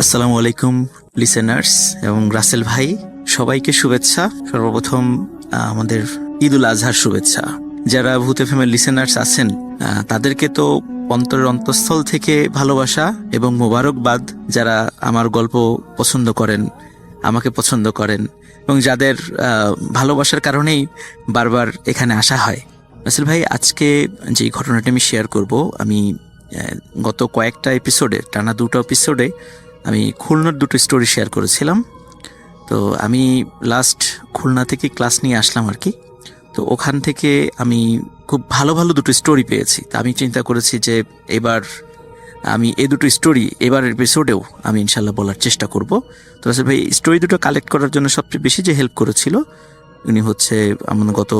আসসালামু আলাইকুম লিসেনার্স এবং রাসেল ভাই, সবাইকে শুভেচ্ছা। সর্বপ্রথম আমাদের ঈদুল আজহার শুভেচ্ছা। যারা ভূত এফএম এর লিসেনার্স আছেন তাদেরকে তো অন্তরের অন্তঃস্থল থেকে ভালোবাসা এবং মোবারকবাদ। যারা আমার গল্প পছন্দ করেন, আমাকে পছন্দ করেন এবং যাদের ভালোবাসার কারণেই বারবার এখানে আসা হয়। রাসেল ভাই, আজকে যে ঘটনাটা আমি শেয়ার করব, আমি গত কয়েকটা এপিসোডে, টানা দুটো এপিসোডে আমি খুলনার দুটো স্টোরি শেয়ার করেছিলাম। তো আমি লাস্ট খুলনা থেকে ক্লাস নিয়ে আসলাম আর কি। তো ওখান থেকে আমি খুব ভালো ভালো দুটো স্টোরি পেয়েছি। তা আমি চিন্তা করেছি যে এবার আমি এই দুটো স্টোরি এবার এপিসোডেও আমি ইনশাল্লাহ বলার চেষ্টা করব। তো আসলে ভাই, স্টোরি দুটো কালেক্ট করার জন্য সবচেয়ে বেশি যে হেল্প করেছিল উনি হচ্ছে আমার গত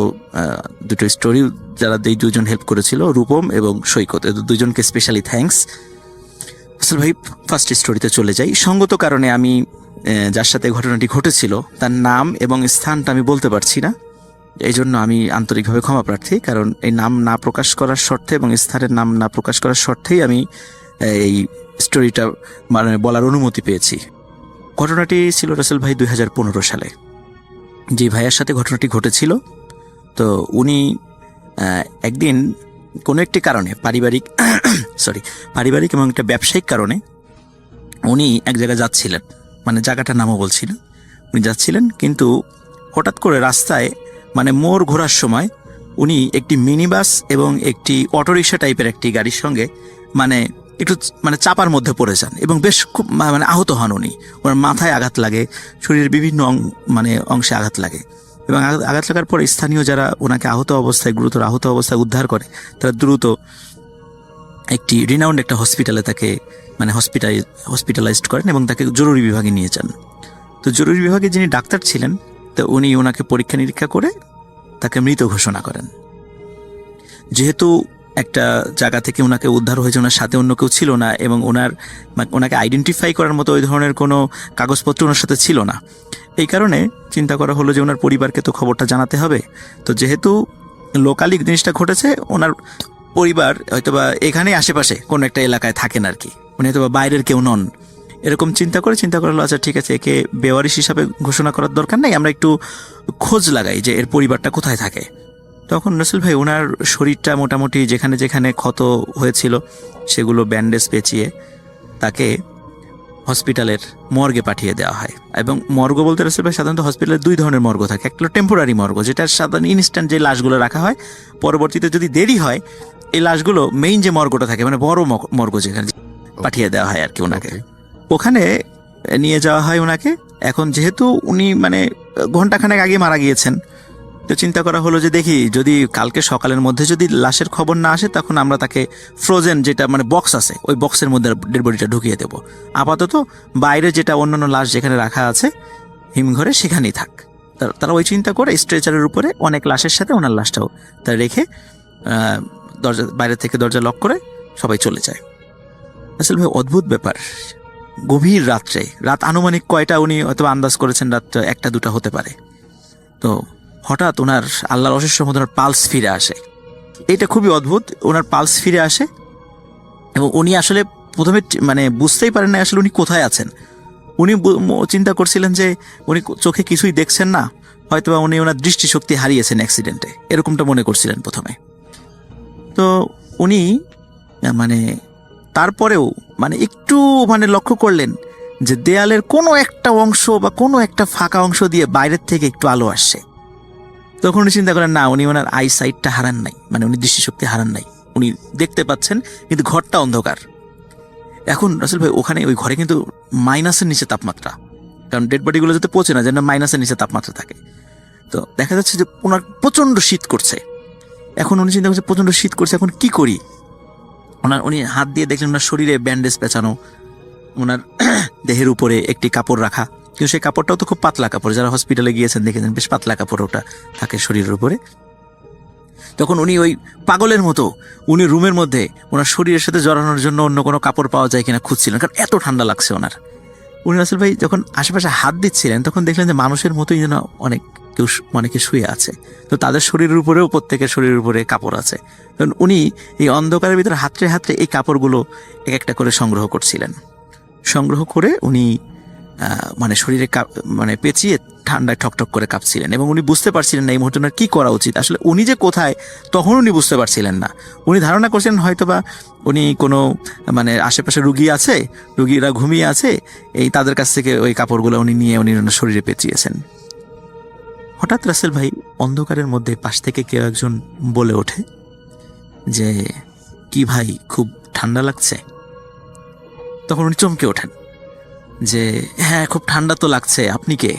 দুটো স্টোরি যারা এই দুজন হেল্প করেছিল, রূপম এবং সৈকত, দুজনকে স্পেশালি থ্যাঙ্কস। আসলে ভাই, ফার্স্ট স্টোরিতে চলে যাই। সঙ্গত কারণে আমি যার সাথে ঘটনাটি ঘটেছিল তার নাম এবং স্থানটা আমি বলতে পারছি না, এই জন্য আমি আন্তরিকভাবে ক্ষমা প্রার্থী। কারণ এই নাম না প্রকাশ করার শর্তে এবং স্থানের নাম না প্রকাশ করার শর্তেই আমি এই স্টোরিটা মানে বলার অনুমতি পেয়েছি। ঘটনাটি ছিল রাসেল ভাই 2015 সালে। যে ভাইয়ের সাথে ঘটনাটি ঘটেছিল, তো উনি একদিন কোনো একটি কারণে পারিবারিক এবং একটা ব্যবসায়িক কারণে উনি এক জায়গায় যাচ্ছিলেন, মানে জায়গাটার নামও বলছি না। উনি যাচ্ছিলেন, কিন্তু হঠাৎ করে রাস্তায় মানে মোড় ঘোরার সময় উনি একটি মিনি বাস এবং একটি অটোরিকশা টাইপের একটি গাড়ির সঙ্গে মানে একটু মানে চাপার মধ্যে পড়ে যান এবং বেশ খুব মানে আহত হন উনি। ওনার মাথায় আঘাত লাগে, শরীরের বিভিন্ন মানে অংশে আঘাত লাগে এবং আঘাত লাগার পর স্থানীয় যারা ওনাকে গুরুতর আহত অবস্থায় উদ্ধার করে, তারা দ্রুত একটি রিনাউন্ড একটা হসপিটালে তাকে মানে হসপিটালাইজড করেন এবং তাকে জরুরি বিভাগে নিয়ে যান। তো জরুরি বিভাগে যিনি ডাক্তার ছিলেন, তো উনি ওনাকে পরীক্ষা নিরীক্ষা করে তাকে মৃত ঘোষণা করেন। যেহেতু একটা জায়গা থেকে ওনাকে উদ্ধার হয়েছে, ওনার সাথে অন্য কেউ ছিল না এবং ওনাকে আইডেন্টিফাই করার মতো ওই ধরনের কোনো কাগজপত্র ওনার সাথে ছিল না। এই কারণে চিন্তা করা হলো যে ওনার পরিবারকে তো খবরটা জানাতে হবে। তো যেহেতু লোকালি জিনিসটা ঘটেছে, ওনার পরিবার হয়তোবা এখানেই আশেপাশে কোনো একটা এলাকায় থাকেন আর কি, উনি হয়তোবা বাইরের কেউ নন। এরকম চিন্তা করা হলো, আচ্ছা ঠিক আছে, একে বেওয়ারিশ হিসাবে ঘোষণা করার দরকার নেই, আমরা একটু খোঁজ লাগাই যে এর পরিবারটা কোথায় থাকে। তখন রাসেল ভাই ওনার শরীরটা মোটামুটি যেখানে যেখানে ক্ষত হয়েছিল সেগুলো ব্যান্ডেজ পেঁচিয়ে তাকে হসপিটালের মর্গে পাঠিয়ে দেওয়া হয়। এবং মর্গ বলতে রাসেল ভাই, সাধারণত হসপিটালে দুই ধরনের মর্গ থাকে। একটা টেম্পোরারি মর্গ, যেটা সাধারণ ইনস্ট্যান্ট যে লাশগুলো রাখা হয়, পরবর্তীতে যদি দেরি হয় এই লাশগুলো মেইন যে মর্গটা থাকে মানে বড় মর্গ, যেখানে পাঠিয়ে দেওয়া হয় আর কি ওনাকে, ওখানে নিয়ে যাওয়া হয় ওনাকে। এখন যেহেতু উনি মানে ঘন্টাখানেক আগে মারা গিয়েছেন, তো চিন্তা করা হলো যে দেখি যদি কালকে সকালের মধ্যে যদি লাশের খবর না আসে, তখন আমরা তাকে ফ্রোজেন যেটা মানে বক্স আছে ওই বক্সের মধ্যে ডেড বডিটা ঢুকিয়ে দেবো। আপাতত বাইরে যেটা অন্যান্য লাশ যেখানে রাখা আছে হিমঘরে, সেখানেই থাক। তারা ওই চিন্তা করে স্ট্রেচারের উপরে অনেক লাশের সাথে ওনার লাশটাও তারা রেখে বাইরে থেকে দরজা লক করে সবাই চলে যায়। আসলে ভাই অদ্ভুত ব্যাপার, গভীর রাত আনুমানিক কয়টা উনি হয়তো আন্দাজ করেছেন, রাত 1-2 হতে পারে। তো হঠাৎ ওনার আল্লাহর অশেষ রহমতে ওনার পালস ফিরে আসে। এটা খুবই অদ্ভুত, ওনার পালস ফিরে আসে এবং উনি আসলে প্রথমে মানে বুঝতেই পারেন না আসলে উনি কোথায় আছেন। উনি চিন্তা করছিলেন যে উনি চোখে কিছুই দেখছেন না, হয়তোবা উনি ওনার দৃষ্টিশক্তি হারিয়েছেন অ্যাক্সিডেন্টে, এরকমটা মনে করছিলেন প্রথমে। তো উনি মানে তারপরেও মানে একটু মানে লক্ষ্য করলেন যে দেয়ালের কোনো একটা অংশ বা কোনো একটা ফাঁকা অংশ দিয়ে বাইরের থেকে একটু আলো আসছে। তখন উনি চিন্তা করেন না, উনি ওনার আই সাইটটা হারান নাই, মানে উনি দৃষ্টিশক্তি হারান নাই, উনি দেখতে পাচ্ছেন, কিন্তু ঘরটা অন্ধকার। এখন রাসেল ভাই ওখানে ওই ঘরে কিন্তু মাইনাসের নিচে তাপমাত্রা, কারণ ডেড বডিগুলো যাতে পচে না, যেন মাইনাসের নিচে তাপমাত্রা থাকে। তো দেখা যাচ্ছে যে ওনার প্রচণ্ড শীত করছে। এখন উনি চিন্তা করছে প্রচণ্ড শীত করছে, এখন কি করি। উনি হাত দিয়ে দেখলেন ওনার শরীরে ব্যান্ডেজ পেঁচানো, ওনার দেহের উপরে একটি কাপড় রাখা, কিন্তু সেই কাপড়টাও তো খুব পাতলা কাপড়, যারা হসপিটালে গিয়েছেন দেখেছেন বেশ পাতলা কাপড় ওটা থাকে শরীরের উপরে। তখন উনি ওই পাগলের মতো উনি রুমের মধ্যে ওনার শরীরের সাথে জড়ানোর জন্য অন্য কোনো কাপড় পাওয়া যায় কিনা খুঁজছিলেন, কারণ এত ঠান্ডা লাগছে ওনার। উনি রাসেল ভাই যখন আশেপাশে হাত দিচ্ছিলেন, তখন দেখলেন যে মানুষের মতোই যেন অনেকে শুয়ে আছে। তো তাদের শরীরের উপরেও প্রত্যেকের শরীরের উপরে কাপড় আছে। কারণ উনি এই অন্ধকারের ভিতরে হাতড়ে হাতড়ে এই কাপড়গুলো এক একটা করে সংগ্রহ করছিলেন। সংগ্রহ করে উনি মানে শরীরে মানে পেঁচিয়ে ঠান্ডায় ঠকঠক করে কাঁপছিলেন এবং উনি বুঝতে পারছিলেন না এই মুহূর্তে ওনার কী করা উচিত। আসলে উনি যে কোথায় তখন উনি বুঝতে পারছিলেন না। উনি ধারণা করছেন হয়তোবা উনি কোনো মানে আশেপাশে রুগী আছে, রুগীরা ঘুমিয়ে আছে, এই তাদের কাছ থেকে ওই কাপড়গুলো উনি নিয়ে উনি ওনার শরীরে পেঁচিয়েছেন। হঠাৎ রাসেল ভাই অন্ধকারের মধ্যে পাশ থেকে কেউ একজন বলে ওঠে যে, কি ভাই খুব ঠান্ডা লাগছে? তখন উনি চমকে ওঠেন যে, হ্যাঁ খুব ঠান্ডা তো লাগছে, আপনি কে?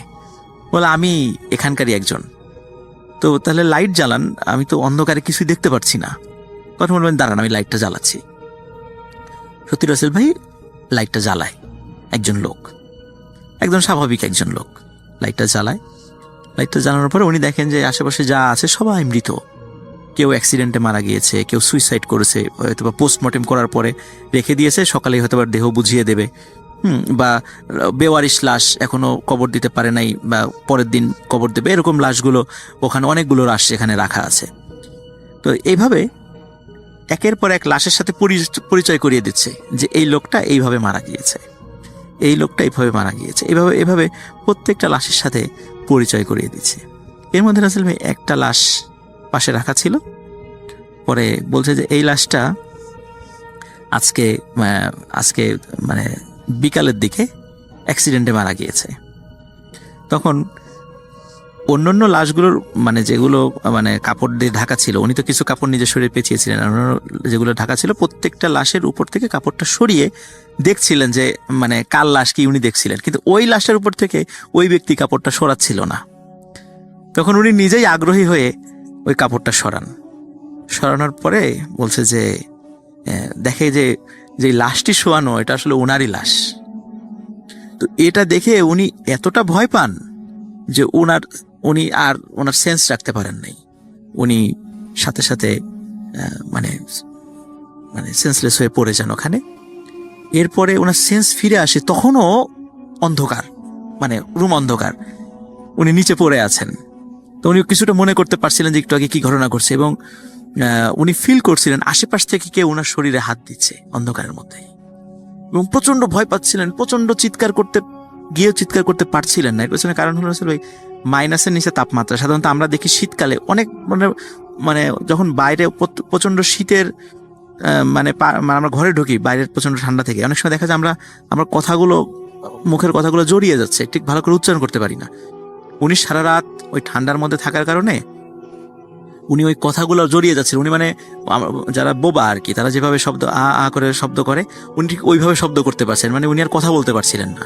বলে, আমি এখানকারই একজন। তো তাহলে লাইট জ্বালান, আমি তো অন্ধকারে কিছুই দেখতে পাচ্ছি না। কথা বলবেন, দাঁড়ান আমি লাইটটা জ্বালাচ্ছি। সত্যি রাসেল ভাই লাইটটা জ্বালায় একজন লোক, একজন স্বাভাবিক একজন লোক লাইটটা জ্বালায়। লাইটটা জ্বালানোর পরে উনি দেখেন যে আশেপাশে যা আছে সবাই মৃত। কেউ অ্যাক্সিডেন্টে মারা গিয়েছে, কেউ সুইসাইড করেছে, হয়তো বা পোস্টমর্টেম করার পরে রেখে দিয়েছে, সকালে হয়তো বা দেহ বুঝিয়ে দেবে, বা বেওয়ারিশ লাশ এখনো কবর দিতে পারে নাই বা পরের দিন কবর দেবে, এরকম লাশগুলো ওখানে অনেকগুলো লাশ সেখানে রাখা আছে। তো এইভাবে একের পর এক লাশের সাথে পরিচয় করিয়ে দিচ্ছে যে এই লোকটা এইভাবে মারা গিয়েছে, এই লোকটা এইভাবে মারা গিয়েছে, এইভাবে এভাবে প্রত্যেকটা লাশের সাথে পরিচয় করিয়ে দিচ্ছে। এর মধ্যে রাসেল ভাই একটা লাশ পাশে রাখা ছিল। পরে বলছে যে এই লাশটা আজকে আজকে মানে বিকালের দিকে অ্যাক্সিডেন্টে মারা গিয়েছে। তখন অন্যান্য লাশগুলোর মানে যেগুলো মানে কাপড় দিয়ে ঢাকা ছিল, উনি তো কিছু কাপড় নিজের শরীরে পেঁচিয়েছিলেন, অন্যান্য যেগুলো ঢাকা ছিল প্রত্যেকটা লাশের উপর থেকে কাপড়টা সরিয়ে দেখছিলেন যে মানে কার লাশ কি উনি দেখছিলেন, কিন্তু ওই লাশের উপর থেকে ওই ব্যক্তি কাপড়টা সরাচ্ছিল না। তখন উনি নিজেই আগ্রহী হয়ে ওই কাপড়টা সরানোর পরে বলছে যে দেখে যে লাশটি শোয়ানো এটা আসলে ওনারই লাশ। তো এটা দেখে উনি এতটা ভয় পান যে উনি আর ওনার সেন্স রাখতে পারেন নাই। উনি সাথে সাথে মানে মানে সেন্সলেস হয়ে পড়ে যান ওখানে। এরপরে ওনার সেন্স ফিরে আসে, তখনও অন্ধকার, মানে রুম অন্ধকার, উনি নিচে পড়ে আছেন। তো উনি কিছুটা মনে করতে পারছিলেন যে একটু আগে কি ঘটনা ঘটছে, এবং উনি ফিল করছিলেন আশেপাশ থেকে কেউ ওনার শরীরে হাত দিচ্ছে অন্ধকারের মধ্যে, এবং প্রচন্ড ভয় পাচ্ছিলেন, প্রচন্ড চিৎকার করতে পারছিলেন না। এর পেছনে কারণ হলো আসলে মাইনাসের নিচে তাপমাত্রা। সাধারণত আমরা দেখি শীতকালে অনেক মানে যখন বাইরে প্রচন্ড শীতের মানে আমরা ঘরে ঢুকি বাইরের প্রচন্ড ঠান্ডা থেকে, অনেক সময় দেখা যায় আমরা কথাগুলো, মুখের কথাগুলো জড়িয়ে যাচ্ছে, ঠিক ভালো করে উচ্চারণ করতে পারি না। উনি সারা রাত ওই ঠান্ডার মধ্যে থাকার কারণে উনি ওই কথাগুলো জড়িয়ে যাচ্ছিলেন। উনি মানে যারা বোবা আর কি, তারা যেভাবে শব্দ আ করে শব্দ করে, উনি ঠিক ওইভাবে শব্দ করতে পারছেন, মানে উনি আর কথা বলতে পারছিলেন না।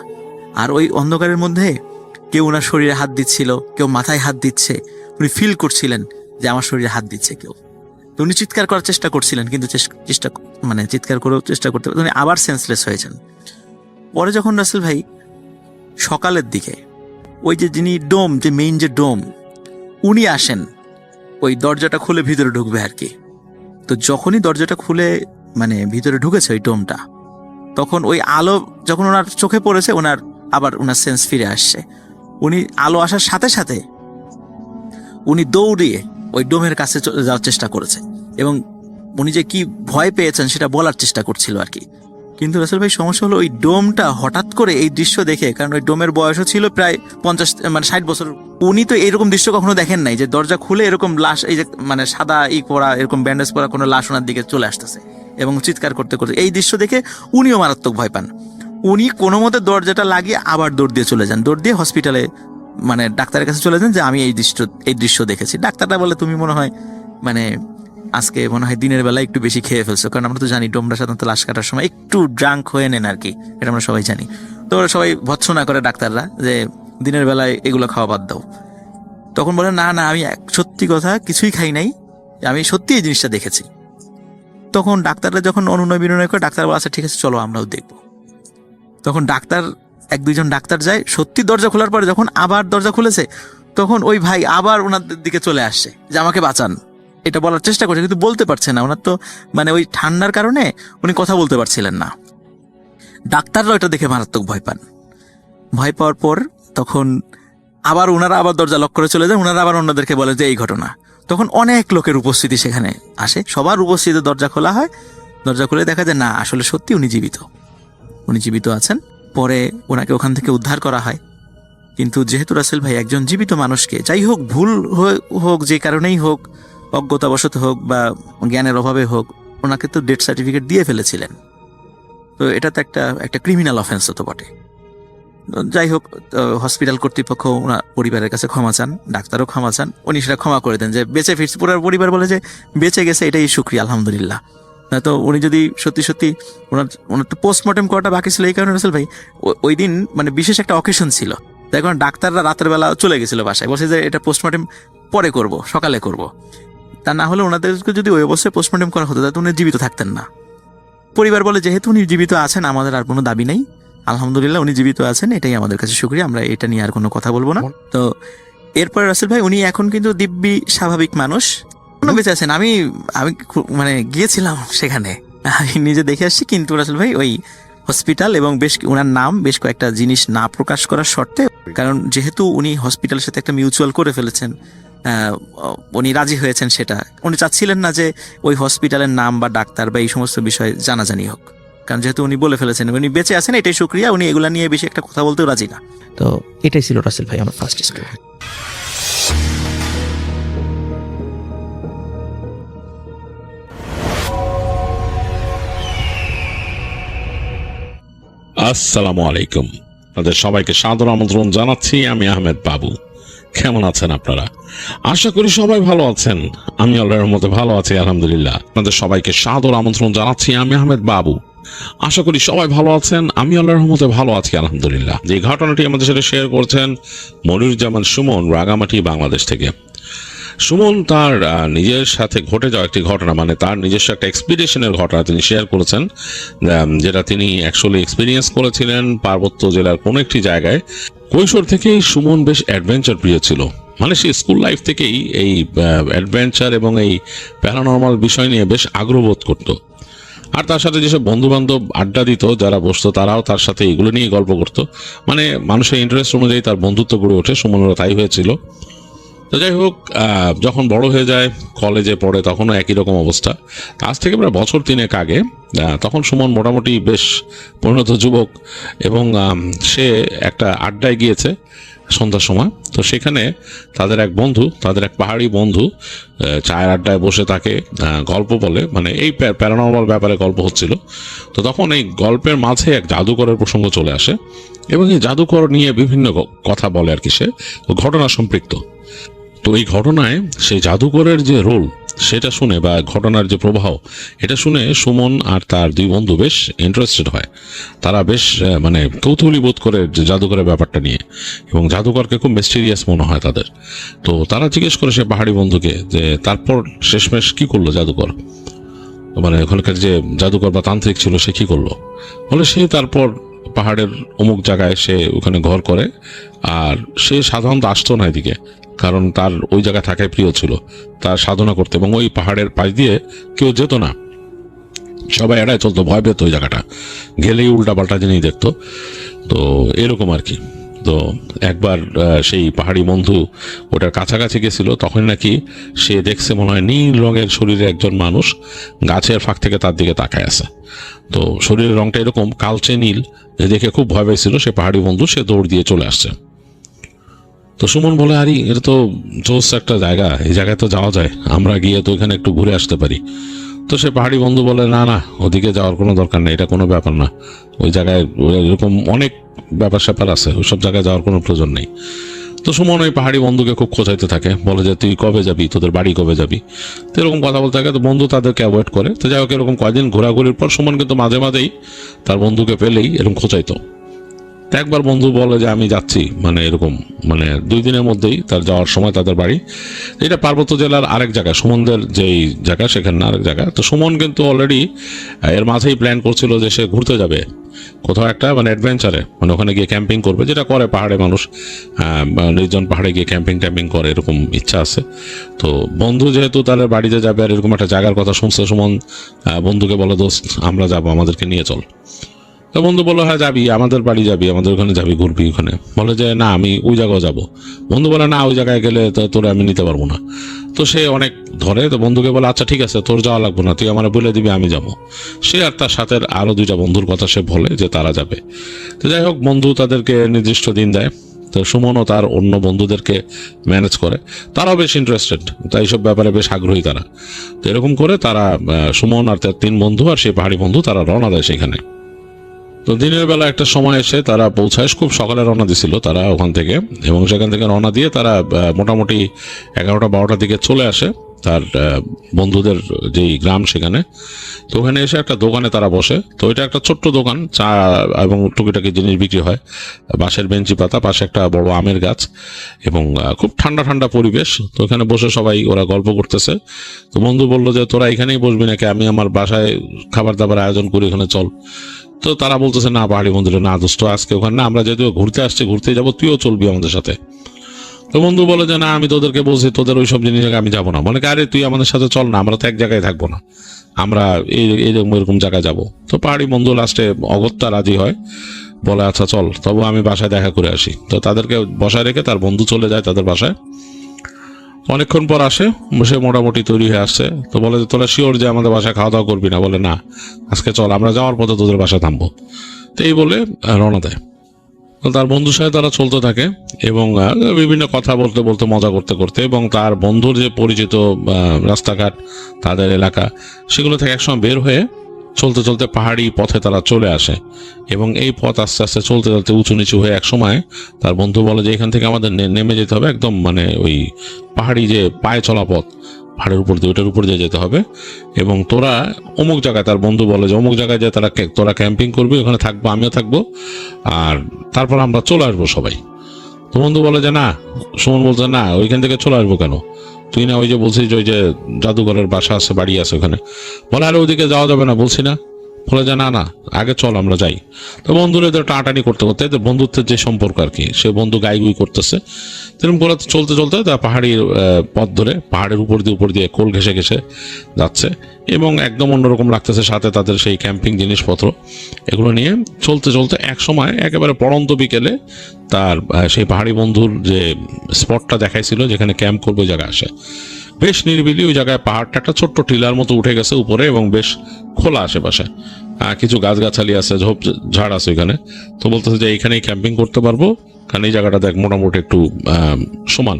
আর ওই অন্ধকারের মধ্যে কেউ ওনার শরীরে হাত দিচ্ছিল, কেউ মাথায় হাত দিচ্ছে, উনি ফিল করছিলেন যে আমার শরীরে হাত দিচ্ছে কেউ। তো উনি চিৎকার করার চেষ্টা করছিলেন, কিন্তু চিৎকার করেও চেষ্টা করতে উনি আবার সেন্সলেস হয়েছেন। পরে যখন রাসেল ভাই সকালের দিকে ওই যে যিনি ডোম, যে মেইন যে ডোম, উনি আসেন ওই দরজাটা খুলে ভিতরে ঢুকবে আর কি। তো যখনই দরজাটা খুলে মানে ভিতরে ঢুকেছে ওই ডোমটা, তখন ওই আলো যখন ওনার চোখে পড়েছে, আবার ওনার সেন্স ফিরে আসছে। উনি আলো আসার সাথে সাথে উনি দৌড়িয়ে ওই ডোমের কাছে যাওয়ার চেষ্টা করেছে, এবং উনি যে কি ভয় পেয়েছেন সেটা বলার চেষ্টা করছিল আর কি। কিন্তু রাসেল ভাই সমস্যা হলো ওই ডোমটা হঠাৎ করে এই দৃশ্য দেখে, কারণ ওই ডোমের বয়সও ছিল প্রায় 60 বছর, উনি তো এইরকম দৃশ্য কখনো দেখেন নাই যে দরজা খুলে এরকম লাশ, এই যে মানে সাদা পরা এরকম ব্যান্ডেজ পরা কোনো লাশ ওনার দিকে চলে আসতেছে এবং চিৎকার করতে করতে। এই দৃশ্য দেখে উনিও মারাত্মক ভয় পান। উনি কোনো মতে দরজাটা লাগিয়ে আবার দৌড় দিয়ে হসপিটালে মানে ডাক্তারের কাছে চলে যান যে আমি এই দৃশ্য দেখেছি। ডাক্তারটা বলে, তুমি মনে হয় মানে আজকে মনে হয় দিনের বেলা একটু বেশি খেয়ে ফেলছো, কারণ আমরা তো জানি ডোমরা সাধারণত লাশ কাটার সময় একটু ড্রাঙ্ক হয়ে নেন আর কি, এটা আমরা সবাই জানি। তো ওরা সবাই ভৎসনা করে ডাক্তাররা যে দিনের বেলায় এগুলো খাওয়া বাদ দাও। তখন বলে, না আমি সত্যি কথা কিছুই খাই নাই, আমি সত্যি এই জিনিসটা দেখেছি। তখন ডাক্তাররা যখন অনুনয় বিনয় করে, ডাক্তার বলে আচ্ছা ঠিক আছে চলো আমরাও দেখবো। তখন এক দুইজন ডাক্তার যায়, সত্যি দরজা খোলার পরে যখন আবার দরজা খুলেছে, তখন ওই ভাই আবার ওনাদের দিকে চলে আসছে যে আমাকে বাঁচান, এটা বলার চেষ্টা করছে, কিন্তু বলতে পারছে না। ওনার তো মানে ওই ঠান্ডার কারণে উনি কথা বলতে পারছিলেন না। ডাক্তাররা ওটা দেখে মারাত্মক ভয় পান। ভয় পাওয়ার পর তখন ওনারা আবার দরজা লক করে চলে যায়। ওনারা আবার অন্যদেরকে বলে যে এই ঘটনা। তখন অনেক লোকের উপস্থিতি সেখানে আসে, সবার উপস্থিতিতে দরজা খোলা হয়। দরজা খুলে দেখা যায় না, আসলে সত্যি উনি জীবিত। উনি জীবিত আছেন। পরে ওনাকে ওখান থেকে উদ্ধার করা হয়, কিন্তু যেহেতু রাসেল ভাই একজন জীবিত মানুষকে, যাই হোক ভুল হোক যে কারণেই হোক, অজ্ঞতাবশত হোক বা জ্ঞানের অভাবে হোক, ওনাকে তো ডেথ সার্টিফিকেট দিয়ে ফেলেছিলেন। তো এটা তো একটা ক্রিমিনাল অফেন্স হতো বটে। যাই হোক, হসপিটাল কর্তৃপক্ষ ওনার পরিবারের কাছে ক্ষমা চান, ডাক্তারও ক্ষমা চান, উনি সেটা ক্ষমা করে দেন যে বেঁচে ফিরছে। পুরো পরিবার বলে যে বেঁচে গেছে, এটাই শুকরিয়া, আলহামদুলিল্লাহ। তো উনি যদি সত্যি ওনার তো পোস্টমর্টেম করাটা বাকি ছিল, এই কারণে রাসেল ভাই ওই দিন মানে বিশেষ একটা অকেশন ছিল। এখন ডাক্তাররা রাতের বেলা চলে গেছিল বাসায়, বলছে যে এটা পোস্টমর্টেম পরে করব, সকালে করব। তা না হলে ওনাদেরকে যদি ওই অবস্থায় পোস্টমর্টেম করা হতো তাহলে উনি জীবিত থাকতেন না। পরিবার বলে যেহেতু উনি জীবিত আছেন, আমাদের আর কোনো দাবি নেই, আলহামদুলিল্লাহ উনি জীবিত আছেন, এটাই আমাদের কাছে শুকরিয়া, আমরা এটা নিয়ে আর কোনো কথা বলবো না। তো এরপর রাসেল ভাই উনি এখন কিন্তু দিব্যি স্বাভাবিক মানুষ, বেঁচে আছেন। আমি মানে গিয়েছিলাম সেখানে, আমি নিজে দেখে আসছি। কিন্তু রাসেল ভাই ওই হসপিটাল এবং ওনার নাম বেশ কয়েকটা জিনিস না প্রকাশ করার শর্তে, কারণ যেহেতু উনি হসপিটালের সাথে একটা মিউচুয়াল করে ফেলেছেন, উনি রাজি হয়েছেন, সেটা উনি চাচ্ছিলেন না যে ওই হসপিটালের নাম বা ডাক্তার বা এই সমস্ত বিষয় জানাজানি হোক। কারণ যেহেতু উনি বলে ফেলেছেন উনি বেঁচে আছেন, এটাই শুকরিয়া, উনি এগুলা নিয়ে বেশি একটা কথা বলতেও রাজি না। তো এটাই ছিল রাসেল ভাই আমার ফার্স্ট স্টোরি। আসসালামু আলাইকুম, আপনাদের সবাইকে সাদর আমন্ত্রণ জানাচ্ছি। আমি আহমেদ বাবু। কেমন আছেন আপনারা? আশা করি সবাই ভালো আছেন। আমি আল্লাহর রহমতে ভালো আছি, আলহামদুলিল্লাহ। আপনাদের সবাইকে সাদর আমন্ত্রণ জানাচ্ছি। আমি আহমেদ বাবু। আশা করি সবাই ভালো আছেন। আমি আল্লাহর রহমতে ভালো আছি, আলহামদুলিল্লাহ। যে ঘটনাটি আমাদের সাথে শেয়ার করছেন মনিরুজ্জামান সুমন, রাঙামাটি, বাংলাদেশ থেকে। সুমন তার নিজের সাথে ঘটে যাওয়া একটি ঘটনা, মানে তার নিজস্ব একটা এক্সপিডিশনের ঘটনা তিনি শেয়ার করেছেন, যেটা তিনি অ্যাকচুয়ালি এক্সপিরিয়েন্স করেছিলেন পার্বত্য জেলার কোনো একটি জায়গায়। কৈশোর থেকেই সুমন বেশ অ্যাডভেঞ্চার প্রিয় ছিল, মানে সে স্কুল লাইফ থেকেই এই অ্যাডভেঞ্চার এবং এই প্যারানর্মাল বিষয় নিয়ে বেশ আগ্রহ বোধ করতো। আর তার সাথে যেসব বন্ধু বান্ধব আড্ডা দিত, যারা বসতো, তারাও তার সাথে এগুলো নিয়ে গল্প করতো। মানে মানুষের ইন্টারেস্ট অনুযায়ী তার বন্ধুত্ব গড়ে ওঠে, সুমনেরও তাই হয়েছিল। তো যাই হোক, যখন বড় হয়ে যায়, কলেজে পড়ে, তখনও একই রকম অবস্থা। আজ থেকে প্রায় বছর 3 আগে, তখন সুমন মোটামুটি বেশ পরিণত যুবক, এবং সে একটা আড্ডায় গিয়েছে সন্ধ্যার সময়। তো সেখানে তাদের এক পাহাড়ি বন্ধু চায়ের আড্ডায় বসে তাকে গল্প বলে, মানে এই প্যারানর্মাল ব্যাপারে গল্প হচ্ছিল। তো তখন এই গল্পের মাঝে এক জাদুকরের প্রসঙ্গ চলে আসে, এবং এই জাদুকর নিয়ে বিভিন্ন কথা বলে আর কি, সে ঘটনা সম্পৃক্ত। তো এই ঘটনায় সেই জাদুকরের যে রোল, সেটা শুনে বা ঘটনার যে প্রবাহ, এটা শুনে সুমন আর তার 2 বন্ধু বেশ ইন্টারেস্টেড হয়। তারা বেশ মানে কৌতূহলী বোধ করে যে জাদুকরের ব্যাপারটা নিয়ে, এবং জাদুকরকে খুব মিস্টিরিয়াস মনে হয় তাদের। তো তারা জিজ্ঞেস করে সে পাহাড়ি বন্ধুকে যে তারপর শেষমেশ কি করলো জাদুকর, মানে ওখানকার যে জাদুকর বা তান্ত্রিক ছিল সে কি করলো। বলে সে তারপর পাহাড়ের অমুক জায়গায় সে ওখানে ঘর করে, আর সে সাধারণত আসতো না এদিকে, কারণ তার ওই জায়গায় থাকাই প্রিয় ছিল, তার সাধনা করতে। এবং ওই পাহাড়ের পাশ দিয়ে কেউ যেত না, সবাই এড়ায় চলতো, ভয় পেত ওই জায়গাটা, গেলেই উল্টা পাল্টা জিনিস দেখতো। তো এরকম আর কি। তো একবার সেই পাহাড়ি বন্ধু ওটার কাছাকাছি গেছিল, তখন নাকি সে দেখছে মনে হয় নীল রঙের শরীরে একজন মানুষ গাছের ফাঁক থেকে তার দিকে তাকায় আছে। তো শরীরের রংটা এরকম কালচে নীল, দেখে খুব ভয় পেয়েছিল সে পাহাড়ি বন্ধু, সে দৌড় দিয়ে চলে আসছে। তো সুমন বলে, আরে এটা তো জোস একটা জায়গা, এই জায়গায় তো যাওয়া যায়, আমরা গিয়ে তো এখানে একটু ঘুরে আসতে পারি। তো সে পাহাড়ি বন্ধু বলে, না না, ওদিকে যাওয়ার কোনো দরকার নেই, এটা কোনো ব্যাপার না, ওই জায়গায় এরকম অনেক ব্যাপার স্যাপার আছে, ওইসব জায়গায় যাওয়ার কোনো প্রয়োজন নেই। তো সুমন ওই পাহাড়ি বন্ধুকে খুব খোঁচাইতে থাকে, বলে যে তুই কবে যাবি, তোদের বাড়ি কবে যাবি, তো এরকম কথা বলতে থাকে। তো বন্ধু তাদেরকে অ্যাভয়েড করে। তো যাই হোক, এরকম কয়েকদিন ঘোরাঘুরির পর সুমন কিন্তু মাঝে মাঝেই তার বন্ধুকে পেলেই এরকম খোঁচাইতো। একবার বন্ধু বলে যে আমি যাচ্ছি, মানে এরকম, মানে 2 দিনের মধ্যেই তার যাওয়ার সময় তাদের বাড়ি। এটা পার্বত্য জেলার আরেক জায়গায়, সুমনদের যেই জায়গা সেখানে আরেক জায়গা। তো সুমন কিন্তু অলরেডি এর মাঝেই প্ল্যান করছিল যে সে ঘুরতে যাবে কোথাও একটা, মানে অ্যাডভেঞ্চারে, মানে ওখানে গিয়ে ক্যাম্পিং করবে, যেটা করে পাহাড়ে মানুষ, নির্জন পাহাড়ে গিয়ে ক্যাম্পিং করে, এরকম ইচ্ছা আছে। তো বন্ধু যেহেতু তাদের বাড়িতে যাবে আর এরকম একটা জায়গার কথা শুনছে, সুমন বন্ধুকে বলে, দোস্ত আমরা যাবো, আমাদেরকে নিয়ে চল। তো বন্ধু বললো হ্যাঁ যাবি, আমাদের বাড়ি যাবি, আমাদের ওখানে যাবি, ঘুরবি ওখানে। বলে যে না আমি ওই জায়গায় যাবো। বন্ধু বলে না ওই জায়গায় গেলে তো তোরা আমি নিতে পারবো না। তো সে অনেক ধরে, তো বন্ধুকে বলে আচ্ছা ঠিক আছে তোর যাওয়া লাগবে না, তুই আমার বলে দিবি আমি যাবো। সে আর তার সাথে আরো 2টা বন্ধুর কথা সে বলে যে তারা যাবে। তো যাই হোক বন্ধু তাদেরকে নির্দিষ্ট দিন দেয়। তো সুমনও তার অন্য বন্ধুদেরকে ম্যানেজ করে, তারাও বেশ ইন্টারেস্টেড, তাই এইসব ব্যাপারে বেশ আগ্রহী তারা। তো এরকম করে তারা সুমন আর তার 3 বন্ধু আর সেই পাহাড়ি বন্ধু তারা রওনা দেয় সেখানে। তো দিনের বেলা একটা সময় এসে তারা পৌঁছায়, খুব সকালে রওনা দিছিল তারা ওখান থেকে, এবং সেখান থেকে রওনা দিয়ে তারা মোটামুটি 11টা-12টার দিকে চলে আসে তার বন্ধুদের যেই গ্রাম সেখানে। তো ওখানে এসে একটা দোকানে তারা বসে। তো এটা একটা ছোট্ট দোকান, চা এবং টুকিটাকি জিনিস বিক্রি হয়, বাঁশের বেঞ্চি পাতা, পাশে একটা বড় আমের গাছ, এবং খুব ঠান্ডা ঠান্ডা পরিবেশ। তো এখানে বসে সবাই ওরা গল্প করতেছে। তো বন্ধু বললো যে তোরা এখানেই বসবি নাকি, আমি আমার বাসায় খাবার দাবার আয়োজন করি, এখানে চল। তো তারা বলতেছে না পাহাড়ি বন্ধুরা, না দোস্ত আজকে ওখানে না, আমরা যেহেতু ঘুরতে আসছি ঘুরতে যাবো, তুইও চলবি আমাদের সাথে। তো বন্ধু বলে যে না আমি তোদেরকে বলছি তোদের ওইসব জিনিস আমি যাবো না। মানে আরে তুই আমাদের সাথে চল না, আমরা তো এক জায়গায় থাকবো না, আমরা এইরকম এরকম জায়গায় যাবো। তো পাহাড়ি বন্ধু লাস্টে অগত্যা রাজি হয়, বলে আচ্ছা চল, তবু আমি বাসায় দেখা করে আসি। তো তাদেরকে বসায় রেখে তার বন্ধু চলে যায় তাদের বাসায়। অনেকক্ষণ পর আসে, সে মোটামুটি তৈরি হয়ে আসছে। তো বলে যে তোরা শিওর যে আমাদের বাসায় খাওয়া দাওয়া করবি না? বলে না আজকে চল, আমরা যাওয়ার পথে তোদের বাসায় থামবো। তো এই বলে রওনা দেয়। তো তার বন্ধুর সাথে তারা চলতে থাকে এবং বিভিন্ন কথা বলতে বলতে মজা করতে করতে, এবং তার বন্ধুর যে পরিচিত রাস্তাঘাট তাদের এলাকা সেগুলো থেকে একসময় বের হয়ে চলতে চলতে পাহাড়ি পথে তারা চলে আসে। এবং এই পথ আস্তে আস্তে চলতে চলতে উঁচু নিচু হয়ে এক সময় তার বন্ধু বলে যে এখান থেকে আমাদের নেমে যেতে হবে, একদম মানে ওই পাহাড়ি যে পায়ে চলা পথ পাহাড়ের উপর দিয়ে, ওইটার উপর দিয়ে যেতে হবে, এবং তোরা অমুক জায়গায়, তার বন্ধু বলে যে অমুক জায়গায় যে তোরা ক্যাম্পিং করবি, ওখানে থাকবো, আমিও থাকবো, আর তারপর আমরা চলে আসবো সবাই। তো বন্ধু বলে যে না, সুমন বলছে না ওইখান থেকে চলে আসবো কেন, তুই না ওই যে বলছিস ওই যে জাদুঘরের বাসা আছে, বাড়ি আছে ওখানে। বলে আরে ওইদিকে যাওয়া যাবে না বলছি না। বলে যে না না আগে চল আমরা যাই। তো বন্ধুরা এদের টানাটানি করতে করতে, এদের বন্ধুত্বের যে সম্পর্ক আর কি, সে বন্ধু গাইগুই করতেছে। তেরকম করে চলতে চলতে তা পাহাড়ির পথ ধরে পাহাড়ের উপর দিয়ে কোল ঘেসে ঘেসে যাচ্ছে, এবং একদম অন্যরকম লাগতেছে। সাথে তাদের সেই ক্যাম্পিং জিনিসপত্র এগুলো নিয়ে চলতে চলতে এক সময় একেবারে পড়ন্ত বিকেলে তার সেই পাহাড়ি বন্ধুর যে স্পটটা দেখাইছিল যেখানে ক্যাম্প করবে ওই জায়গায় আসে। বেশ নিরিবিলি ওই জায়গায়, পাহাড়টা একটা ছোট্ট টিলার মতো উঠে গেছে উপরে, এবং বেশ খোলা আশেপাশে, কিছু গাছগাছালি আছে, ঝোপ ঝাড় আছে ওইখানে। তো বলতেছে যে এইখানেই ক্যাম্পিং করতে পারবো, কারণ এই জায়গাটা দেখ মোটামুটি একটু সমান।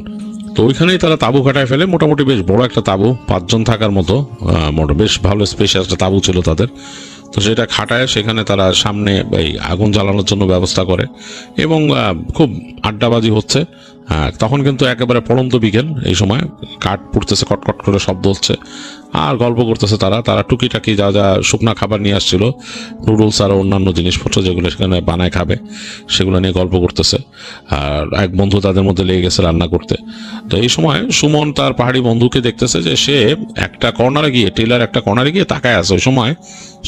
তো ওইখানেই তারা তাঁবু কাটায় ফেলে, মোটামুটি বেশ বড় একটা তাঁবু, 5 জন থাকার মতো, বেশ ভালো স্পেশাল একটা তাঁবু ছিল তাদের। তো সেটা খাটায় সেখানে তারা সামনে এই আগুন জ্বালানোর জন্য ব্যবস্থা করে, এবং খুব আড্ডাবাজি হচ্ছে। তখন কিন্তু একেবারে পড়ন্ত বিকেল, এই সময় কাঠ পুড়তেছে, কটকট করে শব্দ হচ্ছে, আর গল্প করতেছে তারা টুকিটাকি যা যা শুকনা খাবার নিয়ে আসছিল, নুডলস আর অন্যান্য জিনিসপত্র যেগুলো সেখানে বানায় খাবে, সেগুলো নিয়ে গল্প করতেছে। আর এক বন্ধু তাদের মধ্যে লেগে গেছে রান্না করতে। তো এই সময় সুমন তার পাহাড়ি বন্ধুকে দেখতেছে যে সে একটা কর্নারে গিয়ে, টেলার একটা কর্নারে গিয়ে তাকায় আছে। ওই সময়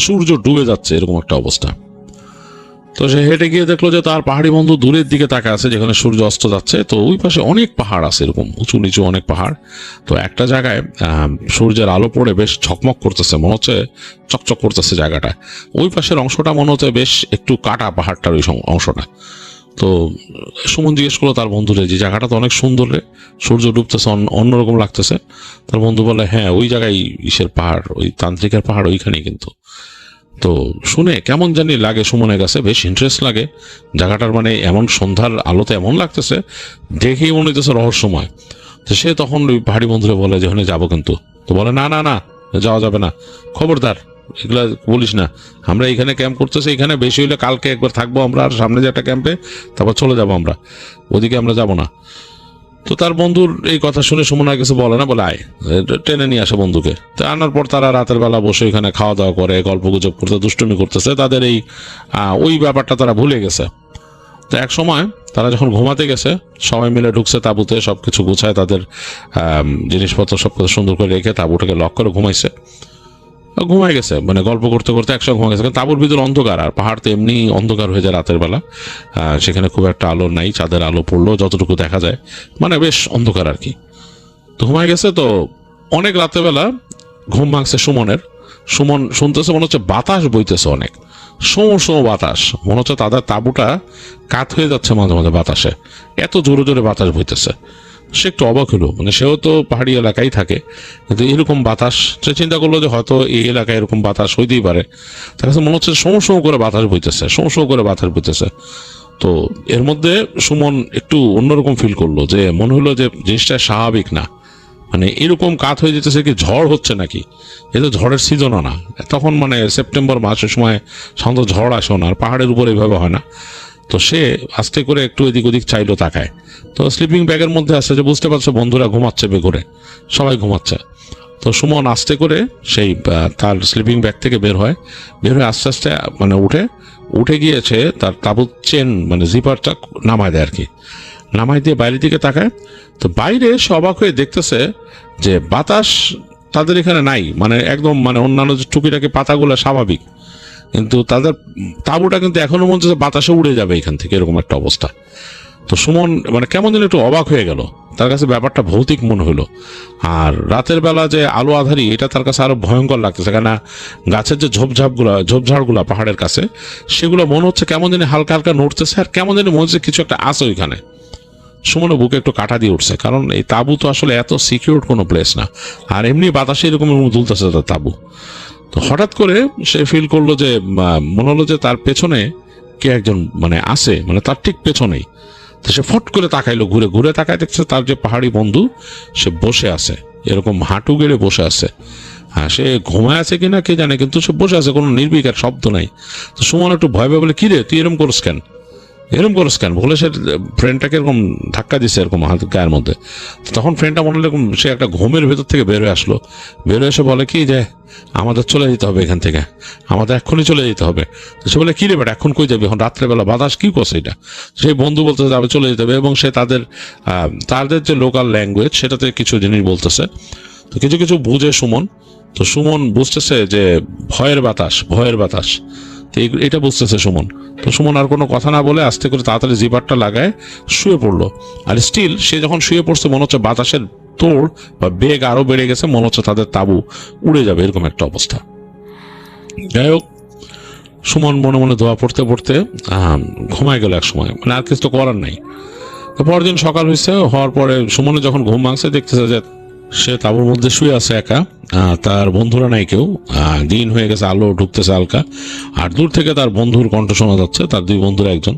সূর্য ডুবে যাচ্ছে, এরকম একটা অবস্থা। তো সে হেঁটে গিয়ে দেখলো যে তার পাহাড়ি বন্ধু দূরের দিকে তাকায় আছে, যেখানে সূর্য অস্ত যাচ্ছে। তো ওই পাশে অনেক পাহাড় আছে, এরকম উঁচু নিচু অনেক পাহাড়। তো একটা জায়গায় সূর্যের আলো পড়ে বেশ ঝকমক করতেছে, মনে হচ্ছে চকচক করতেছে জায়গাটা। ওই পাশের অংশটা মনে হচ্ছে বেশ একটু কাটা, পাহাড়টার ওই অংশটা। তো সুমন জিজ্ঞেস করলো তার বন্ধুরে যে জায়গাটা তো অনেক সুন্দর রে, সূর্য ডুবতেছে, অন্যরকম লাগতেছে। তার বন্ধু বলে হ্যাঁ ওই জায়গায় ইসের পাহাড়, ওই তান্ত্রিকের পাহাড় ওইখানেই কিন্তু। তো শুনে কেমন জানি লাগে সুমনের কাছে, বেশ ইন্টারেস্ট লাগে জায়গাটার, মানে এমন সন্ধ্যার আলোতে এমন লাগতেছে, দেখেই মনে হইতেছে রহস্যময়। তো সে তখন ওই পাহাড়ি বন্ধুরে বলে যে ওখানে যাবো কিন্তু। তো বলে না না না যাওয়া যাবে না, খবরদার এগুলা বলিস না, আমরা এখানে ক্যাম্প করতেছি, এখানে বেশি হইলে কালকে একবার থাকবো আমরা, আর সামনে যে একটা ক্যাম্পে, তারপর চলে যাবো আমরা, ওদিকে আমরা যাবো না। তো তার বন্ধুর এই কথা শুনে সুমন আর কিছু বলে না, বলে আয়, টেনে নিয়ে আসে বন্ধুকে। তো আনার পর তারা রাতের বেলা বসে এখানে খাওয়া দাওয়া করে, গল্প গুজব করতে, দুষ্টুমি করতেছে। তাদের এই ওই ব্যাপারটা তারা ভুলে গেছে। তো এক সময় তারা যখন ঘুমাতে গেছে, সবাই মিলে ঢুকছে তাঁবুতে, সবকিছু গুছায় তাদের জিনিসপত্র সবকিছু সুন্দর করে রেখে তাঁবুটাকে লক করে ঘুমাইছে, ঘুমাই গেছে। মানে গল্প করতে করতে একসঙ্গে ঘুমাই গেছে, কারণ তাঁবুর ভিতর অন্ধকার, আর পাহাড় তো এমনি অন্ধকার হয়ে যায় রাতের বেলা, সেখানে খুব একটা আলো নাই, চাঁদের আলো পড়লেও যতটুকু দেখা যায়, মানে বেশ অন্ধকার আর কি। তো ঘুমাই গেছে। তো অনেক রাতের বেলা ঘুম ভাঙছে সুমনের। সুমন শুনতেছে মনে হচ্ছে বাতাস বইতেছে অনেক, সমস্ত বাতাস, মনে হচ্ছে তাদের তাঁবুটা কাত হয়ে যাচ্ছে মাঝে মাঝে বাতাসে, এত জোরে জোরে বাতাস বইতেছে। সে একটু অবাক হলো, মানে সেও তো পাহাড়ি এলাকায় থাকে, কিন্তু এরকম বাতাস, সে চিন্তা করলো যে হয়তো এই এলাকায় এরকম বাতাস হইতেই পারে। তার কাছে মনে হচ্ছে সমস্ত করে বাতাস বইতেছে, সমস্ত করে বাতাস বইতেছে। তো এর মধ্যে সুমন একটু অন্যরকম ফিল করলো, যে মনে হলো যে জিনিসটা স্বাভাবিক না, মানে এরকম কাত হয়ে যেতেছে কি ঝড় হচ্ছে নাকি, এ তো ঝড়ের সিজনও না তখন, মানে সেপ্টেম্বর মাসের সময় সাধারণত ঝড় আসে না, আর পাহাড়ের উপর এইভাবে হয় না। তো সে আস্তে করে একটু এদিক ওদিক চাইলো, তাকায়, তো স্লিপিং ব্যাগের মধ্যে আছে, যে বুঝতে পারছে বন্ধুরা ঘুমাচ্ছে বেঘরে, সবাই ঘুমাচ্ছে। তো সুমন আস্তে করে সেই তার স্লিপিং ব্যাগ থেকে বের হয়ে আস্তে আস্তে মানে উঠে গিয়েছে, তার তাঁবুর চেন মানে জিপারটা নামায় দেয় আর কি, নামাই দিয়ে বাইরের দিকে তাকায়। তো বাইরে সে অবাক হয়ে দেখতেছে যে বাতাস তাদের এখানে নাই, মানে একদম মানে অন্যান্য যে টুকিটাকি পাতাগুলো স্বাভাবিক, কিন্তু তাদের তাঁবুটা কিন্তু এখনো মনে হচ্ছে বাতাসে উড়ে যাবে এখান থেকে, এরকম একটা অবস্থা। তো সুমন মানে কেমন যেন একটু অবাক হয়ে গেল, তার কাছে ব্যাপারটা ভৌতিক মনে হলো। আর রাতের বেলা যে আলো আধারি, এটা তার কাছে আরো ভয়ঙ্কর লাগতেছে, কেননা গাছের যে ঝোপঝাড়গুলা পাহাড়ের কাছে, সেগুলো মনে হচ্ছে কেমন যেন হালকা হালকা নড়তেছে, আর কেমন যেন মনে হচ্ছে কিছু একটা আছে ওইখানে। সুমনের বুকে একটু কাটা দিয়ে উঠছে, কারণ এই তাঁবু তো আসলে এত সিকিউর কোনো প্লেস না, আর এমনি বাতাসে এরকম দুলতেছে তার তাঁবু। তো হঠাৎ করে সে ফিল করলো যে মনে হলো যে তার পেছনে কে একজন মানে আছে, মানে তার ঠিক পেছনেই। তো সে ফট করে তাকাইলো, ঘুরে ঘুরে তাকায়, দেখছে তার যে পাহাড়ি বন্ধু সে বসে আছে, এরকম হাঁটু গেড়ে বসে আছে। হ্যাঁ, সে ঘুমায় আছে কিনা কে জানে, কিন্তু সে বসে আছে, কোনো নির্বিকার শব্দ নাই। তো সুমন একটু ভয় ভয় বলে, কি রে তুই এরকম করিস কেন বলে সে ফ্রেন্ডটাকে এরকম ধাক্কা দিছে এরকম হাত গায়ের মধ্যে। তখন ফ্রেন্ডটা মনে হলো সে একটা ঘুমের ভেতর থেকে বের হয়ে আসলো, বের হয়ে এসে বলে কি যে আমাদের চলে যেতে হবে এখান থেকে, আমাদের এক্ষুনি চলে যেতে হবে। তো সে বলে কি রে বেটা এখন কই যাবে, এখন রাত্রেবেলা বাতাস কি করছে এটা। সেই বন্ধু বলতেছে যাবে, চলে যেতে হবে, এবং সে তাদের যে লোকাল ল্যাঙ্গুয়েজ সেটাতে কিছু জিনিস বলতেছে। তো কিছু কিছু বুঝে সুমন, তো সুমন বুঝতেছে যে ভয়ের বাতাস, তো এটা বুঝতেছে সুমন। তো সুমন আর কোনো কথা না বলে আস্তে করে তাড়াতাড়ি জিপারটা লাগায় শুয়ে পড়লো। আর স্টিল সে যখন শুয়ে পড়ছে মনে হচ্ছে বাতাসের তোড় বা বেগ আরো বেড়ে গেছে, মনে হচ্ছে তাদের তাঁবু উড়ে যাবে, এরকম একটা অবস্থা। যাই হোক, সুমন মনে মনে দোয়া পড়তে পড়তে ঘুমায় গেল এক সময়, মানে আর কিছু তো করার নাই। তো পরদিন সকাল হওয়ার পরে সুমনে যখন ঘুম ভাঙছে, দেখতেছে যে সে তাঁবুর মধ্যে শুয়ে আছে একা, তার বন্ধুরা নাই কেউ, দিন হয়ে গেছে, আলো ঢুকতেছে হালকা, আর দূর থেকে তার বন্ধুর কণ্ঠ শোনা যাচ্ছে, তার দুই বন্ধুর একজন।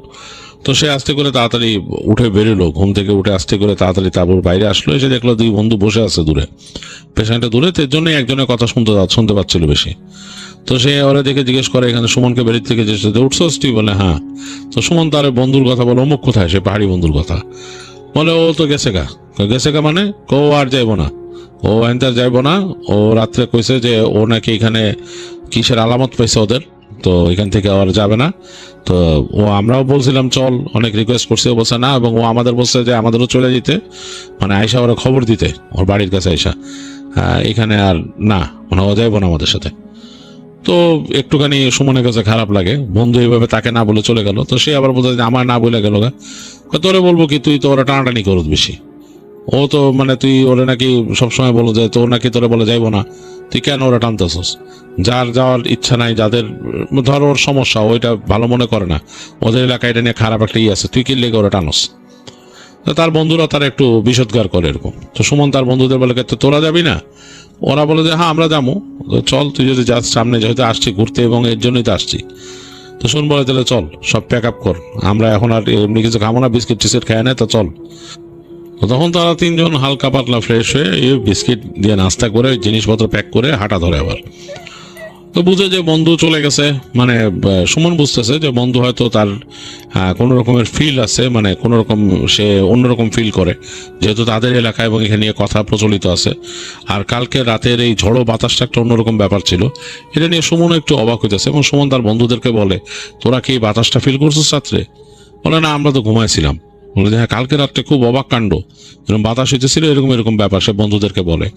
তো সে আস্তে করে তাড়াতাড়ি উঠে বেরোলো, ঘুম থেকে উঠে আস্তে করে তাড়াতাড়ি তাঁবুর বাইরে আসলো, এসে দেখলো দুই বন্ধু বসে আছে দূরে, পেছনটা দূরে, এর জন্যই একজনের কথা শুনতে পাচ্ছিল বেশি। তো সে ওরা দেখে জিজ্ঞেস করে এখানে সুমনকে বেরিয়ে থেকে যে উঠছোস তুই, বলে হ্যাঁ। তো সুমন তার বন্ধুর কথা বলে, অমুক কোথায়, সে পাহাড়ি বন্ধুর কথা বলে, ও তো গেছে গা মানে ও আর যাইবো না, ও এনতার যাইবো না, ও রাত্রে কইছে যে ও নাকি এখানে কিসের আলামত পাইছে ওদের, তো এখান থেকে আর যাবে না। তো ও আমরাও বলছিলাম চল, অনেক রিকোয়েস্ট করছে, ও বলছে না, এবং ও আমাদের বলছে যে আমাদেরও চলে যেতে, মানে আয়সা ওরা খবর দিতে ওর বাড়ির কাছে আয়সা, এখানে আর না, মানে ও যাইবো না আমাদের সাথে। তো একটুখানি সুমনের কাছে খারাপ লাগে, বন্ধু এইভাবে তাকে না বলে চলে গেল। তো সে আবার বলতে যে আমার না বলে গেল গা, তোরে বলবো কি, তুই তো ওরা টানাটানি করত বেশি, ও তো মানে তুই ওরা নাকি সবসময় বলো যে তোর নাকি তোরে বলে যাইবো না, তুই কেন ওরা টানতেছস, যার যাওয়ার ইচ্ছা নাই, যাদের ধর ওর সমস্যা ওইটা ভালো মনে করে না, ওদের এলাকায় এটা নিয়ে খারাপ একটা আছে, তুই কি লেগে ওরা টানস। তো তার বন্ধুরা তার একটু বিষোদ্গার করে এরকম। তো সুমন তার বন্ধুদের বলে তোরা যাবি না, ওরা বলে যে হ্যাঁ আমরা যাবো, চল তুই যদি যাস, সামনে যেহেতু আসছি ঘুরতে এবং এর জন্যই তো আসছি। তো শুন বলে তাহলে চল সব প্যাক আপ কর, আমরা এখন আর এমনি কিছু খাবো না, বিস্কিট টিস্কিট খায় না, তো চল। তখন তারা তিনজন হালকা পাতলা ফ্রেশ হয়ে বিস্কিট দিয়ে নাস্তা করে জিনিসপত্র প্যাক করে হাঁটা ধরে আবার। তো বুঝে যে বন্ধু চলে গেছে, মানে সুমন বুঝতেছে যে বন্ধু হয়তো তার কোনো রকমের ফিল আছে, মানে কোনো রকম সে অন্যরকম ফিল করে, যেহেতু তাদের এলাকা এবং এখানে নিয়ে কথা প্রচলিত আছে। আর কালকে রাতের এই ঝড়ো বাতাসটা একটা অন্যরকম ব্যাপার ছিল, এটা নিয়ে সুমন একটু অবাক হইতেছে, এবং সুমন তার বন্ধুদেরকে বলে তোরা কি এই বাতাসটা ফিল করছিস রাত্রে, বলে না আমরা তো ঘুমাইছিলাম। বলে হ্যাঁ কালকে রাত্রে খুব অবাক কাণ্ড, এরকম বাতাস হইতেছিল, এরকম ব্যাপার সে বন্ধুদেরকে বলে।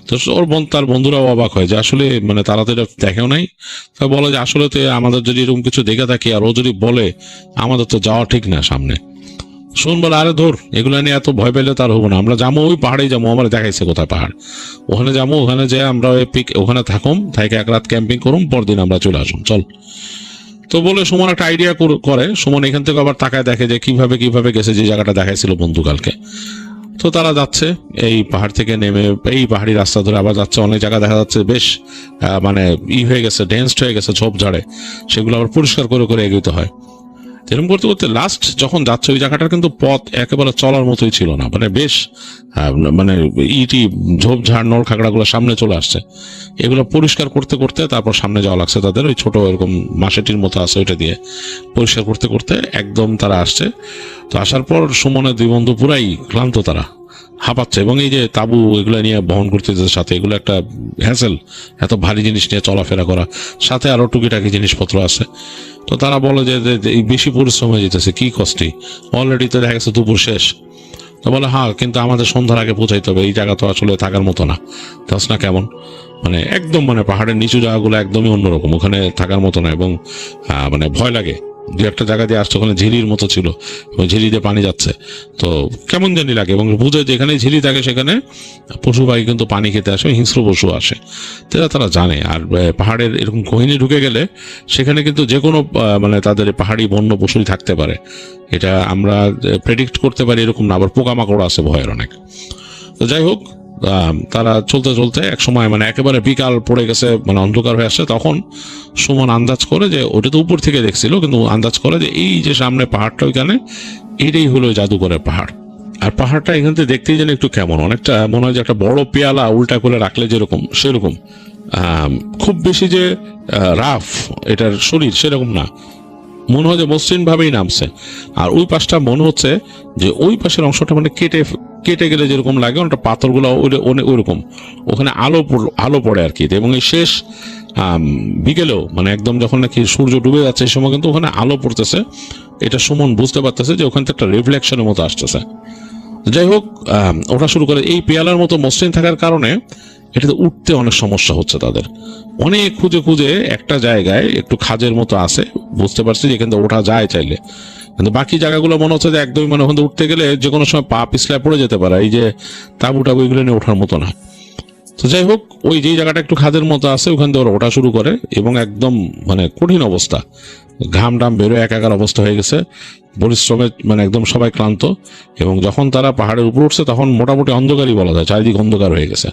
তো তার বন্ধুরাও অবাক হয় যে আসলে মানে তারা তো এটা দেখেও নাই। তা বলে যে আসলে তো আমাদের যদি এরকম কিছু দেখে থাকি আর ও যদি বলে, আমাদের তো যাওয়া ঠিক না সামনে। শোন বলে, আরে ধর এগুলো নিয়ে এত ভয় পেলে তার হবো না, আমরা যাবো ওই পাহাড়ে যাবো, আমার দেখাইছে কোথায় পাহাড়, ওখানে যাবো, ওখানে যে আমরা ওখানে থাকুম, থাকে এক রাত ক্যাম্পিং করুম, পরদিন আমরা চলে আসুন, চল। তো বলে সুমন একটা আইডিয়া করে, সুমন এখান থেকে আবার তাকায় দেখে যে কিভাবে কিভাবে গেছে যে জায়গাটা দেখাইছিল বন্ধু কালকে। তো তারা যাচ্ছে এই পাহাড় থেকে নেমে এই পাহাড়ি রাস্তা ধরে আবার যাচ্ছে, অনেক জায়গা দেখা যাচ্ছে বেশ মানে হয়ে গেছে, ডেন্সড হয়ে গেছে ঝোপঝাড়ে, সেগুলো আবার পরিষ্কার করে করে এগোতে হয়। এরকম করতে করতে লাস্ট যখন যাচ্ছে ওই জায়গাটার কিন্তু পথ একেবারে চলার মতোই ছিল না, মানে বেশ মানে ইটি ঝোপঝাড় নল খাগড়াগুলো সামনে চলে আসছে, এগুলো পরিষ্কার করতে করতে তারপর সামনে যাওয়া লাগছে তাদের, ওই ছোট এরকম মাসেটির মতো আছে ওইটা দিয়ে পরিষ্কার করতে করতে একদম তারা আসছে। তো আসার পর সুমনের দুই বন্ধু পুরাই ক্লান্ত, তারা হাঁপাচ্ছে, এবং এই যে তাবু এগুলো নিয়ে বহন করতে সাথে এগুলো একটা হ্যাসেল, এত ভারী জিনিস নিয়ে চলাফেরা করা, সাথে আরো টুকিটাকি জিনিসপত্র আছে। তো তারা বলে যে বেশি পরিশ্রম হয়ে যেতেছে, কি কষ্টই, অলরেডি তো দেখা গেছে দুপুর শেষ। তো বলে হ্যাঁ, কিন্তু আমাদের সন্ধ্যার আগে পৌঁছাইতে হবে, এই জায়গা তো আসলে থাকার মতো না। তাস না কেমন, মানে একদম মানে পাহাড়ের নিচু জায়গাগুলো একদমই অন্যরকম, ওখানে থাকার মতো না, এবং মানে ভয় লাগে। দু একটা জায়গা দিয়ে আসছে, ওখানে ঝিলির মতো ছিল এবং ঝিলি দিয়ে পানি যাচ্ছে, তো কেমন জানি লাগে, এবং বুঝে যেখানে ঝিলি থাকে সেখানে পশু পাখি কিন্তু পানি খেতে আসে, হিংস্র পশু আসে, তারা জানে। আর পাহাড়ের এরকম গহীনে ঢুকে গেলে সেখানে কিন্তু যে কোনো মানে তাদের পাহাড়ি বন্য পশুই থাকতে পারে, এটা আমরা প্রেডিক্ট করতে পারি এরকম না, আবার পোকামাকড় আছে ভয়ের অনেক। তো যাই হোক, তারা চলতে চলতে এক সময় মানে একেবারে বিকাল পড়ে গেছে, মানে অন্ধকার হয়ে আসছে, তখন সুমন আন্দাজ করে যে ওটা তো উপর থেকে দেখছিল, কিন্তু আন্দাজ করে যে এই যে সামনে পাহাড়টা ওইখানে এটাই হলো জাদুঘরের পাহাড়। আর পাহাড়টা এখান থেকে দেখতেই যেন একটু কেমন, অনেকটা মনে হয় যে একটা বড় পেয়ালা উল্টা করে রাখলে যেরকম সেরকম, খুব বেশি যে রাফ এটার শরীর সেরকম না, মনে হয় যে মসৃণ ভাবেই নামছে। আর ওই পাশটা মনে হচ্ছে যে ওই পাশের অংশটা মানে কেটে গেলে যেরকম লাগে, ওটা পাথরগুলো ওইরকম, ওখানে আলো পড়ে আর কি। এবং এই শেষ বিকেলেও মানে একদম যখন নাকি সূর্য ডুবে যাচ্ছে এই সময় কিন্তু ওখানে আলো পড়তেছে, এটা সুমন বুঝতে পারতেছে যে ওখান থেকে একটা রিফ্লেকশনের মতো আসতেছে। যাই হোক, ওঠা শুরু করে, এই পেয়ালার মতো মসৃণ থাকার কারণে এটাতে উঠতে অনেক সমস্যা হচ্ছে তাদের, অনেক খুঁজে খুঁজে একটা জায়গায় একটু খাজের মতো আছে, বুঝতে পারছি যে এখান থেকে ওঠা যায় চাইলে, কিন্তু বাকি জায়গাগুলো মনে হচ্ছে যে একদমই মানে ওখানে উঠতে গেলে যে কোনো সময় পা পিছলায় পড়ে যেতে পারে, এই যে তাবু টাবু এগুলো নিয়ে ওঠার মতো না। তো যাই হোক, ওই যে জায়গাটা একটু খাদের মতো আছে ওখান থেকে ওরা ওঠা শুরু করে, এবং একদম মানে কঠিন অবস্থা, ঘাম টাম বেরোয় একাকার অবস্থা হয়ে গেছে, পরিশ্রমে মানে একদম সবাই ক্লান্ত। এবং যখন তারা পাহাড়ের উপর উঠছে তখন মোটামুটি অন্ধকারই বলা যায়, চারিদিক অন্ধকার হয়ে গেছে।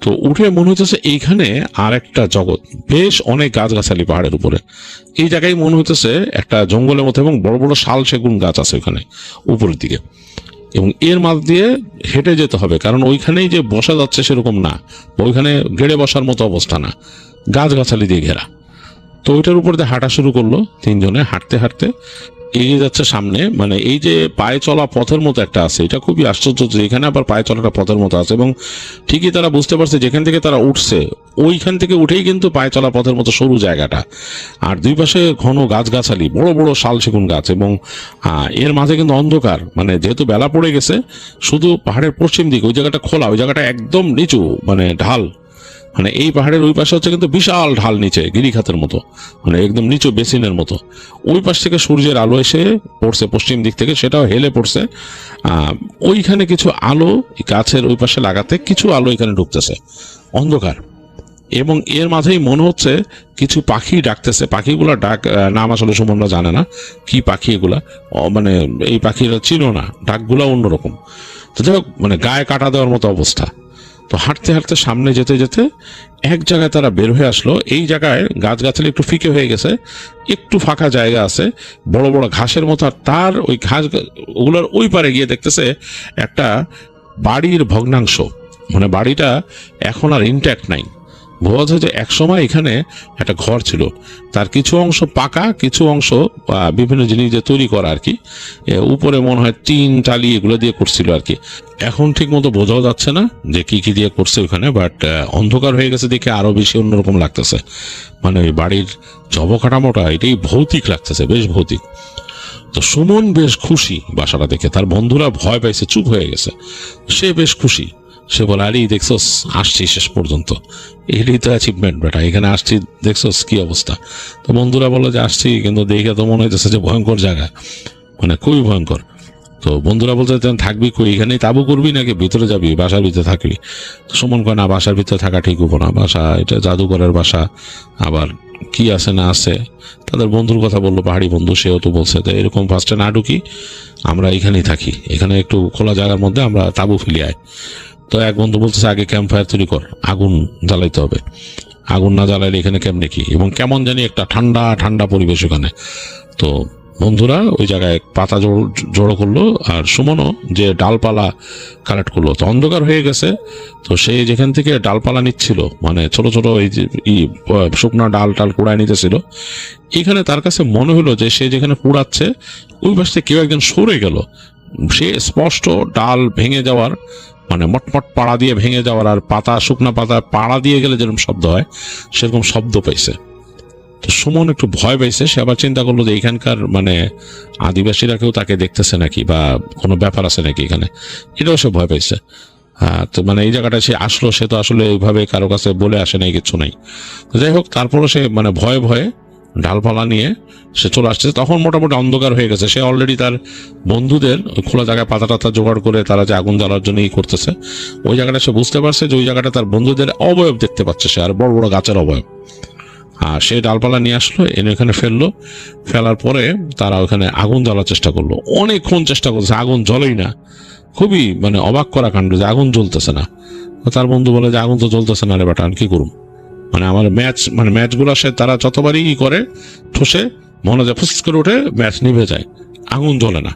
তো উঠে মনে হইতেছে এইখানে আর একটা জগৎ, বেশ অনেক গাছগাছালি পাহাড়ের উপরে, এই জায়গায় মনে হইতেছে একটা জঙ্গলের মতো, এবং বড় বড় শাল সেগুন গাছ আছে ওখানে উপরের দিকে, এবং এর মাঝ দিয়ে হেঁটে যেতে হবে, কারণ ওইখানেই যে বসা যাচ্ছে সেরকম না, ওইখানে গেড়ে বসার মতো অবস্থা না, গাছগাছালি দিয়ে ঘেরা। তো ওইটার উপর দিয়ে হাঁটা শুরু করলো তিনজনে, হাঁটতে হাঁটতে এগিয়ে যাচ্ছে সামনে। মানে এই যে পায়ে চলা পথের মতো একটা আছে, এটা খুবই আশ্চর্য যে এখানে আবার পায়ে চলাটা পথের মতো আছে, এবং ঠিকই তারা বুঝতে পারছে যেখান থেকে তারা উঠছে ওইখান থেকে উঠেই কিন্তু পায়ে চলা পথের মতো সরু জায়গাটা, আর দুই পাশে ঘন গাছগাছালি, বড় বড় শাল সেগুন গাছ, এবং এর মাঝে কিন্তু অন্ধকার, মানে যেহেতু বেলা পড়ে গেছে, শুধু পাহাড়ের পশ্চিম দিক ওই জায়গাটা খোলা, ওই জায়গাটা একদম নিচু, মানে ঢাল, মানে এই পাহাড়ের ওই পাশে হচ্ছে কিন্তু বিশাল ঢাল নিচে গিরিখাতের মতো, মানে একদম নিচু বেসিনের মতো, ওই পাশ থেকে সূর্যের আলো এসে পড়ছে পশ্চিম দিক থেকে, সেটাও হেলে পড়ছে। ওইখানে কিছু আলো গাছের ওই পাশে লাগাতে কিছু আলো এখানে ঢুকতেছে, অন্ধকার, এবং এর মাঝেই মনে হচ্ছে কিছু পাখি ডাকতেছে, পাখিগুলা ডাক নাম আসলে সুমনরা জানে না কি পাখি এগুলা, মানে এই পাখিরা ছিল না, ডাকগুলা অন্যরকম। তো যাই হোক, মানে গায়ে কাটা দেওয়ার মতো অবস্থা। তো হাঁটতে হাঁটতে সামনে যেতে যেতে এক জায়গায় তারা বের হয়ে আসলো, এই জায়গায় গাছগাছালি একটু ফিকে হয়ে গেছে, একটু ফাঁকা জায়গা আছে বড় বড় ঘাসের মতো, আর তার ওই ঘাস ওগুলোর ওই পারে গিয়ে দেখতেছে একটা বাড়ির ভগ্নাংশ, মানে বাড়িটা এখন আর ইনট্যাক্ট নাই, বোঝা যায় যে একসময় এখানে একটা ঘর ছিল, তার কিছু অংশ পাকা, কিছু অংশ বিভিন্ন জিনিস দিয়ে তৈরি করা আর কি, উপরে মনে হয় টিন টালি এগুলো দিয়ে করছিল আর কি। এখন ঠিক মতো বোঝাও যাচ্ছে না যে কি কি দিয়ে করছে ওখানে, বাট অন্ধকার হয়ে গেছে দেখে আরো বেশি অন্যরকম লাগতেছে, মানে ওই বাড়ির জবকাঠামোটা এটাই ভৌতিক লাগতেছে, বেশ ভৌতিক। তো সুমন বেশ খুশি বাসাটা দেখে, তার বন্ধুরা ভয় পাইছে, চুপ হয়ে গেছে, সে বেশ খুশি। সে বলে, আরে দেখছোস আসছি শেষ পর্যন্ত, এটাই তো অ্যাচিভমেন্ট বেটা, এখানে আসছি দেখছোস কি অবস্থা। তো বন্ধুরা বলে যে আসছি, কিন্তু দেখে তো মনে হইতেছে যে ভয়ঙ্কর জায়গা, মানে খুবই ভয়ঙ্কর। তো বন্ধুরা বলতে থাকবি কই, এখানেই তাবু করবি নাকি ভিতরে যাবি, বাসার ভিতরে থাকবি? তো সুমন কয় না, বাসার ভিতরে থাকা ঠিক হবো না, বাসা এটা জাদুঘরের বাসা, আবার কি আছে না আছে। তাদের বন্ধুর কথা বললো, পাহাড়ি বন্ধু, সেও তো বলছে যে এরকম ফার্স্টে না ঢুকি, আমরা এখানেই থাকি, এখানে একটু খোলা জায়গার মধ্যে আমরা তাবু ফেলি আয়। তো এক বন্ধু বলতেছে আগে ক্যাম্প ফায়ার তৈরি কর, আগুন জ্বালাইতে হবে, আগুন না জ্বালাইলে এখানে কেমনে কি, এবং কেমন জানি একটা ঠান্ডা ঠান্ডা পরিবেশ ওখানে। তো বন্ধুরা ওই জায়গায় পাতা জড়ো করলো, আর সুমনও যে ডালপালা কালেক্ট করলো। তো অন্ধকার হয়ে গেছে, তো সে যেখান থেকে ডালপালা নিচ্ছিল, মানে ছোট ছোট এই যে শুকনো ডাল টাল কুড়ায় নিতেছিল, এখানে তার কাছে মনে হলো যে সে যেখানে কুড়াচ্ছে ওই পাশে কেউ একজন সরে গেল। সে স্পষ্ট ডাল ভেঙে যাওয়ার, মানে মটমট পাড়া দিয়ে ভেঙে যাওয়ার, আর পাতা শুকনা পাতা পাড়া দিয়ে গেলে যেরকম শব্দ হয় সেরকম শব্দ পাইছে। তো সুমন একটু ভয় পাইছে, সে আবার চিন্তা করলো যে এখানকার মানে আদিবাসীরা কেউ তাকে দেখতেছে নাকি, বা কোনো ব্যাপার আছে নাকি এখানে, এটাও সে ভয় পাইছে। তো মানে এই জায়গাটা সে আসলো, সে তো আসলে এইভাবে কারো কাছে বলে আসে নাই, কিছু নাই। তো যাই হোক, তারপরও সে মানে ভয়ে ভয়ে ডালপালা নিয়ে সে চলে আসছে। তখন মোটামুটি অন্ধকার হয়ে গেছে, সে অলরেডি তার বন্ধুদের খোলা জায়গায় পাতা টাতা জোগাড় করে তারা যে আগুন জ্বালার জন্য করতেছে, ওই জায়গাটা সে বুঝতে পারছে যে ওই জায়গাটা তার বন্ধুদের অবয়ব দেখতে পাচ্ছে সে, আর বড় বড় গাছের অবয়ব। আর সে ডালপালা নিয়ে আসলো, এনে ওখানে ফেললো, ফেলার পরে তারা ওখানে আগুন জ্বালার চেষ্টা করলো, অনেকক্ষণ চেষ্টা করছে, আগুন জ্বলেই না। খুবই মানে অবাক করা কাণ্ড যে আগুন জ্বলতেছে না। তার বন্ধু বলে যে আগুন তো জ্বলতেছে না রে বেটা, আমি কি করুম, মানে আমার ম্যাচগুলো সে তারা যতবারই করে ঠোসে মনে যায় ফুস করে উঠে, ম্যাচ নিভে যায়, আগুন জ্বলে না।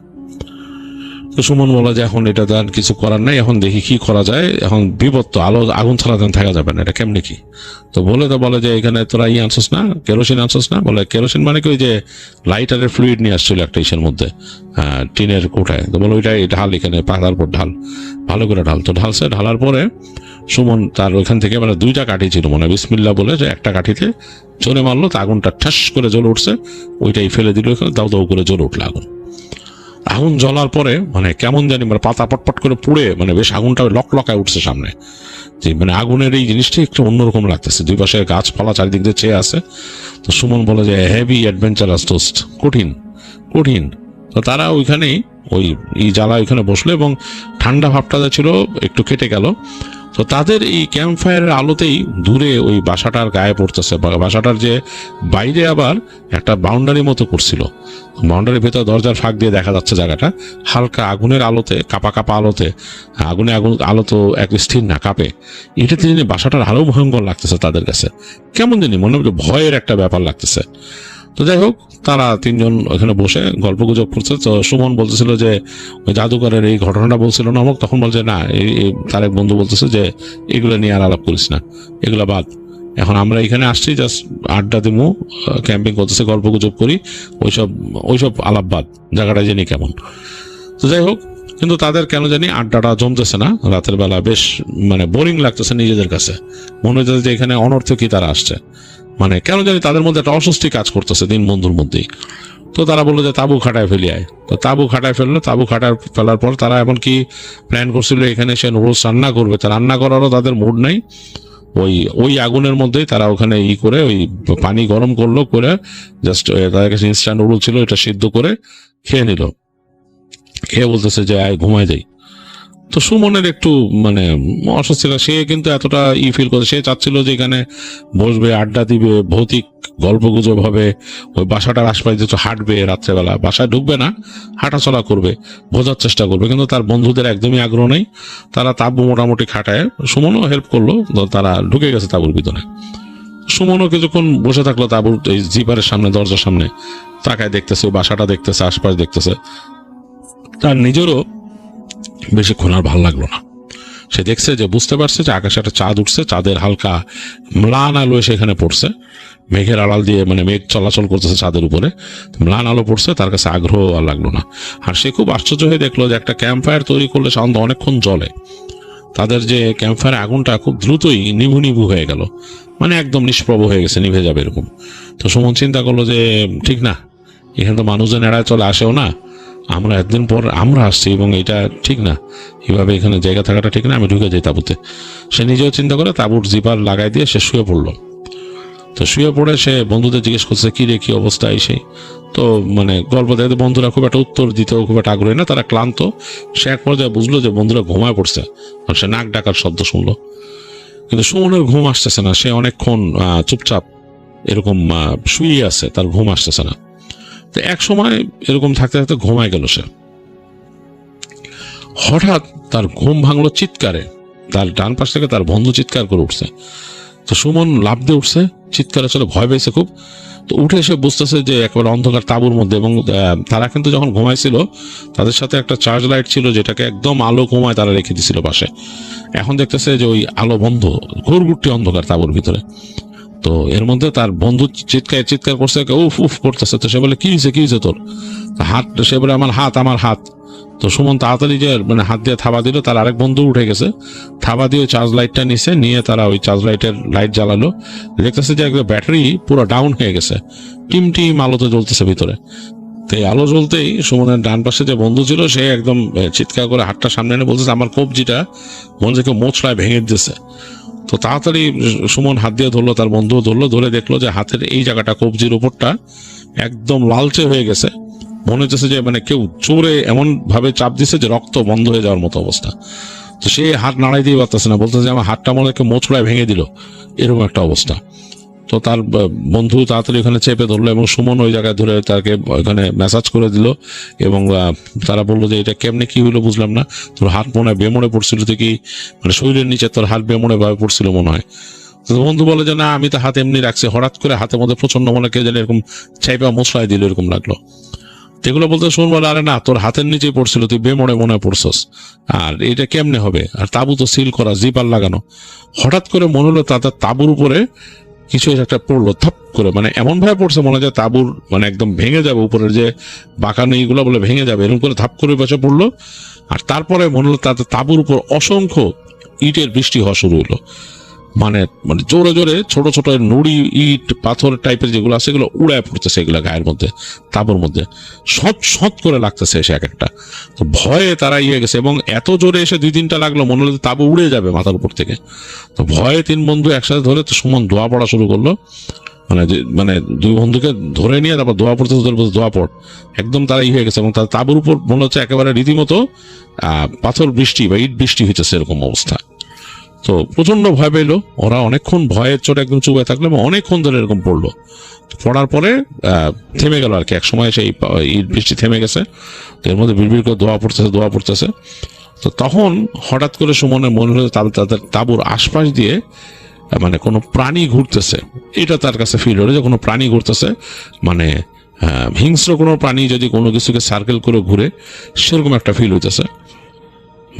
তো সুমন বলে যে এখন এটা তার কিছু করার নাই, এখন দেখি কি করা যায়, এখন বিপদ তো, আলো আগুন ছাড়া থাকা যাবে না, এটা কেমনি কি। তো বলে যে এখানে তোরা আনছিস না, কেরোসিন আনছিস না? বলে কেরোসিন মানে কি, ওই যে লাইটারের ফ্লুইড নিয়ে আসছিল একটা ইসের মধ্যে, টিনের কোঠায়। তো বলে ওইটাই ঢাল, এখানে পাতার পর ঢাল, ভালো করে ঢাল। তো ঢালছে, ঢালার পরে সুমন তার ওইখান থেকে মানে দুইটা কাঠি ছিল মনে, বিসমিল্লাহ বলে যে একটা কাঠিতে জোরে মারলো, তো আগুনটা ঠাস করে জ্বলে উঠছে, ওইটাই ফেলে দিল, এখানে দাউ দাউ করে জ্বলে উঠলো আগুন। আগুন জ্বলার পরে মানে কেমন জানি মানে পাতা পটপট করে পুড়ে মানে বেশ আগুনটা লকলকায় উঠছে সামনে, যে মানে আগুনের এই জিনিসটা একটু অন্যরকম লাগতেছে। দুই পাশে গাছপালা চারিদিক দিয়ে চেয়ে আছে। তো সুমন বলে যে হেভি অ্যাডভেঞ্চারাস টোস্ট, কঠিন কঠিন। তো তারা ওইখানেই ওই জ্বালা ওইখানে বসলো, এবং ঠান্ডা ভাবটা ছিল একটু কেটে গেল। তো তাদের এই ক্যাম্প ফায়ারের আলোতেই দূরে ওই বাসাটার গায়ে পড়তেছে, বাসাটার যে বাইরে আবার একটা বাউন্ডারি মতো করছিল, বাউন্ডারির ভেতর দরজার ফাঁক দিয়ে দেখা যাচ্ছে জায়গাটা হালকা আগুনের আলোতে, কাপা কাপা আলোতে, আগুন আলো তো এক স্থির না, কাঁপে। এটাতে যিনি বাসাটার আরো ভয়ঙ্কর লাগতেছে তাদের কাছে, কেমন জানি মনে হচ্ছে ভয়ের একটা ব্যাপার লাগতেছে। তো যাই হোক, তারা তিনজন ওখানে বসে গল্প গুজব করছে। তো সুমন বলতেছিল যে ওই জাদুঘরের এই ঘটনাটা বলছিল না অমুক, তখন বলছে না, তার এক বন্ধু বলতেছে যে এগুলো নিয়ে আর আলাপ করিস না, এগুলো বাদ, এখন আমরা এখানে আসছি জাস্ট আড্ডা দিমু, ক্যাম্পিং করতেছে, গল্প গুজব করি, ওইসব আলাপ বাদ, জায়গাটা জানি কেমন। তো যাই হোক, কিন্তু তাদের কেন জানি আড্ডাটা জমতেছে না, রাতের বেলা বেশ মানে বোরিং লাগতেছে নিজেদের কাছে, মনে হচ্ছে যে এখানে অনর্থকই তারা আসছে, মানে কেন জানি তাদের মধ্যে একটা অস্বস্তি কাজ করতেছে তিন বন্ধুর মধ্যেই। তো তারা বললো যে তাবু খাটায় ফেলি আয়। তো তাবু খাটায় ফেললো, তাবু খাটায় ফেলার পর তারা এমনকি প্ল্যান করছিল এখানে সে নুডলস রান্না করবে, তা রান্না করারও তাদের মুড নাই। ওই আগুনের মধ্যেই তারা ওখানে করে ওই পানি গরম করলো, করে জাস্ট তাদের কাছে ইনস্ট্যান্ট নুডল ছিল, এটা সিদ্ধ করে খেয়ে নিল। খেয়ে বলতেছে যে আয় ঘুমায় যাই। তো সুমনের একটু মানে অস্বস্তি, সে কিন্তু এতটা ফিল করে, সে চাচ্ছিল যে এখানে বসবে, আড্ডা দিবে, ভৌতিক গল্প গুজব হবে, ওই বাসাটার আশপাশে যেহেতু হাঁটবে, রাত্রেবেলা বাসায় ঢুকবে না, হাঁটাচলা করবে, বোঝার চেষ্টা করবে। কিন্তু তার বন্ধুদের একদমই আগ্রহ নেই, তারা তাবু মোটামুটি খাটায়, সুমনও হেল্প করলো, তারা ঢুকে গেছে তাবুর ভিতরে। সুমনও কিছুক্ষণ বসে থাকলো তাবুর এই জিপারের সামনে, দরজার সামনে তাকায় দেখতেছে, ওই বাসাটা দেখতেছে, আশপাশ দেখতেছে। তার নিজেরও বেশিক্ষণ আর ভালো লাগলো না। সে দেখছে যে, বুঝতে পারছে যে আকাশে একটা চাঁদ উঠছে, চাঁদের হালকা ম্লান আলো এসে এখানে পড়ছে, মেঘের আড়াল দিয়ে মানে মেঘ চলাচল করতেছে চাঁদের উপরে, ম্লান আলো পড়ছে, তার কাছে আগ্রহ আর লাগলো না। আর সে খুব আশ্চর্য হয়ে দেখলো যে একটা ক্যাম্প ফায়ার তৈরি করলে সাধারণত অনেকক্ষণ জ্বলে, তাদের যে ক্যাম্প ফায়ার আগুনটা খুব দ্রুতই নিভু নিভু হয়ে গেল, মানে একদম নিষ্প্রভ হয়ে গেছে, নিভে যাবে এরকম। তো সুমন চিন্তা করলো যে ঠিক না, এখানে তো মানুষজন এড়ায় চলে আসেও না, আমরা একদিন পর আমরা আসছি, এবং এটা ঠিক না, এভাবে এখানে জায়গা থাকাটা ঠিক না, আমি ঢুকে যাই তাঁবুতে। সে নিজেও চিন্তা করে তাঁবুর জিপার লাগাই দিয়ে সে শুয়ে পড়লো। তো শুয়ে পড়ে সে বন্ধুদের জিজ্ঞেস করছে কি রে, কি অবস্থা এই সেই। তো মানে গল্প দেখতে বন্ধুরা খুব একটা উত্তর দিতেও খুব একটা আগ্রহী না, তারা ক্লান্ত। সে এক পর্যায়ে বুঝলো যে বন্ধুরা ঘুমায় পড়ছে, আর সে নাক ডাকার শব্দ শুনলো। কিন্তু সুমনের ঘুম আসতেছে না, সে অনেকক্ষণ চুপচাপ এরকম শুয়ে আছে, তার ঘুম আসতেছে না। তো এক সময় এরকম থাকতে থাকতে ঘুমায় গেল সে। হঠাৎ তার ঘুম ভাঙলো চিৎকারে, তার ডান পাশ থেকে তার বন্ধু চিৎকার করে উঠছে। তো সুমন লাফ দিয়ে উঠছে, চিৎকারে চলে ভয় পেয়েছে খুব। তো উঠে এসে বুঝতেছে যে একেবারে অন্ধকার তাঁবুর মধ্যে, এবং তারা কিন্তু যখন ঘুমাইছিল তাদের সাথে একটা চার্জ লাইট ছিল যেটাকে একদম আলো ঘুমায় তারা রেখে দিছিল পাশে। এখন দেখতেছে যে ওই আলো বন্ধ, ঘুরঘুরটি অন্ধকার তাঁবুর ভিতরে। তো এর মধ্যে তার বন্ধু চিৎকার করছে, উফ উফ করতেছে। তো সে বলে কি হয়েছে তোর হাত? সে বলে আমার হাত। তো সুমন তাড়াতাড়ি যে মানে হাত দিয়ে থাবা দিল, তার আরেক বন্ধু উঠে গেছে, থাবা দিয়ে চার্জ লাইটটা নিয়ে তারা ওই চার্জ লাইটের লাইট জ্বালালো। দেখতেছে যে একদম ব্যাটারি পুরো ডাউন হয়ে গেছে, টিম আলোতে জ্বলতেছে ভিতরে। তো এই আলো জ্বলতেই সুমনের ডান পাশে যে বন্ধু ছিল সে একদম চিৎকার করে হাতটা সামনে এনে বলতেছে আমার কবজিটা মনে থেকে মোচড়ায় ভেঙে দিতেছে। তো তাড়াতাড়ি সুমন হাত দিয়ে ধরলো, তার বন্ধু ধরলো, ধরে দেখলো যে হাতের এই জায়গাটা, কবজির উপরটা একদম লালচে হয়ে গেছে। মনে হচ্ছে যে মানে কেউ জোরে এমন ভাবে চাপ দিছে যে রক্ত বন্ধ হয়ে যাওয়ার মতো অবস্থা। তো সে হাত নাড়াই দিয়ে পারতেছে না, বলতেছে আমার হাতটা মনে হয় মোচড়ায় ভেঙে দিল, এরকম একটা অবস্থা। তো তার বন্ধু তাড়াতাড়ি ওখানে চেপে ধরলো এবং সুমন ওই জায়গায় ধরে তাকে ওখানে ম্যাসাজ করে দিল। এবং তারা বললো যে এটা কেমনে কি হইলো বুঝলাম না, তোর হাত মনে হয় বেমনে পড়ছিল, তুই কি মানে শরীরের নিচে তোর হাত বেমনে ভাবে পড়ছিল মনে হয়। তো বন্ধু বলে যে না আমি তো হাত এমনি রাখছি, হঠাৎ করে হাতের মধ্যে প্রচন্ড মনে কে যেন এরকম চাইপা মোচড়ায় দিল, এরকম লাগলো। এগুলো বলতে শুন বলে আরে না তোর হাতের নিচেই পড়ছিল, তুই বেমনে মনে পড়ছস, আর এটা কেমনে হবে, আর তাবু তো সিল করা, জিপার লাগানো। হঠাৎ করে মনে হলো তাদের তাবুর উপরে কিছু একটা পড়লো থপ করে, মানে এমন ভাবে পড়ছে মনে হয় তাবুর মানে একদম ভেঙে যাবে, উপরের যে বাঁকানো এইগুলো বলে ভেঙে যাবে, এরকম করে ধাপ করে পাশে পড়লো। আর তারপরে মনে হলো তাদের তাবুর উপর অসংখ্য ইটের বৃষ্টি হওয়া শুরু হলো, মানে মানে জোরে জোরে ছোট ছোট নুড়ি ইট পাথর টাইপের যেগুলো আছে সেগুলো উড়ায় পড়তেছে এগুলা গায়ের মধ্যে, তাবুর মধ্যে সৎ করে লাগতেছে এসে এক একটা। তো ভয়ে তারা গেছে, এবং এত জোরে এসে 2-3টা লাগলো মনে হলো তাবু উড়ে যাবে মাথার উপর থেকে। তো ভয়ে 3 বন্ধু একসাথে ধরে তো সুমন দোয়া পড়া শুরু করলো, মানে 2 বন্ধুকে ধরে নিয়ে তারপর দোয়া পড়তে দোয়া পড়, একদম তারা হয়ে গেছে। এবং তার তাবুর উপর মনে হচ্ছে একেবারে রীতিমতো পাথর বৃষ্টি বা ইট বৃষ্টি হইতেছে এরকম অবস্থা। তো প্রচন্ড ভয় পেলো ওরা, অনেকক্ষণ ভয়ের চোটে একদম চুপে থাকলো এবং অনেকক্ষণ ধরে এরকম পড়লো। পড়ার পরে থেমে গেল আর কি, এক সময় সেই ইট বৃষ্টি থেমে গেছে। তো এর মধ্যে বিড়বিড় করে দোয়া পড়তেছে। তো তখন হঠাৎ করে সুমনের মনে হলো তাদের তাঁবুর আশপাশ দিয়ে মানে কোনো প্রাণী ঘুরতেছে, এটা তার কাছে ফিল হলো যে কোনো প্রাণী ঘুরতেছে, মানে হিংস্র কোনো প্রাণী যদি কোনো কিছুকে সার্কেল করে ঘুরে সেরকম একটা ফিল হইতেছে।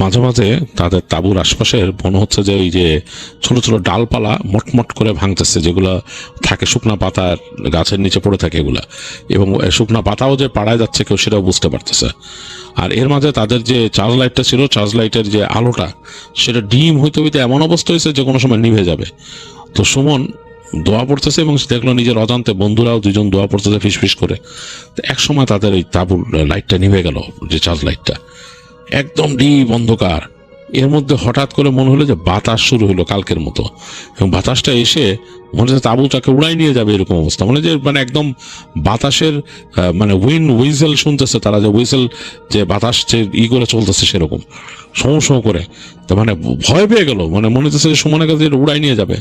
মাঝে মাঝে তাদের তাঁবুর আশপাশের মনে হচ্ছে যে ওই যে ছোট ছোট ডালপালা মটমট করে ভাঙতেছে, যেগুলো থাকে শুকনা পাতার গাছের নিচে পড়ে থাকে এগুলা, এবং শুকনা পাতাও যে পাড়ায় যাচ্ছে কেউ সেটাও বুঝতে পারতেছে। আর এর মাঝে তাদের যে চার্জ লাইটটা ছিল, চার্জ লাইটের যে আলোটা সেটা ডিম হইতে হইতে এমন অবস্থা হয়েছে যে কোনো সময় নিভে যাবে। তো সুমন দোয়া পড়তেছে এবং দেখলো নিজের অজান্তে বন্ধুরাও 2জন দোয়া পড়তেছে ফিসফিস করে। তো এক সময় তাদের ওই তাঁবুর লাইটটা নিভে গেল, যে চার্জ লাইটটা একদম ডিপ অন্ধকার। এর মধ্যে হঠাৎ করে মনে হলো যে বাতাস শুরু হলো কালকের মতো, এবং বাতাসটা এসে মনে হচ্ছে তাঁবুটাকে উড়াই নিয়ে যাবে এরকম অবস্থা, মানে একদম বাতাসের মানে হুইসেল শুনতেছে তারা, যে হুইসেল যে বাতাস যে করে চলতেছে সেরকম সমস্যা করে। তো মানে ভয় পেয়ে গেল, মানে মনে হচ্ছে যে সুমনের কাছে উড়াই নিয়ে যাবে।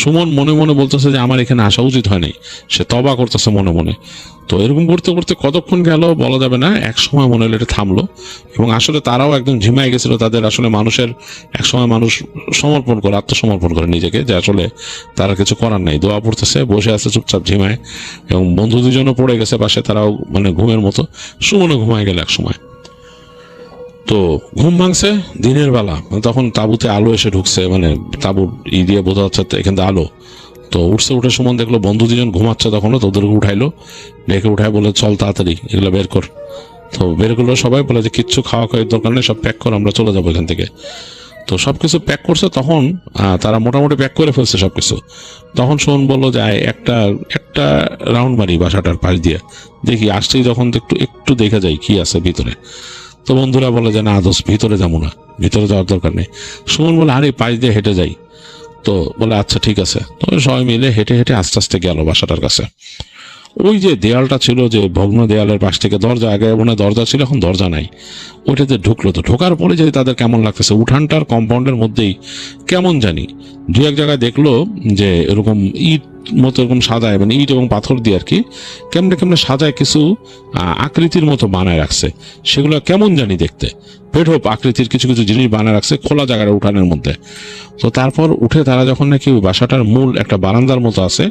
সুমন মনে মনে বলতেছে যে আমার এখানে আসা উচিত হয়নি, সে তবা করতেছে মনে মনে। তো এরকম করতে করতে কতক্ষণ গেল বলা যাবে না, এক সময় মনে হলো এটা থামলো, এবং আসলে তারাও একদম ঝিমাই গেছিল। তাদের আসলে মানুষের এক সময় মানুষ সমর্পণ করে, আত্মসমর্পণ করে নিজেকে, যে আসলে তারা কিছু করার নাই, দোয়া পড়তেছে, বসে আছে চুপচাপ ঝিমায়। এবং বন্ধু 2জনও পড়ে গেছে পাশে, তারাও মানে ঘুমের মতো, সুমনে ঘুমায় গেল এক সময়। তো ঘুম ভাঙছে দিনের বেলা, তখন তাঁবুতে আলো এসে ঢুকছে, মানে তাঁবুর দিয়ে বোঝা যাচ্ছে এখান থেকে আলো। তো উঠে সুমন দেখলো বন্ধু 2জন ঘুমাচ্ছে তখনও, তো ওদেরকে উঠাইলো, ডেকে উঠায় বলে চল তাড়াতাড়ি এগুলো বের কর। তো বের করলো সবাই, বলে যে কিচ্ছু খাওয়া দরকার নেই, সব প্যাক কর, আমরা চলে যাবো এখান থেকে। তো সবকিছু প্যাক করছে, তখন তারা মোটামুটি প্যাক করে ফেলছে সবকিছু। তখন সুমন বললো যে একটা রাউন্ড মারি বাসাটার পাশ দিয়ে, দেখি আসছেই যখন একটু দেখা যায় কি আছে ভিতরে। তো বন্ধুরা বলে যে না দোস্ত ভিতরে যাবো না, ভিতরে যাওয়ার দরকার নেই। সুমন বলে আরে পাশ দিয়ে হেঁটে যাই। তো বলে আচ্ছা ঠিক আছে। তো সবাই মিলে হেঁটে হেঁটে আস্তে আস্তে গেল বাসাটার কাছে। ওই যে দেয়ালটা ছিল, যে ভগ্ন দেয়ালের পাশ থেকে দরজা, আগে মনে হয় দরজা ছিল, এখন দরজা নাই, ওইটাতে ঢুকলো। তো ঢোকার পরে যে তাদের কেমন লাগতেছে, উঠানটার কম্পাউন্ডের মধ্যেই কেমন জানি দু এক জায়গায় দেখলো যে এরকম ইট মতো এরকম সাজায়, মানে ইট এবং পাথর দিয়ে আর কি কেমনে কেমনে সাজায় কিছু আকৃতির মতো বানায় রাখছে। সেগুলো কেমন জানি দেখতে বেঢপ আকৃতির কিছু কিছু জিনিস বানায় রাখছে খোলা জায়গার উঠানের মধ্যে। তো তারপর উঠে তারা যখন নাকি ওই বাসাটার মূল একটা বারান্দার মতো আছে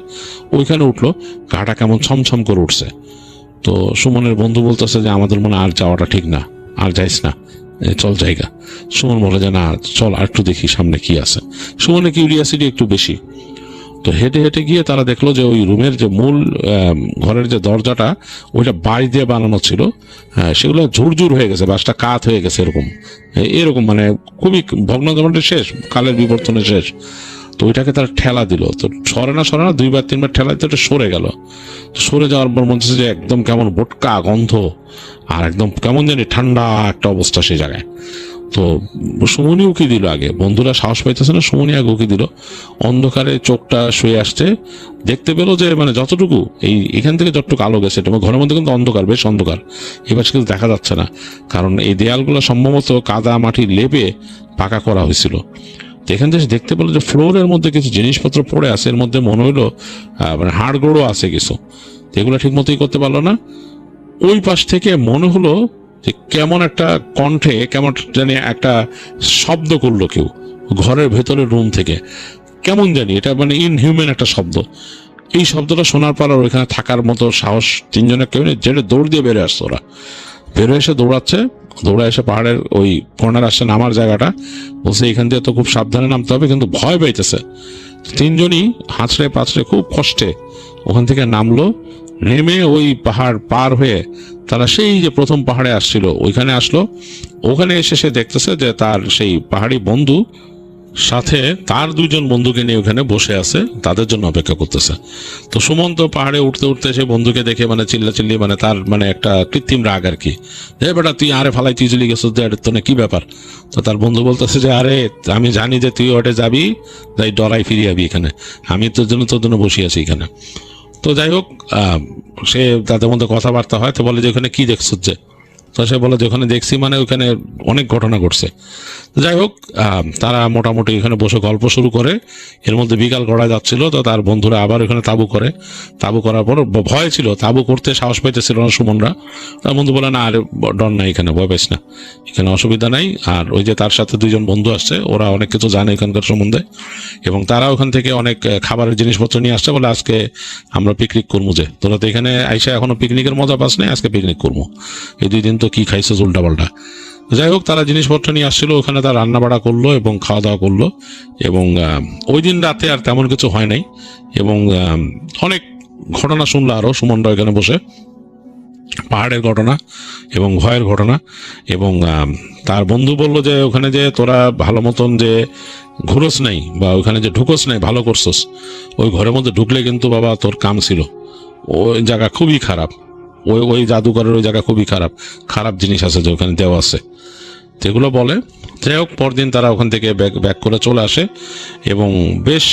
ওইখানে উঠলো, গাটা কেমন ছমছম করে উঠছে। তো সুমনের বন্ধু বলতেছে যে আমাদের মনে আর যাওয়াটা ঠিক না, আর যাইস না, চল জায়গা। সুমন বলে যে না চল আর একটু দেখি সামনে কি আছে। সুমনের কিউরিয়াসিটি একটু বেশি। তো হেঁটে হেঁটে গিয়ে তারা দেখলো যে ওই রুমের যে মূল ঘরের যে দরজাটা ওইটা বাঁশ দিয়ে বানানো ছিল, সেগুলো ঝুরঝুর হয়ে গেছে, বাঁশটা কাত হয়ে গেছে এরকম মানে খুবই ভগ্ন জমাটের শেষ, কালের বিবর্তনের শেষ। তো ওইটাকে তারা ঠেলা দিল, তো সরে না 2বার 3বার ঠেলা দিতে ওটা সরে গেল। তো সরে যাওয়ার পর মনে হচ্ছে যে একদম কেমন বোটকা গন্ধ আর একদম কেমন জানি ঠান্ডা একটা অবস্থা সেই জায়গায়। তো সুমনি উকি দিল, আগে বন্ধুরা সাহস পাইতেছে না, সুমনি আগে উকি দিল। অন্ধকারে চোখটা শুয়ে আসছে, দেখতে পেলো যে মানে যতটুকু এখান থেকে যতটুকু আলো গেছে, ঘরের মধ্যে কিন্তু অন্ধকার, বেশ অন্ধকার, এবার কিছু দেখা যাচ্ছে না, কারণ এই দেয়ালগুলো সম্ভবত কাদা মাটি লেপে পাকা করা হয়েছিল। তো এখান থেকে দেখতে পেলো যে ফ্লোরের মধ্যে কিছু জিনিসপত্র পড়ে আছে, এর মধ্যে মনে হইলো মানে হাড় গোড়ো আছে কিছু, এগুলো ঠিক মতোই করতে পারলো না। ওই পাশ থেকে মনে হলো যে কেমন একটা কণ্ঠে কেমন জানি একটা শব্দ করলো কেউ ঘরের ভেতরের রুম থেকে, কেমন জানি এটা মানে ইনহিউম্যান একটা শব্দ। এই শব্দটা শোনার পর আর ওইখানে থাকার মতো সাহস তিনজনের কেউ নেই, যেটা দৌড় দিয়ে বেরো আসছে ওরা। বেরো এসে দৌড়া এসে পাহাড়ের ওই কর্নার আসছে নামার জায়গাটা, বলছে এখান দিয়ে তো খুব সাবধানে নামতে হবে, কিন্তু ভয় পাইতেছে। তিনজনই হাঁচড়ে পাঁচড়ে খুব কষ্টে ওখান থেকে নামলো। নেমে ওই পাহাড় পার হয়ে তারা সেই যে প্রথম পাহাড়ে আসছিল ওইখানে আসলো। ওখানে এসে সে দেখতেছে যে তার সেই পাহাড়ি বন্ধু সাথে তার 2জন বন্ধুকে নিয়ে ওখানে বসে আছে, তাদের জন্য অপেক্ষা করতেছে। তো সুমন তো পাহাড়ে উঠতে উঠতে সে বন্ধুকে দেখে মানে চিল্লাচিল্লি, মানে তার মানে একটা কৃত্রিম রাগ আর কি, যে বেটা তুই আরে ফালাই তুই চলে গেছিস, তো কি ব্যাপার। তো তার বন্ধু বলতেছে যে আরে আমি জানি যে তুই ওটা যাবি, তাই ডরাই ফিরে যাবি এখানে, আমি তোর জন্য বসে আছি এখানে। তো যাই হোক সে তাদের মধ্যে কথাবার্তা হয়। তো বলে যে ওখানে কি দেখছ, যে তো সে বলে যে ওখানে দেখছি মানে ওখানে অনেক ঘটনা ঘটছে। যাই হোক তারা মোটামুটি এখানে বসে গল্প শুরু করে, এর মধ্যে বিকাল গড়া যাচ্ছিল। তো তার বন্ধুরা আবার ওখানে তাবু করার পর ভয় ছিল, তাবু করতে সাহস পাইতেছিল না সুমনরা। তার বন্ধু বলে না আরে ডর নাই, এখানে ভয় পাইস না, এখানে অসুবিধা নাই। আর ওই যে তার সাথে 2জন বন্ধু আসছে, ওরা অনেক কিছু জানে এখানকার সম্বন্ধে, এবং তারা ওখান থেকে অনেক খাবারের জিনিসপত্র নিয়ে আসছে, বলে আজকে আমরা পিকনিক করবো, যে তোরা তো এখানে আইসা এখনো পিকনিকের মজা পাস নাই, আজকে পিকনিক করবো, এই 2 দিন তো কি খাইছে উল্টা পাল্টা। যাই হোক তারা জিনিসপত্র নিয়ে আসছিল, ওখানে তারা রান্না বাড়া করলো এবং খাওয়া দাওয়া করলো। এবং ওই দিন রাতে আর তেমন কিছু হয় নাই, এবং অনেক ঘটনা শুনলো আরো সুমনরা এখানে বসে, পাহাড়ের ঘটনা এবং ভয়ের ঘটনা। এবং তার বন্ধু বললো যে ওখানে যে তোরা ভালো মতন যে ঘুরোস নাই বা ওখানে যে ঢুকোস নাই, ভালো করছোস, ওই ঘরের মধ্যে ঢুকলে কিন্তু বাবা তোর কাম ছিল, ওই জায়গা খুবই খারাপ, ওই জাদুঘরের ওই জায়গা খুবই খারাপ জিনিস আছে যে ওখানে দেওয়া আছে, যেগুলো বলে। যাই হোক পরদিন তারা ওখান থেকে ব্যাক করে চলে আসে, এবং বেশ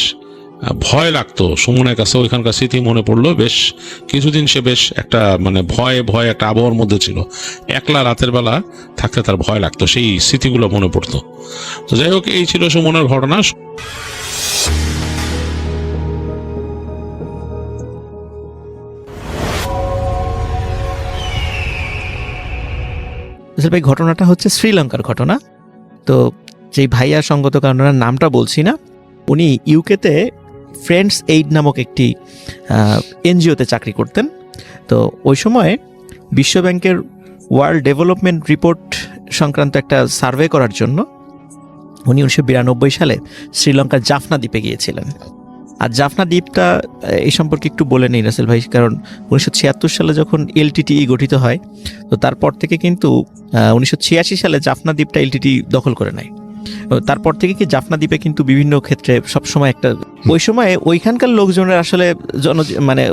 ভয় লাগতো সুমনের কাছে, ওইখানকার স্মৃতি মনে পড়লো। বেশ কিছুদিন সে বেশ একটা মানে ভয় একটা আবহাওয়ার মধ্যে ছিল, একলা রাতের বেলা থাকতে তার ভয় লাগতো, সেই স্মৃতিগুলো মনে পড়তো। তো যাই হোক এই ছিল সুমনের ঘটনা। ভাই ঘটনাটা হচ্ছে শ্রীলঙ্কার ঘটনা। তো যেই ভাইয়া সঙ্গত কারণে নামটা বলছি না, উনি ইউকেতে ফ্রেন্ডস এইড নামক একটি এনজিওতে চাকরি করতেন। তো ওই সময় বিশ্বব্যাংকের ওয়ার্ল্ড ডেভেলপমেন্ট রিপোর্ট সংক্রান্ত একটা সার্ভে করার জন্য উনি 1992 সালে শ্রীলঙ্কার জাফনা দ্বীপে গিয়েছিলেন। আর জাফনা দ্বীপটা এই সম্পর্কে একটু বলে নেই রাসেল ভাই, কারণ 1976 সালে যখন এলটিটিই গঠিত হয়, তো তারপর থেকে কিন্তু 1986 সালে জাফনা দ্বীপটা এলটিটি দখল করে নেয়। তারপর থেকে কি জাফনা দ্বীপে কিন্তু বিভিন্ন ক্ষেত্রে সবসময় একটা ওই সময়ে ওইখানকার লোকজনের আসলে মানে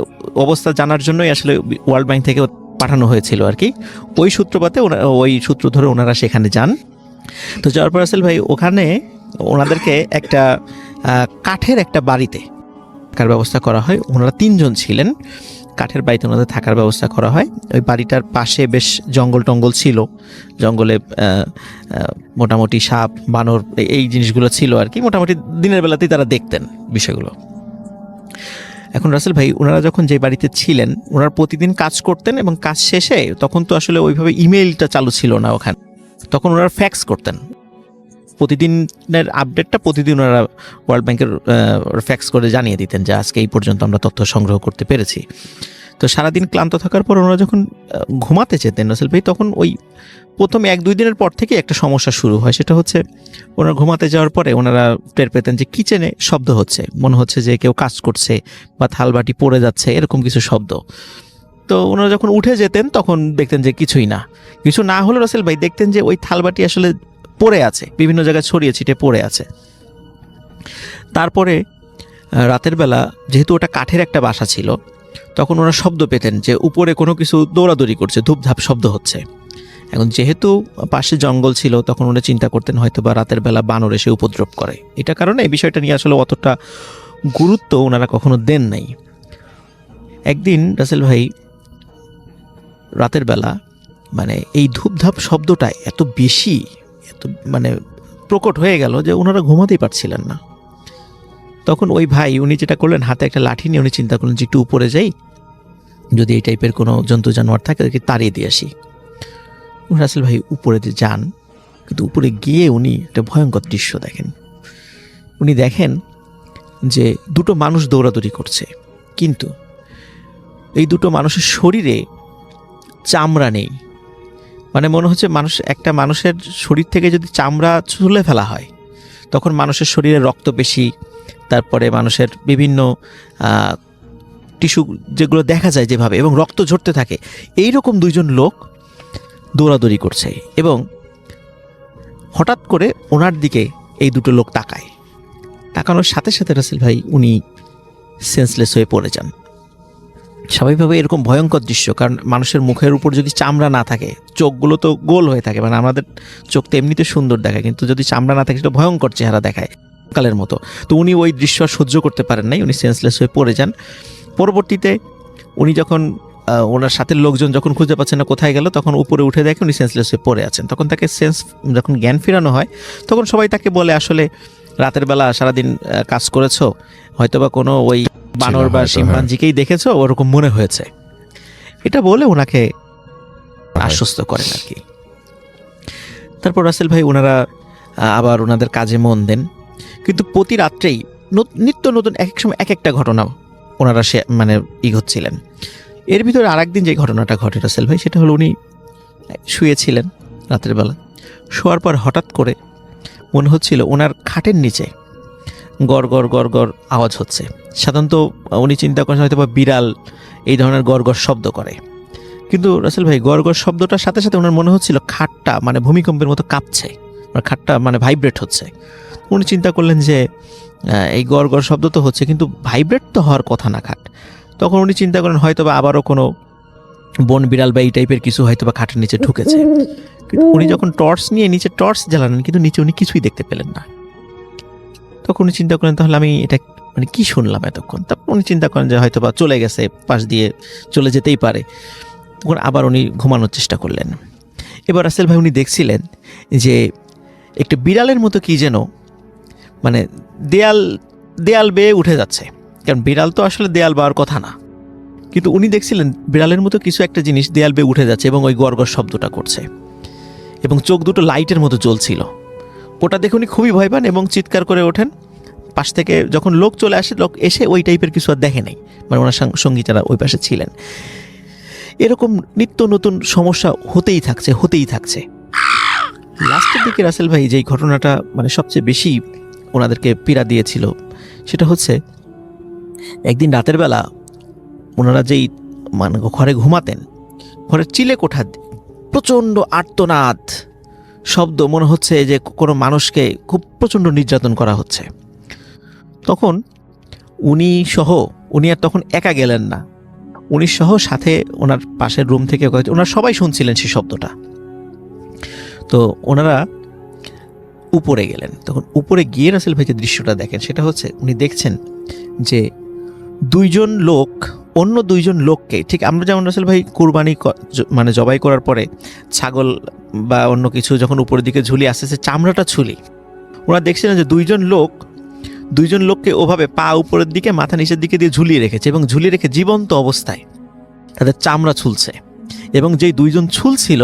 অবস্থা জানার জন্যই আসলে ওয়ার্ল্ড ব্যাংক থেকে পাঠানো হয়েছিল আর কি। ওই সূত্রপাতে ওই সূত্র ধরে ওনারা সেখানে যান। তো যাওয়ার পর রাসেল ভাই ওখানে ওনাদেরকে একটা কাঠের একটা বাড়িতে থাকার ব্যবস্থা করা হয়। ওনারা 3 জন ছিলেন, কাঠের বাড়িতে ওনাদের থাকার ব্যবস্থা করা হয়। ওই বাড়িটার পাশে বেশ জঙ্গল টঙ্গল ছিল, জঙ্গলে মোটামুটি সাপ বানর এই জিনিসগুলো ছিল আর কি। মোটামুটি দিনের বেলাতেই তারা দেখতেন বিষয়গুলো। এখন রাসেল ভাই ওনারা যখন যে বাড়িতে ছিলেন, ওনারা প্রতিদিন কাজ করতেন এবং কাজ শেষে, তখন তো আসলে ওইভাবে ইমেইলটা চালু ছিল না ওখানে, তখন ওনারা ফ্যাক্স করতেন। প্রতিদিনের আপডেটটা প্রতিদিন ওনারা ওয়ার্ল্ড ব্যাংকের ফ্যাক্স করে জানিয়ে দিতেন যে আজকে এই পর্যন্ত আমরা তথ্য সংগ্রহ করতে পেরেছি। তো সারাদিন ক্লান্ত থাকার পর ওনারা যখন ঘুমাতে যেতেন রাসেল ভাই, তখন ওই প্রথম 1-2 দিনের পর থেকে একটা সমস্যা শুরু হয়। সেটা হচ্ছে ওনারা ঘুমাতে যাওয়ার পরে ওনারা টের পেতেন যে কিচেনে শব্দ হচ্ছে, মনে হচ্ছে যে কেউ কাজ করছে বা থালবাটি পড়ে যাচ্ছে, এরকম কিছু শব্দ। তো ওনারা যখন উঠে যেতেন তখন দেখতেন যে কিছুই না, কিছু না হলে রাসেল ভাই দেখতেন যে ওই থালবাটি আসলে পড়ে আছে, বিভিন্ন জায়গায় ছড়িয়ে ছিটে পড়ে আছে। তারপরে রাতের বেলা যেহেতু ওটা কাঠের একটা বাসা ছিল, তখন ওরা শব্দ পেতেন যে উপরে কোনো কিছু দৌড়াদৌড়ি করছে, ধূপধাপ শব্দ হচ্ছে। এখন যেহেতু পাশে জঙ্গল ছিল, তখন ওরা চিন্তা করতেন হয়তো বা রাতের বেলা বানর এসে উপদ্রব করে। এটা কারণে এই বিষয়টা নিয়ে আসলে অতটা গুরুত্ব ওনারা কখনো দেন নাই। একদিন রাসেল ভাই রাতের বেলা মানে এই ধূপধাপ শব্দটা এত বেশি, এত মানে প্রকট হয়ে গেল যে ওনারা ঘুমাতেই পারছিলেন না। তখন ওই ভাই উনি যেটা করলেন, হাতে একটা লাঠি নিয়ে উনি চিন্তা করলেন যে একটু উপরে যাই, যদি এই টাইপের কোনো জন্তু জানোয়ার থাকে ওদেরকে তাড়িয়ে দিয়ে আসি। রাসেল ভাই উপরে যান, কিন্তু উপরে গিয়ে উনি একটা ভয়ঙ্কর দৃশ্য দেখেন। উনি দেখেন যে দুটো মানুষ দৌড়াদৌড়ি করছে, কিন্তু এই দুটো মানুষের শরীরে চামড়া নেই। মানে মনে হচ্ছে একটা মানুষের শরীর থেকে যদি চামড়া ছুলে ফেলা হয়, তখন মানুষের শরীরে রক্তপেশি, তারপরে মানুষের বিভিন্ন টিস্যু যেগুলো দেখা যায় যেভাবে, এবং রক্ত ঝরতে থাকে, এইরকম দুইজন লোক দৌড়াদৌড়ি করছে। এবং হঠাৎ করে ওনার দিকে এই দুটো লোক তাকায়, তাকানোর সাথে সাথে রাসেল ভাই উনি সেন্সলেস হয়ে পড়ে যান। স্বাভাবিকভাবে এরকম ভয়ঙ্কর দৃশ্য, কারণ মানুষের মুখের উপর যদি চামড়া না থাকে, চোখগুলো তো গোল হয়ে থাকে, মানে আমাদের চোখ তো এমনিতে সুন্দর দেখায়, কিন্তু যদি চামড়া না থাকে সেটা ভয়ঙ্কর চেহারা দেখায় কালের মতো। তো উনি ওই দৃশ্য আর সহ্য করতে পারেন নাই, উনি সেন্সলেস হয়ে পড়ে যান। পরবর্তীতে উনি যখন ওনার সাথে লোকজন যখন খুঁজে পাচ্ছেন না কোথায় গেল, তখন উপরে উঠে দেখে উনি সেন্সলেস হয়ে পড়ে আছেন। তখন তাকে যখন জ্ঞান ফেরানো হয়, তখন সবাই তাকে বলে আসলে রাতের বেলা সারাদিন কাজ করেছো, হয়তোবা কোনো ওই বানর বা শিম্পাঞ্জিকেই দেখেছো, ওরকম মনে হয়েছে। এটা বলে ওনাকে আশ্বস্ত করেন আর কি। তারপর রাসেল ভাই ওনারা আবার ওনাদের কাজে মন দেন, কিন্তু প্রতি রাত্রেই নিত্য নতুন এক এক সময় এক একটা ঘটনা ওনারা মানে হচ্ছিলেন। এর ভিতরে আরেকদিন যে ঘটনাটা ঘটে রাসেল ভাই, সেটা হলো উনি শুয়েছিলেন রাতের বেলা, শোয়ার পর হঠাৎ করে মনে হচ্ছিল ওনার খাটের নিচে গড় গড় গড় গড় আওয়াজ হচ্ছে। সাধারণত উনি চিন্তা করেন হয়তো বা বিড়াল এই ধরনের গড় গড় শব্দ করে, কিন্তু রাসেল ভাই গড় গড় শব্দটার সাথে সাথে ওনার মনে হচ্ছিল খাটটা মানে ভূমিকম্পের মতো কাঁপছে, খাটটা মানে ভাইব্রেট হচ্ছে। উনি চিন্তা করলেন যে এই গড় গড় শব্দ তো হচ্ছে, কিন্তু ভাইব্রেট তো হওয়ার কথা না খাট। তখন উনি চিন্তা করেন হয়তো বা আবারও কোনো বন বিড়াল বা এই টাইপের কিছু হয়তো বা খাটের নিচে ঢুকেছে। কিন্তু উনি যখন টর্চ নিয়ে নিচে টর্চ জ্বালালেন, কিন্তু নিচে উনি কিছুই দেখতে পেলেন না। তখন উনি চিন্তা করেন তাহলে আমি এটা মানে কি শুনলাম এতক্ষণ। তারপর উনি চিন্তা করেন যে হয়তো বা চলে গেছে, পাশ দিয়ে চলে যেতেই পারে। তখন আবার উনি ঘুমানোর চেষ্টা করলেন। এবার রাসেল ভাই উনি দেখছিলেন যে একটা বিড়ালের মতো কি যেন মানে দেয়াল বেয়ে উঠে যাচ্ছে, কারণ বিড়াল তো আসলে দেয়াল বাওয়ার কথা না, কিন্তু উনি দেখছিলেন বিড়ালের মতো কিছু একটা জিনিস দেয়াল বেয়ে উঠে যাচ্ছে এবং ওই গড় গড় শব্দটা করছে, এবং চোখ দুটো লাইটের মতো জ্বলছিল। ওটা দেখে উনি খুবই ভয় পান এবং চিৎকার করে ওঠেন। পাশ থেকে যখন লোক চলে আসে, লোক এসে ওই টাইপের কিছু আর দেখে নেই, মানে ওনার সঙ্গী যারা ওই পাশে ছিলেন। এরকম নিত্য নতুন সমস্যা হতেই থাকছে। লাস্টের দিকে রাসেল ভাই যেই ঘটনাটা মানে সবচেয়ে বেশি ওনাদেরকে পীড়া দিয়েছিল, সেটা হচ্ছে একদিন রাতের বেলা ওনারা যেই মানে ঘরে ঘুমাতেন, ঘরের চিলে কোঠা প্রচণ্ড আর্তনাদ শব্দ, মনে হচ্ছে যে কোনো মানুষকে খুব প্রচণ্ড নির্যাতন করা হচ্ছে। তখন উনি আর তখন একা গেলেন না, উনি সহ সাথে ওনার পাশের রুম থেকে ওনারা সবাই শুনছিলেন সেই শব্দটা। তো ওনারা উপরে গেলেন। তখন উপরে গিয়ে রাসেল ভাই যে দৃশ্যটা দেখেন, সেটা হচ্ছে উনি দেখছেন যে দুইজন লোক অন্য দুইজন লোককে, ঠিক আমরা যেমন রাসেল ভাই কুরবানি মানে জবাই করার পরে ছাগল বা অন্য কিছু যখন উপরের দিকে ঝুলি আস্তে আস্তে চামড়াটা ছুলি, ওনারা দেখছিলেন যে দুইজন লোককে ওভাবে পা উপরের দিকে মাথা নিচের দিকে দিয়ে ঝুলিয়ে রেখেছে এবং ঝুলিয়ে রেখে জীবন্ত অবস্থায় তাদের চামড়া ছুলছে। এবং যেই দুইজন ঝুলছিল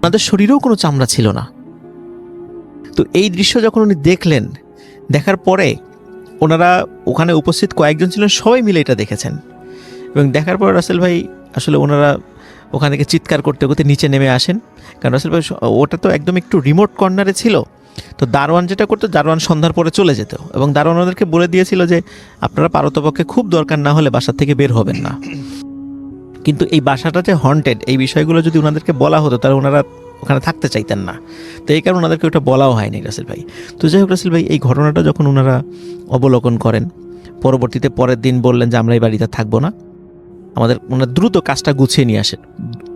ওনাদের শরীরেও কোনো চামড়া ছিল না। তো এই দৃশ্য যখন উনি দেখলেন, দেখার পরে ওনারা ওখানে উপস্থিত কয়েকজন ছিলেন, সবাই মিলে এটা দেখেছেন। এবং দেখার পর রাসেল ভাই আসলে ওনারা ওখান থেকে চিৎকার করতে করতে নিচে নেমে আসেন। কারণ রাসেল ভাই ওটা তো একদম একটু রিমোট কর্নারে ছিল। তো দারোয়ান যেটা করতো, দারোয়ান সন্ধ্যার পরে চলে যেত এবং দারোয়ান ওদেরকে বলে দিয়েছিল যে আপনারা পারতপক্ষে খুব দরকার না হলে বাসা থেকে বের হবেন না। কিন্তু এই বাসাটা যে হন্টেড, এই বিষয়গুলো যদি ওনাদেরকে বলা হতো তাহলে ওনারা ওখানে থাকতে চাইতেন না। তো এই কারণে ওনাদেরকে ওটা বলাও হয়নি রাসেল ভাই। তো যাই হোক রাসেল ভাই, এই ঘটনাটা যখন ওনারা অবলোকন করেন, পরবর্তীতে পরের দিন বললেন যে আমরা এই বাড়িতে থাকবো না, ওনারা দ্রুত কাজটা গুছিয়ে নিয়ে আসেন।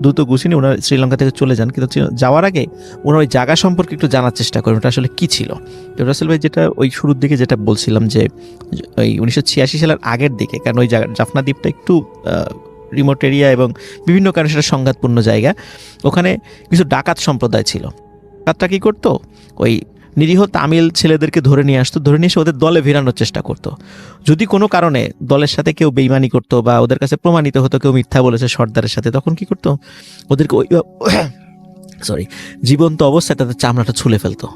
দ্রুত গুছিয়ে নিয়ে ওনারা শ্রীলঙ্কা থেকে চলে যান। কিন্তু যাওয়ার আগে ওনারা ওই জায়গা সম্পর্কে একটু জানার চেষ্টা করেন ওটা আসলে কী ছিল। তো রাসেল ভাই যেটা ওই শুরুর দিকে যেটা বলছিলাম যে ওই 1986 সালের আগের দিকে, কারণ ওই জাফনা দ্বীপটা একটু রিমোট এরিয়া এবং বিভিন্ন কারণে সেটা সংঘাতপূর্ণ জায়গা, ওখানে কিছু ডাকাত সম্প্রদায় ছিল। ডাকাতটা কী করতো, ওই নিরীহ তামিল ছেলেদেরকে ধরে নিয়ে আসতো, ধরে নিয়ে এসে ওদের দলে ভিড়ানোর চেষ্টা করতো। যদি কোনো কারণে দলের সাথে কেউ বেইমানি করতো বা ওদের কাছে প্রমাণিত হতো কেউ মিথ্যা বলেছে সর্দারের সাথে, তখন কি করতো, ওদেরকে ওই জীবন্ত অবস্থায় তাদের চামড়াটা ছুলে ফেলতো,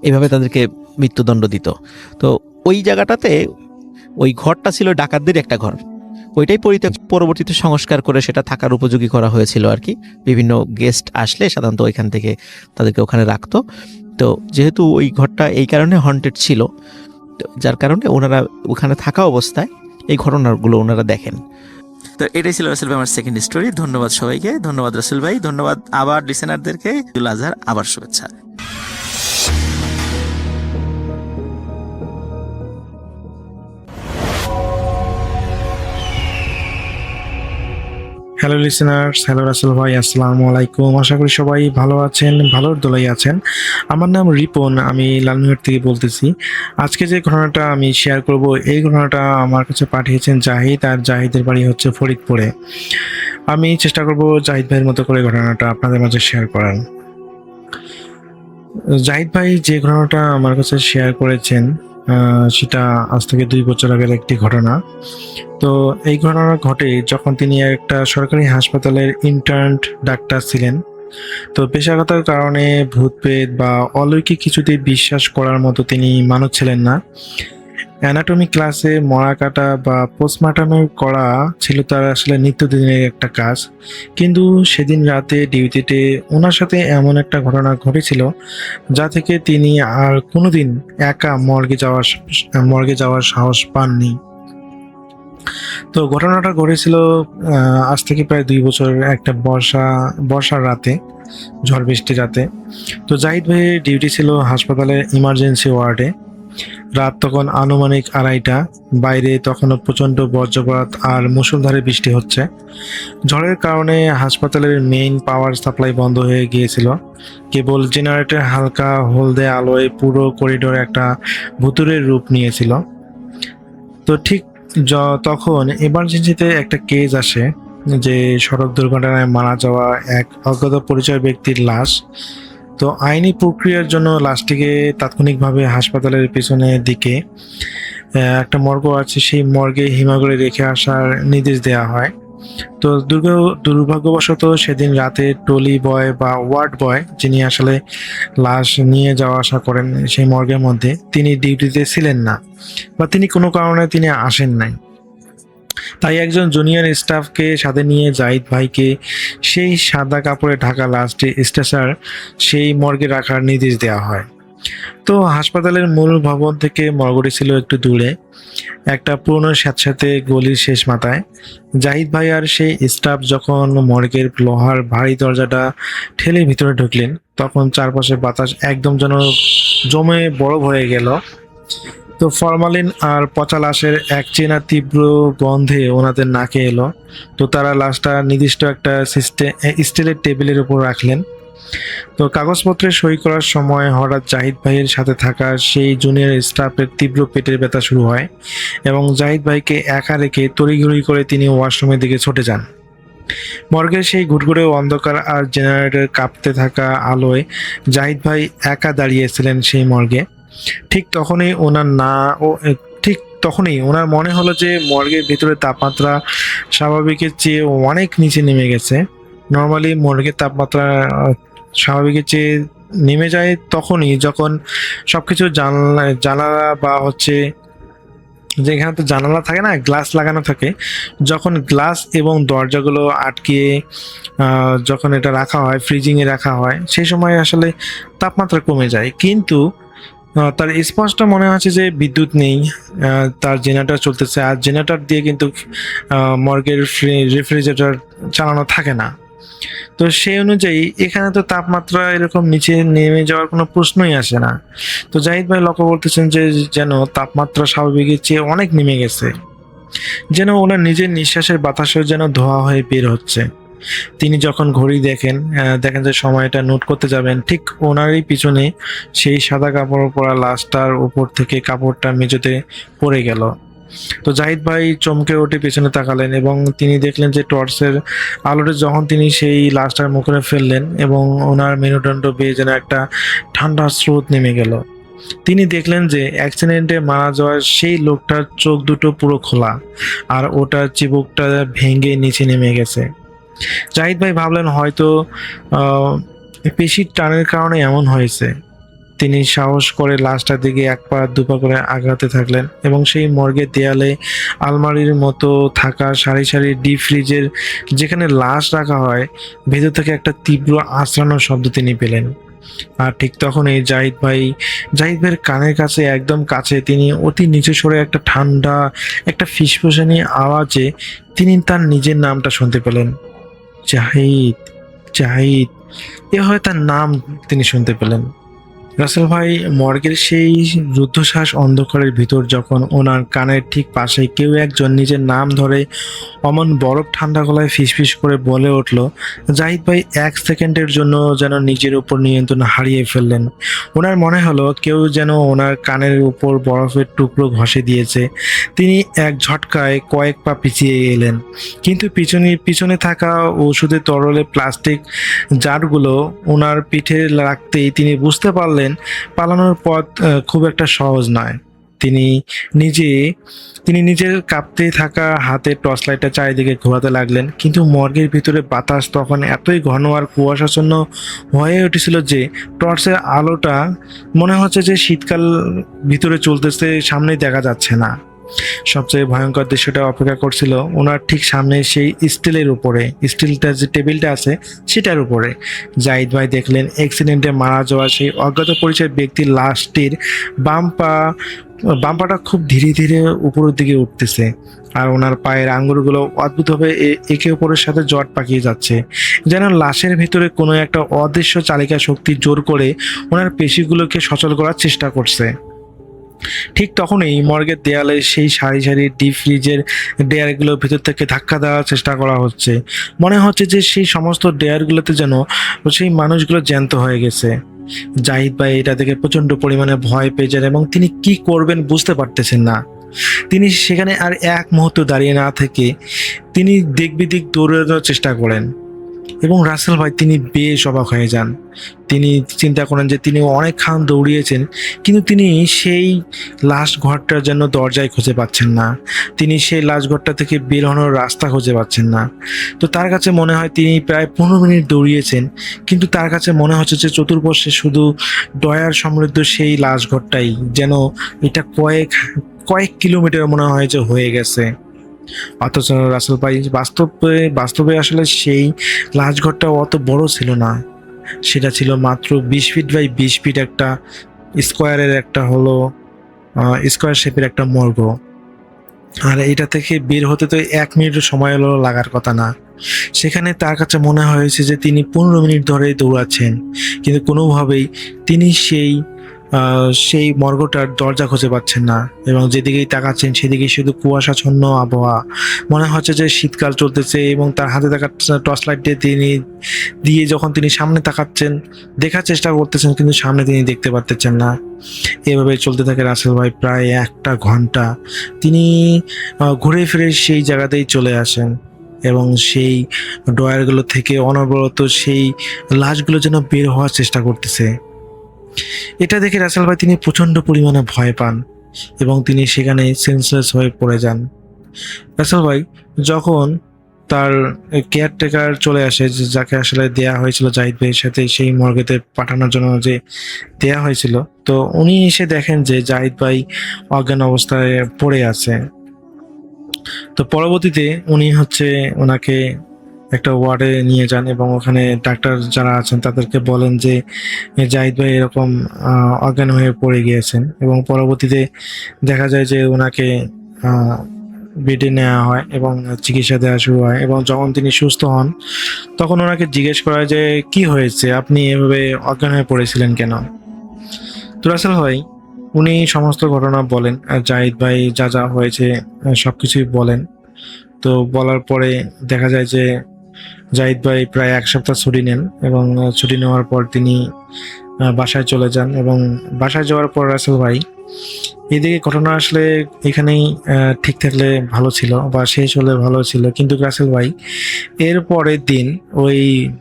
এইভাবে তাদেরকে মৃত্যুদণ্ড দিত। তো ওই জায়গাটাতে ওই ঘরটা ছিল ডাকাতদের একটা ঘর, ওইটাই পরবর্তীতে সংস্কার করে সেটা থাকার উপযোগী করা হয়েছিল আর কি। বিভিন্ন গেস্ট আসলে সাধারণত ওইখান থেকে তাদেরকে ওখানে রাখতো। তো যেহেতু ওই ঘরটা এই কারণে হন্টেড ছিল, যার কারণে ওনারা ওখানে থাকা অবস্থায় এই ঘটনাগুলো ওনারা দেখেন। তো এটাই ছিল রাসেল ভাই আমার সেকেন্ড স্টোরি। ধন্যবাদ সবাইকে, ধন্যবাদ রাসেল ভাই, ধন্যবাদ আবার লিসেনারদেরকে। ঈদুল আজহার আবার শুভেচ্ছা। হ্যালো লিসেনার্স, হ্যালো রাসেল ভাই, আসসালামু আলাইকুম। আশা করি সবাই ভালো আছেন, ভালোর দোলাই আছেন। আমার নাম রিপন, আমি লালমিহাট থেকে বলতেছি। আজকে যে ঘটনাটা আমি শেয়ার করব, এই ঘটনাটা আমার কাছে পাঠিয়েছেন জাহিদ, আর জাহিদের বাড়ি হচ্ছে ফরিদপুরে। আমি চেষ্টা করব জাহিদ ভাইয়ের মতো করে ঘটনাটা আপনাদের মাঝে শেয়ার করার। জাহিদ ভাই যে ঘটনাটা আমার কাছে শেয়ার করেছেন সেটা আজ থেকে 2 বছর আগের একটি ঘটনা। তো এই ঘটনা ঘটে যখন তিনি একটা সরকারি হাসপাতালের ইন্টার্ন ডাক্তার ছিলেন। তো পেশাগত কারণে ভূতপ্রেত বা অলৌকিক কিছুতে বিশ্বাস করার মতো তিনি মানুষ ছিলেন না। অ্যানাটমি ক্লাসে মরা কাটা বা পোস্টমর্টম করা ছিল তার আসলে নিত্যদিনের একটা কাজ। কিন্তু সেদিন রাতে ডিউটিতে ওনার সাথে এমন একটা ঘটনা ঘটেছিল যা থেকে তিনি আর কোনোদিন একা মর্গে যাওয়ার সাহস পাননি। তো ঘটনাটা ঘটেছিল আজ থেকে প্রায় 2 বছর একটা বর্ষার রাতে, ঝড় বৃষ্টির রাতে। তো জাহিদ ভাইয়ের ডিউটি ছিল হাসপাতালের ইমার্জেন্সি ওয়ার্ডে। রাত তখন আনুমানিক 2:30টা। বাইরে তখনও প্রচণ্ড বজ্রপাত আর মুষলধারে বৃষ্টি হচ্ছে। ঝড়ের কারণে হাসপাতালের মেইন পাওয়ার সাপ্লাই বন্ধ হয়ে গিয়েছিল। কেবল জেনারেটর হালকা হলদে আলোয় পুরো করিডোর একটা ভুতুড়ের রূপ নিয়েছিল। তো ঠিক তখন এমার্জেন্সিতে একটা কেস আসে যে সড়ক দুর্ঘটনায় মারা যাওয়া এক অজ্ঞাত পরিচয় ব্যক্তির লাশ। তো আইনি প্রক্রিয়ার জন্য লাশটিকে তাৎক্ষণিকভাবে হাসপাতালের পিছনের দিকে একটা মর্গ আছে, সেই মর্গে হিমাগরে রেখে আসার নির্দেশ দেওয়া হয়। তো দুর্ভাগ্যবশত সেদিন রাতে টলি বয় বা ওয়ার্ড বয়, যিনি আসলে লাশ নিয়ে যাওয়া আসা করেন সেই মর্গের মধ্যে, তিনি ডিউটিতে ছিলেন না বা তিনি কোনো কারণে তিনি আসেন নাই। তাই একজন জুনিয়র স্টাফকে সাথে নিয়ে জাহিদ ভাইকে সেই সাদা কাপড়ে ঢাকা লাশটি স্ট্রেচার সেই মর্গে রাখার নির্দেশ দেওয়া হয়। তো হাসপাতালের মূল ভবন থেকে মর্গটি ছিল একটু দূরে, একটা পুরনো স্যাঁতস্যাঁতে গলির শেষ মাথায়। জাহিদ ভাই আর সেই স্টাফ যখন মর্গের লোহার ভারী দরজাটা ঠেলে ভিতরে ঢুকলেন, তখন চারপাশে বাতাস একদম যেন জমে বরফ হয়ে গেল। তো ফরমালিন আর পচা লাশের এক চেনা তীব্র গন্ধে ওনাদের নাকে এলো। তো তারা লাশটা নির্দিষ্ট একটা স্টিলের টেবিলের উপর রাখলেন। তো কাগজপত্রে সই করার সময় হঠাৎ জাহিদ ভাইয়ের সাথে থাকা সেই জুনিয়র স্টাফের তীব্র পেটের ব্যথা শুরু হয় এবং জাহিদ ভাইকে একা রেখে তড়িঘড়ি করে তিনি ওয়াশরুমের দিকে ছুটে যান। মর্গের সেই ঘুটঘুরে অন্ধকার আর জেনারেটর কাঁপতে থাকা আলোয় জাহিদ ভাই একা দাঁড়িয়েছিলেন সেই মর্গে। ঠিক তখনই ওনার না ও ঠিক তখনই ওনার মনে হলো যে মর্গের ভিতরে তাপমাত্রা স্বাভাবিকের চেয়ে অনেক নিচে নেমে গেছে। নর্মালি মর্গের তাপমাত্রা স্বাভাবিকের চেয়ে নেমে যায় তখনই যখন সবকিছু জানালা বা হচ্ছে যেখানে তো জানালা থাকে না, গ্লাস লাগানো থাকে, যখন গ্লাস এবং দরজাগুলো আটকিয়ে যখন এটা রাখা হয়, ফ্রিজিংয়ে রাখা হয়, সেই সময় আসলে তাপমাত্রা কমে যায়। কিন্তু তার স্পষ্ট মনে হচ্ছে যে বিদ্যুৎ নেই, তার জেনারেটর চলতেছে, আর জেনারেটর দিয়ে কিন্তু মর্গের রেফ্রিজারেটর চালানো থাকে না। তো সেই অনুযায়ী এখানে তো তাপমাত্রা এরকম নিচে নেমে যাওয়ার কোনো প্রশ্নই আসে না। তো জাহিদ ভাই লক্ষ্য করতেছেন যে যেন তাপমাত্রা স্বাভাবিকের চেয়ে অনেক নেমে গেছে, যেন ওনার নিজের নিঃশ্বাসের বাতাসও যেন ধোয়া হয়ে বের হচ্ছে। তিনি যখন ঘড়ি দেখেন যে সময়টা নোট করতে যাবেন, ঠিক ওনারই পিছনে সেই সাদা কাপড় পরা লাশটার উপর থেকে কাপড়টা মেঝেতে পড়ে গেল। তো জাহিদ ভাই চমকে উঠে পেছনে তাকালেন এবং তিনি দেখলেন যে টর্চের আলোতে যখন তিনি সেই লাশটার মুখে ফেললেন এবং ওনার মেরুদণ্ড বেয়ে যেন একটা ঠান্ডা স্রোত নেমে গেল। তিনি দেখলেন যে অ্যাক্সিডেন্টে মারা যাওয়া সেই লোকটার চোখ দুটো পুরো খোলা আর ওটার চিবুকটা ভেঙে নিচে নেমে গেছে। জাহিদ ভাই ভাবলেন হয়তো পেশির টানের কারণে এমন হয়েছে। তিনি সাহস করে লাশটার দিকে এক পা দুপা করে আগাতে থাকলেন এবং সেই মর্গের দেয়ালে আলমারির মতো থাকা সারি সারি ডিপ ফ্রিজের যেখানে লাশ রাখা হয়, ভেতর থেকে একটা তীব্র আঁচড়ানোর শব্দ তিনি পেলেন। আর ঠিক তখনই জাহিদ ভাইয়ের কানের কাছে, একদম কাছে, তিনি অতি নিচু সরে একটা ঠান্ডা, একটা ফিসফিসানি আওয়াজে তিনি তার নিজের নামটা শুনতে পেলেন। জাহিদ, জাহিদ, এভাবে তার নাম তিনি শুনতে পেলেন। রাসেল ভাই মর্গের সেই রুদ্ধশ্বাস অন্ধকারের ভিতর যখন ওনার কানের ঠিক পাশে কেউ একজন নিজের নাম ধরে অমন বরফ ঠান্ডা গলায় ফিসফিস করে বলে উঠল, জাহিদ ভাই এক সেকেন্ডের জন্য যেন নিজের উপর নিয়ন্ত্রণ হারিয়ে ফেললেন। ওনার মনে হলো কেউ যেন ওনার কানের উপর বরফের টুকরো ঘষে দিয়েছে। তিনি এক ঝটকায় কয়েক পা পিছিয়ে এলেন, কিন্তু পিছনে থাকা ওষুধের তরলে প্লাস্টিক জারগুলো ওনার পিঠে রাখতেই তিনি বুঝতে পারলেন পালানোর পথ খুব একটা সহজ নয়। তিনি নিজের কাঁপতে থাকা হাতে টর্চ লাইটটা চারিদিকে ঘোরাতে লাগলেন, কিন্তু মর্গের ভিতরে বাতাস তখন এতই ঘন আর কুয়াশাচ্ছন্ন হয়ে উঠেছিল যে টর্চের আলোটা মনে হচ্ছে যে শীতকাল ভিতরে চলতেছে, সামনেই দেখা যাচ্ছে না। সবচেয়ে ভয়ঙ্কর দৃশ্যটা অপেক্ষা করছিল ওনার ঠিক সামনে, সেই স্টিলটার যে টেবিলটা আছে সেটার উপরে। জাহিদ ভাই দেখলেন অ্যাক্সিডেন্টে মারা যাওয়া সেই অজ্ঞাত পরিচয় ব্যক্তির লাশটির বাম পাটা খুব ধীরে ধীরে উপরের দিকে উঠতেছে, আর ওনার পায়ের আঙ্গুলগুলো অদ্ভুতভাবে একে অপরের সাথে জট পাকিয়ে যাচ্ছে, যেন লাশের ভিতরে কোনো একটা অদৃশ্য চালিকা শক্তি জোর করে ওনার পেশিগুলোকে সচল করার চেষ্টা করছে। ঠিক তখনই মর্গের দেয়ালে সেই সারি সারি ডিপ ফ্রিজের ডেয়ারগুলো ভেতর থেকে ধাক্কা দেওয়ার চেষ্টা করা হচ্ছে। মনে হচ্ছে যে সেই সমস্ত ডেয়ারগুলোতে যেন সেই মানুষগুলো জ্যান্ত হয়ে গেছে। জাহিদ ভাই এটা দেখে প্রচন্ড পরিমাণে ভয় পেয়ে যান এবং তিনি কি করবেন বুঝতে পারতেছেন না। তিনি সেখানে আর এক মুহূর্ত দাঁড়িয়ে না থেকে তিনি দিক বিদিক দৌড়ানোর চেষ্টা করেন এবং রাসেল ভাই তিনি বেশ অবাক হয়ে যান। তিনি চিন্তা করেন যে তিনি অনেকক্ষণ দৌড়িয়েছেন, কিন্তু তিনি সেই লাশ ঘরটার জন্য দরজায় খুঁজে পাচ্ছেন না, তিনি সেই লাশ ঘরটা থেকে বের হওয়ার রাস্তা খুঁজে পাচ্ছেন না। তো তার কাছে মনে হয় তিনি প্রায় 15 মিনিট দৌড়িয়েছেন, কিন্তু তার কাছে মনে হচ্ছে যে চতুর্পার্শ্বে শুধু ডয়ার সমৃদ্ধ সেই লাশ ঘরটাই, যেন এটা কয়েক কিলোমিটার মনে হয় যে হয়ে গেছে। অথচ রাসেল ভাই বাস্তবে আসলে সেই লাশঘরটা অত বড় ছিল না, সেটা ছিল মাত্র 20 ফিট বাই 20 ফিট একটা স্কোয়ার শেপের একটা মর্গ। আর এটা থেকে বের হতে তো 1 মিনিট সময় লাগার কথা না, সেখানে তার কাছে মনে হয়েছে যে তিনি 15 মিনিট ধরে দৌড়াচ্ছেন, কিন্তু কোনোভাবেই তিনি সেই সেই মর্গটার দরজা খুঁজে পাচ্ছেন না, এবং যেদিকেই তাকাচ্ছেন সেদিকেই শুধু কুয়াশাচ্ছন্ন আবহাওয়া। মনে হচ্ছে যে শীতকাল চলতেছে, এবং তার হাতে থাকা টর্চ লাইট দিয়ে যখন তিনি সামনে তাকাচ্ছেন, দেখার চেষ্টা করতেছেন, কিন্তু সামনে তিনি দেখতে পারতেছেন না। এভাবে চলতে থাকে রাসেল ভাই প্রায় 1 ঘন্টা। তিনি ঘুরে ফিরে সেই জায়গাতেই চলে আসেন, এবং সেই ড্রয়ারগুলো থেকে অনবরত সেই লাশগুলো যেন বের হওয়ার চেষ্টা করতেছে। এটা দেখে রাসেল ভাই তিনি প্রচণ্ড পরিমাণে ভয় পান, এবং তিনি সেখানে সেন্সলেস হয়ে পড়ে যান। রাসেল ভাই যখন তার কেয়ারটেকার চলে আসে, যাকে আসলে দেয়া হয়েছিল জাহিদ ভাইয়ের সাথে সেই মর্গেতে পাঠানোর জন্য যে দেয়া হয়েছিল, তো উনি এসে দেখেন যে জাহিদ ভাই অজ্ঞান অবস্থায় পড়ে আছে। তো পরবর্তীতে উনি ওনাকে একটা ওয়ার্ডে নিয়ে যান, এবং ওখানে ডাক্তার যারা আছেন তাদেরকে বলেন যে জাহিদ ভাই এরকম অজ্ঞান হয়ে পড়ে গিয়েছেন। এবং পরবর্তীতে দেখা যায় যে ওনাকে বেডে নেওয়া হয় এবং চিকিৎসা দেওয়া শুরু হয়। এবং যখন তিনি সুস্থ হন তখন ওনাকে জিজ্ঞেস করা হয় যে কি হয়েছে, আপনি এভাবে অজ্ঞান হয়ে পড়েছিলেন কেন? তো রাসেল ভাই উনি সমস্ত ঘটনা বলেন, আর জাহিদ ভাই যা যা হয়েছে সবকিছুই বলেন। তো বলার পরে দেখা যায় যে জাহিদ ভাই প্রায় 1 সপ্তাহ ছুটি নেন, এবং ছুটি নেওয়ার পর তিনি বাসায় চলে যান। এবং বাসায় যাওয়ার পর রাসেল ভাই এদিকে ঘটনা আসলে এখানেই ঠিক থাকলে ভালো ছিল, বা শেষ হলে ভালো ছিল, কিন্তু রাসেল ভাই এর পরের দিন ওই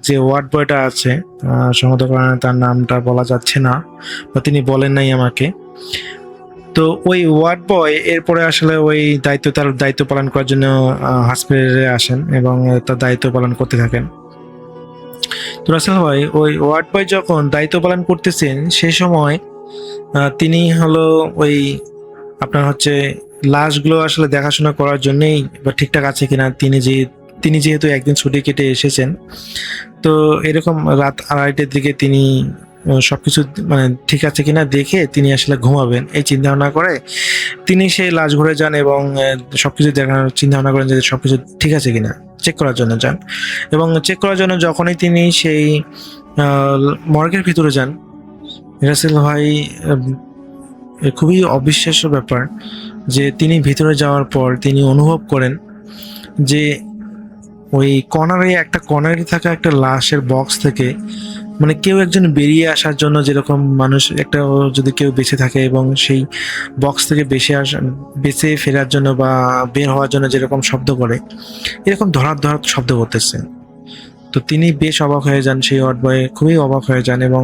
যে ওয়ার্ড বয়টা আছে, সঙ্গত কারণে তার নামটা বলা যাচ্ছে না, বা তিনি বলেন নাই আমাকে। তো ওই ওয়ার্ড বয় এরপরে আসলে ওই তার দায়িত্ব পালন করার জন্য হসপিটালে আসেন, এবং তার দায়িত্ব পালন করতে থাকেন। তো রাসেল ভাই ওই ওয়ার্ড বয় যখন দায়িত্ব পালন করতেছেন সেই সময় তিনি ওই আপনার লাশগুলো আসলে দেখাশোনা করার জন্যই, বা ঠিকঠাক আছে কিনা, তিনি যেহেতু একদিন ছুটি কেটে এসেছেন, তো এরকম রাত 2:30টার দিকে তিনি সবকিছু মানে ঠিক আছে কিনা দেখে তিনি আসলে ঘুমাবেন এই চিন্তা ভাবনা করে তিনি সেই লাশ ঘুরে যান, এবং সবকিছু দেখানোর চিন্তা ভাবনা করেন যে সবকিছু ঠিক আছে কিনা চেক করার জন্য যান। এবং চেক করার জন্য যখনই তিনি সেই মর্গের ভিতরে যান, রাসেল ভাই খুবই অবিশ্বাস্য ব্যাপার যে তিনি ভিতরে যাওয়ার পর তিনি অনুভব করেন যে ওই কর্নারে থাকা একটা লাশের বক্স থেকে মানে কেউ একজন বেরিয়ে আসার জন্য, যেরকম মানুষ একটা যদি কেউ বেঁচে থাকে এবং সেই বক্স থেকে বেঁচে ফেরার জন্য বা বের হওয়ার জন্য যেরকম শব্দ করে, এরকম ধরার শব্দ করতেছে। তো তিনি বেশ অবাক হয়ে যান, সেই ওয়ার্ড বয় খুবই অবাক হয়ে যান, এবং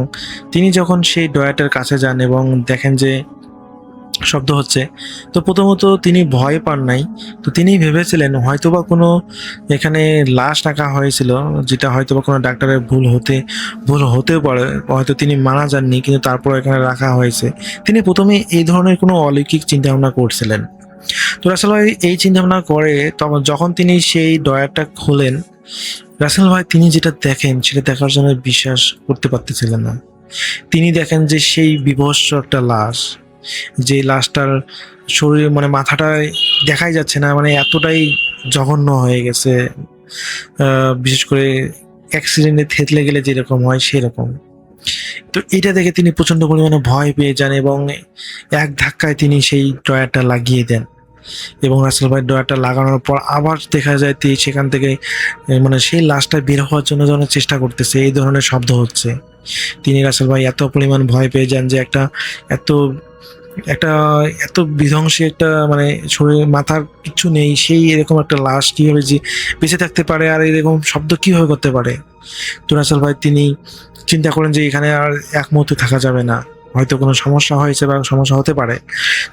তিনি যখন সেই ডয়ারটার কাছে যান এবং দেখেন যে শব্দ হচ্ছে, তো প্রথমত তিনি ভয় পান নাই। তো তিনি ভেবেছিলেন হয়তোবা কোনো এখানে লাশ রাখা হয়েছিল, যেটা হয়তোবা কোনো ডাক্তারের ভুল হতেও পারে, হয়তো তিনি মারা যাননি কিন্তু তারপর এখানে রাখা হয়েছে। তিনি প্রথমে এই ধরনের কোনো অলৌকিক চিন্তা ভাবনা করছিলেন। তো রাসেল ভাই এই চিন্তা ভাবনা করে তখন যখন তিনি সেই ডয়ারটা খোলেন, রাসেল ভাই তিনি যেটা দেখেন সেটা দেখার জন্য বিশ্বাস করতে পারতেছিলেন না। তিনি দেখেন যে সেই বিভৎস একটা লাশ, যে লাশটার শরীর মানে মাথাটায় দেখাই যাচ্ছে না, মানে এতটাই জঘন্য হয়ে গেছে, বিশেষ করে অ্যাক্সিডেন্টে থেতলে গেলে যেরকম হয় সেরকম। তো এটা দেখে তিনি প্রচন্ড পরিমাণে ভয় পেয়ে যান এবং এক ধাক্কায় তিনি সেই ড্রয়ারটা লাগিয়ে দেন। এবং রাসেল ভাই ড্রয়ারটা লাগানোর পর আবার দেখা যায় তিনি সেখান থেকে মানে সেই লাশটা বের হওয়ার জন্য যখন চেষ্টা করতেছে এই ধরনের শব্দ হচ্ছে। তিনি রাসেল ভাই এত পরিমাণ ভয় পেয়ে যান যে এত বিধ্বংসী একটা মানে শরীর মাথার কিছু নেই, সেই এরকম একটা লাশ কীভাবে যে বেঁচে থাকতে পারে আর এরকম শব্দ কীভাবে করতে পারে। তো রাসেল ভাই তিনি চিন্তা করেন যে এখানে আর এক মুহূর্তে থাকা যাবে না, হয়তো কোনো সমস্যা হয়েছে বা সমস্যা হতে পারে।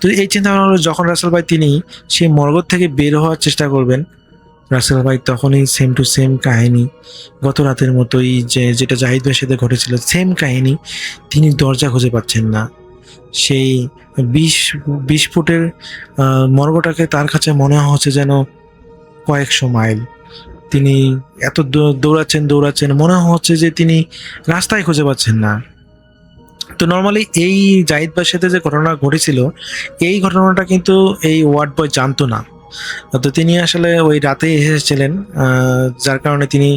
তো এই চিন্তা ভাবনা যখন রাসেল ভাই তিনি সেই মর্গ থেকে বের হওয়ার চেষ্টা করবেন, রাসেল ভাই তখনই সেম টু সেম কাহিনী, গত রাতের মতোই যেটা জাহিদ ভাইয়ের সাথে ঘটেছিল সেম কাহিনী, তিনি দরজা খুঁজে পাচ্ছেন না। সেই 20 ফুটের মর্গটাকে তার কাছে মনে হচ্ছে যেন কয়েকশো মাইল। তিনি এত দৌড়াচ্ছেন, মনে হচ্ছে যে তিনি রাস্তায় খুঁজে পাচ্ছেন না। তো নর্মালি এই জাহিদ ভাইয়ের সাথে যে ঘটনা ঘটেছিল এই ঘটনাটা কিন্তু এই ওয়ার্ড বয় জানতো না। তো তিনি আসলে ওই রাতে এসেছিলেন, যার কারণে তিনি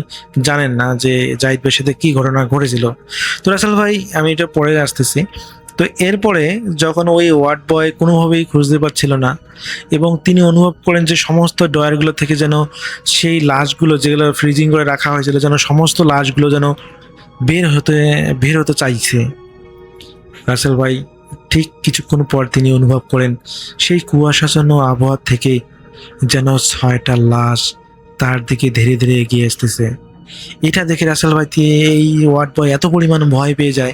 জানেন না যে জাহিদ ভাইয়ের সাথে কী ঘটনা ঘটেছিল। তো রাসেল ভাই আমি এটা পরে আসতেছি। তো এরপরে যখন ওই ওয়ার্ড বয় কোনোভাবেই খুঁজতে পারছিল না এবং তিনি অনুভব করেন যে সমস্ত ড্রয়ারগুলো থেকে যেন সেই লাশগুলো যেগুলো ফ্রিজিং করে রাখা হয়েছিল যেন সমস্ত লাশগুলো যেন বের হতে চাইছে। রাসেল ভাই ঠিক কিছুক্ষণ পর তিনি অনুভব করেন সেই কুয়াশাচ্ছন্ন আবহাওয়া থেকে যেন 6টা লাশ তার দিকে ধীরে ধীরে এগিয়ে আসতেছে। এটা দেখে রাসেল ভাই এই ওয়ার্ড বয় এত পরিমাণ ভয় পেয়ে যায়,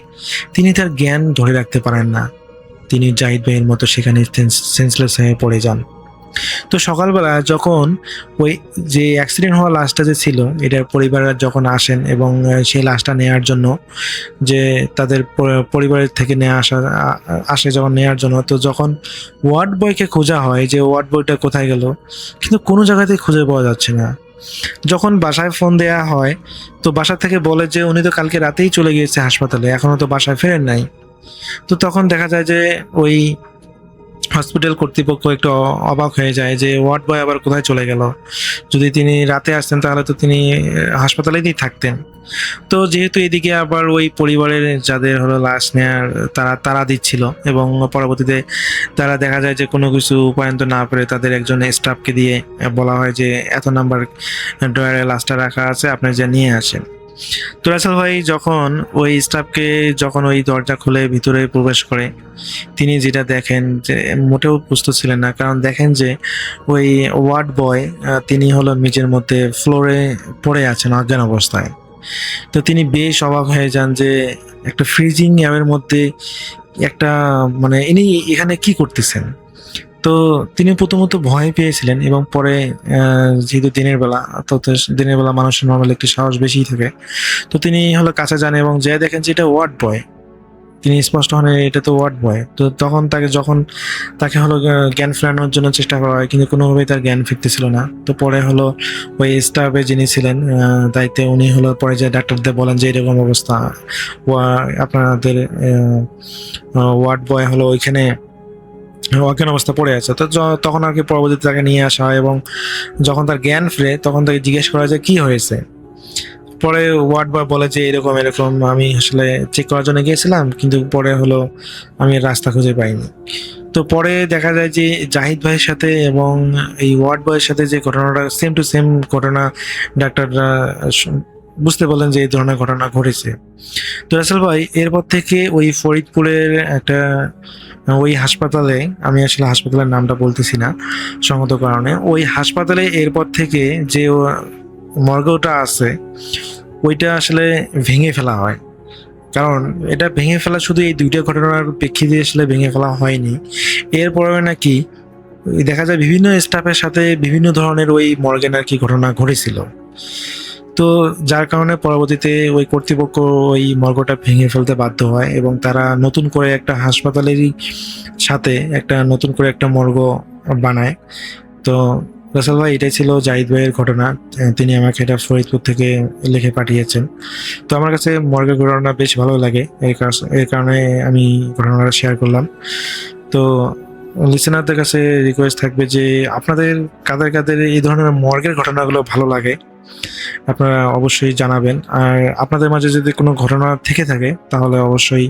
তিনি তার জ্ঞান ধরে রাখতে পারেন না। তিনি জাহিদ ভাইয়ের মতো সেখানে সেন্সলেস হয়ে পড়ে যান। তো সকালবেলা যখন ওই যে অ্যাক্সিডেন্ট হওয়া লাশটা যে ছিল এটার পরিবারের যখন আসেন এবং সেই লাশটা নেওয়ার জন্য যে তাদের পরিবারের থেকে আসে যখন নেওয়ার জন্য, তো যখন ওয়ার্ড বয়কে খোঁজা হয় যে ওয়ার্ড বয়টা কোথায় গেল, কিন্তু কোনো জায়গাতেই খুঁজে পাওয়া যাচ্ছে না। যখন বাসায় ফোন দেয়া হয় তো বাসা থেকে বলে যে উনি তো কালকে রাতেই চলে গিয়েছে হাসপাতালে, এখনো তো বাসায় ফেরেন নাই। তো তখন দেখা যায় যে ওই হসপিটাল কর্তৃপক্ষ একটু অবাক হয়ে যায় যে ওয়ার্ড বয় আবার কোথায় চলে গেল, যদি তিনি রাতে আসতেন তাহলে তো তিনি হাসপাতালেই থাকতেন। তো যেহেতু এদিকে আবার ওই পরিবারের যাদের হলো লাশ নেয়ার তারা দিচ্ছিল এবং পরবর্তীতে তারা দেখা যায় যে কোনো কিছু উপায়ন্ত না পেরে তাদের একজন স্টাফকে দিয়ে বলা হয় যে এত নাম্বার ড্রয়ারে লাশটা রাখা আছে, আপনি যে নিয়ে আসেন। তো রাসেল ভাই যখন ওই স্টাফকে যখন ওই দরজা খুলে ভিতরে প্রবেশ করে, তিনি যেটা দেখেন যে মোটেও প্রস্তুত ছিলেন না, কারণ দেখেন যে ওই ওয়ার্ড বয় তিনি হলো নিজের মধ্যে ফ্লোরে পড়ে আছেন অজ্ঞান অবস্থায়। তো তিনি বেশ অবাক হয়ে যান যে একটা ফ্রিজিং এর মধ্যে একটা মানে ইনি এখানে কি করতেছেন। তো তিনি প্রথমত ভয় পেয়েছিলেন এবং পরে যেহেতু দিনের বেলা, তো দিনের বেলা মানুষের নর্মালি একটু সাহস বেশিই থাকে, তো তিনি হলো কাছে যান এবং যে দেখেন যে এটা ওয়ার্ড বয়, তিনি স্পষ্ট হন এটা তো ওয়ার্ড বয়। তো তখন তাকে হলো জ্ঞান ফেরানোর জন্য চেষ্টা করা হয়, কিন্তু কোনোভাবেই তার জ্ঞান ফিরতেছিল না। তো পরে হলো ওই স্টাফে যিনি ছিলেন দায়িত্বে, উনি হলো পরে যে ডাক্তারদের বলেন যে এরকম অবস্থা, আপনাদের ওয়ার্ড বয় হলো ওইখানে অজ্ঞান অবস্থা পড়ে আছে। তো তখন আর কি পরবর্তীতে তাকে নিয়ে আসা হয় এবং যখন তার জ্ঞান ফিরে তখন তাকে জিজ্ঞেস করা যায় কি হয়েছে। পরে ওয়ার্ড বয় বলে যে এরকম এরকম আমি আসলে চেক করার জন্য গিয়েছিলাম, কিন্তু পরে হলো আমি রাস্তা খুঁজে পাইনি। তো পরে দেখা যায় যে জাহিদ ভাইয়ের সাথে এবং এই ওয়ার্ড বয়ের সাথে যে ঘটনাটা সেম টু সেম ঘটনা ডাক্তাররা বুঝতে বলেন যে এই ধরনের ঘটনা ঘটেছে। তো রাসেল ভাই এরপর থেকে ওই ফরিদপুরের একটা ওই হাসপাতালে, আমি আসলে হাসপাতালের নামটা বলতেছি না সঙ্গত কারণে, ওই হাসপাতালে এরপর থেকে যে মর্গটা আছে ওইটা আসলে ভেঙে ফেলা হয়। কারণ এটা ভেঙে ফেলা শুধু এই দুইটা ঘটনার প্রেক্ষিতে আসলে ভেঙে ফেলা হয়নি, এরপরে নাকি দেখা যায় বিভিন্ন স্টাফের সাথে বিভিন্ন ধরনের ওই মর্গের আর কি ঘটনা ঘটেছিল। তো যার কারণে পরবর্তীতে ওই কর্তৃপক্ষ ওই মর্গটা ভেঙে ফেলতে বাধ্য হয় এবং তারা নতুন করে একটা হাসপাতালেরই সাথে একটা নতুন করে একটা মর্গ বানায়। তো রাসেল ভাই এটাই ছিল জাহিদ ভাইয়ের ঘটনা, তিনি আমাকে এটা ফরিদপুর থেকে লিখে পাঠিয়েছেন। তো আমার কাছে মর্গের ঘটনা বেশ ভালো লাগে, এর কারণে আমি ঘটনাটা শেয়ার করলাম। তো লিসেনারদের কাছে রিকোয়েস্ট থাকবে যে আপনাদের কাদের কাদের এই ধরনের মর্গের ঘটনাগুলো ভালো লাগে আপনারা অবশ্যই জানাবেন। আর আপনাদের মাঝে যদি কোনো ঘটনা থেকে থাকে তাহলে অবশ্যই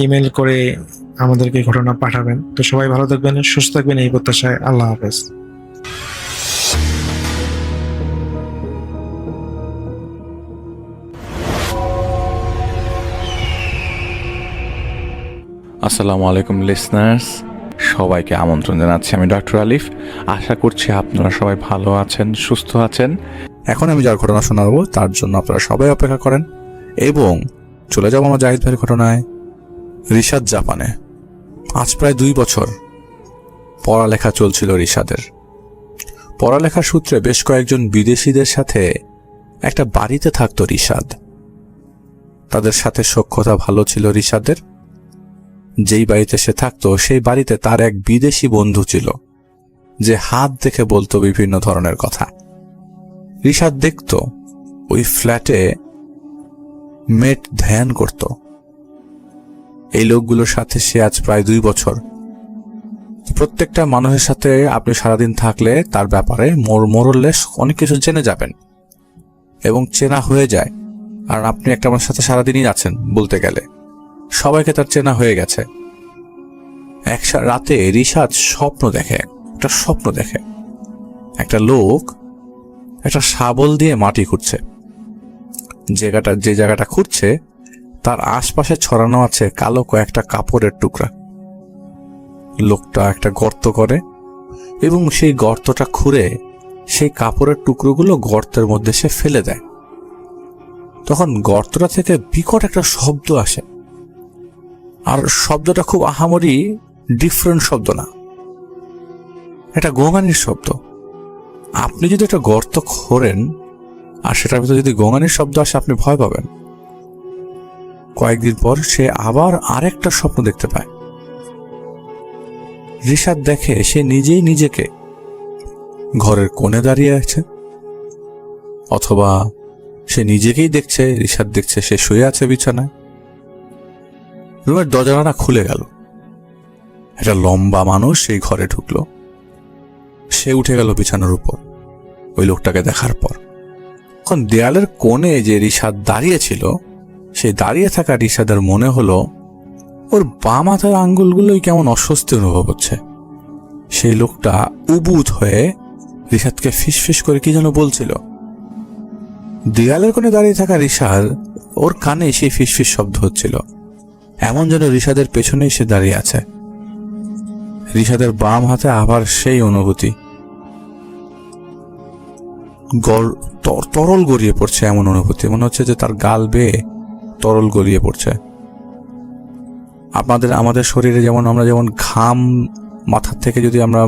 ইমেল করে আমাদেরকে ঘটনা পাঠাবেন। তো সবাই ভালো থাকবেন, সুস্থ থাকবেন এই প্রত্যাশায়। আল্লাহ হাফেজ। আসসালামু আলাইকুম লিসনার্স, সবাইকে আমন্ত্রণ জানাচ্ছি। আমি ডক্টর আলিফ। আশা করছি আপনারা সবাই ভালো আছেন, সুস্থ আছেন। এখন আমি যার ঘটনা শোনাবো তার জন্য আপনারা সবাই অপেক্ষা করেন এবং চলে যাব আমার জাহিদ ভাইয়ের ঘটনায়। রিশাদ জাপানে আজ প্রায় 2 বছর পড়ালেখা চলছিল রিশাদের। পড়ালেখার সূত্রে বেশ কয়েকজন বিদেশিদের সাথে একটা বাড়িতে থাকতো রিশাদ। তাদের সাথে সখ্যতা ভালো ছিল রিশাদের। যেই বাড়িতে সে থাকতো সেই বাড়িতে তার এক বিদেশি বন্ধু ছিল যে হাত দেখে বলতো বিভিন্ন ধরনের কথা। রিশাদ দেখতো ওই ফ্ল্যাটে মেট ধ্যান করত। এই লোকগুলোর সাথে সে আজ প্রায় 2 বছর। প্রত্যেকটা মানুষের সাথে আপনি সারাদিন থাকলে তার ব্যাপারে মোরলেস অনেক কিছু জেনে যাবেন এবং চেনা হয়ে যায়। আর আপনি একটা মানুষের সাথে সারাদিনই আছেন, বলতে গেলে সবাইকে তার চেনা হয়ে গেছে। রাতে রিশাদ একটা স্বপ্ন দেখে একটা লোক একটা শাবল দিয়ে মাটি খুঁড়ছে। যে জায়গাটা খুঁড়ছে তার আশপাশে ছড়ানো আছে কালো কয়েকটা কাপড়ের টুকরা। লোকটা একটা গর্ত করে এবং সেই গর্তটা খুঁড়ে সেই কাপড়ের টুকরোগুলো গর্তের মধ্যে সে ফেলে দেয়। তখন গর্তটা থেকে বিকট একটা শব্দ আসে, আর শব্দটা খুব আহামরি ডিফারেন্ট শব্দ না, এটা গোঙানির শব্দ। আপনি যদি একটা গর্ত খোঁড়েন আর সেটার ভিতরে যদি গোঙানির শব্দ আসে আপনি ভয় পাবেন। কয়েকদিন পর সে আবার আরেকটা স্বপ্ন দেখতে পায়। রিশাদ দেখে সে নিজেই নিজেকে ঘরের কোণে দাঁড়িয়ে আছে, অথবা সে নিজেকেই দেখছে, রিশাদ দেখছে সে শুয়ে আছে বিছানায়। রুমের দরজাটা খুলে গেল, একটা লম্বা মানুষ সেই ঘরে ঢুকলো। সে উঠে গেল বিছানার উপর ওই লোকটাকে দেখার পর। এখন দেয়ালের কোণে যে রিশাদ দাঁড়িয়ে ছিল, সেই দাঁড়িয়ে থাকা রিশাদের মনে হলো ওর বাম হাতের আঙ্গুলগুলোই কেমন অস্বস্তি অনুভব হচ্ছে। সেই লোকটা উবুধ হয়ে রিশাদকে ফিসফিস করে কি যেন বলছিল। দেয়ালের কোণে দাঁড়িয়ে থাকা রিশাদ, ওর কানে সেই ফিসফিস শব্দ হচ্ছিল, এমন যেন রিশাদের পেছনেই সে দাঁড়িয়ে আছে। রিশাদের বাম হাতে আবার সেই অনুভূতি, তরল গড়িয়ে পড়ছে, এমন অনুভূতি মনে হচ্ছে যে তার গাল বেয়ে তরল গড়িয়ে পড়ছে। আমাদের শরীরে আমরা যেমন ঘাম মাথার থেকে যদি আমরা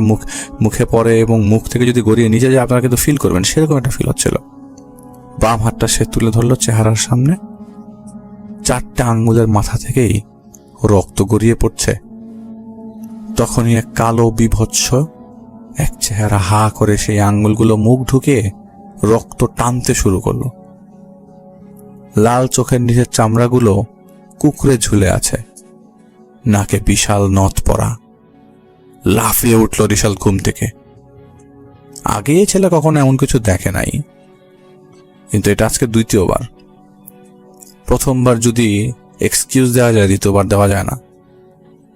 মুখে পড়ে এবং মুখ থেকে যদি গড়িয়ে নিচে যায় আপনারা কিন্তু ফিল করবেন, সেরকম একটা ফিল হচ্ছিল। বাম হাতটা সে তুলে ধরলো চেহারার সামনে, 4টে আঙ্গুলের মাথা থেকেই রক্ত গড়িয়ে পড়ছে। তখনই এক কালো বিভৎস এক চেহারা হা করে সেই আঙ্গুলগুলো মুখ ঢুকে রক্ত টানতে শুরু করলো। লাল চোখের নিচের চামড়াগুলো কুকড়ে ঝুলে আছে, নাকে বিশাল নথ পড়া। লাফিয়ে উঠল রিশাদ ঘুম থেকে। আগে এই ছেলে কখনো এমন কিছু দেখে নাই, কিন্তু এটা আজকে দ্বিতীয়বার। প্রথমবার যদি এক্সকিউজ দেওয়া যায়, দ্বিতীয়বার দেওয়া যায় না,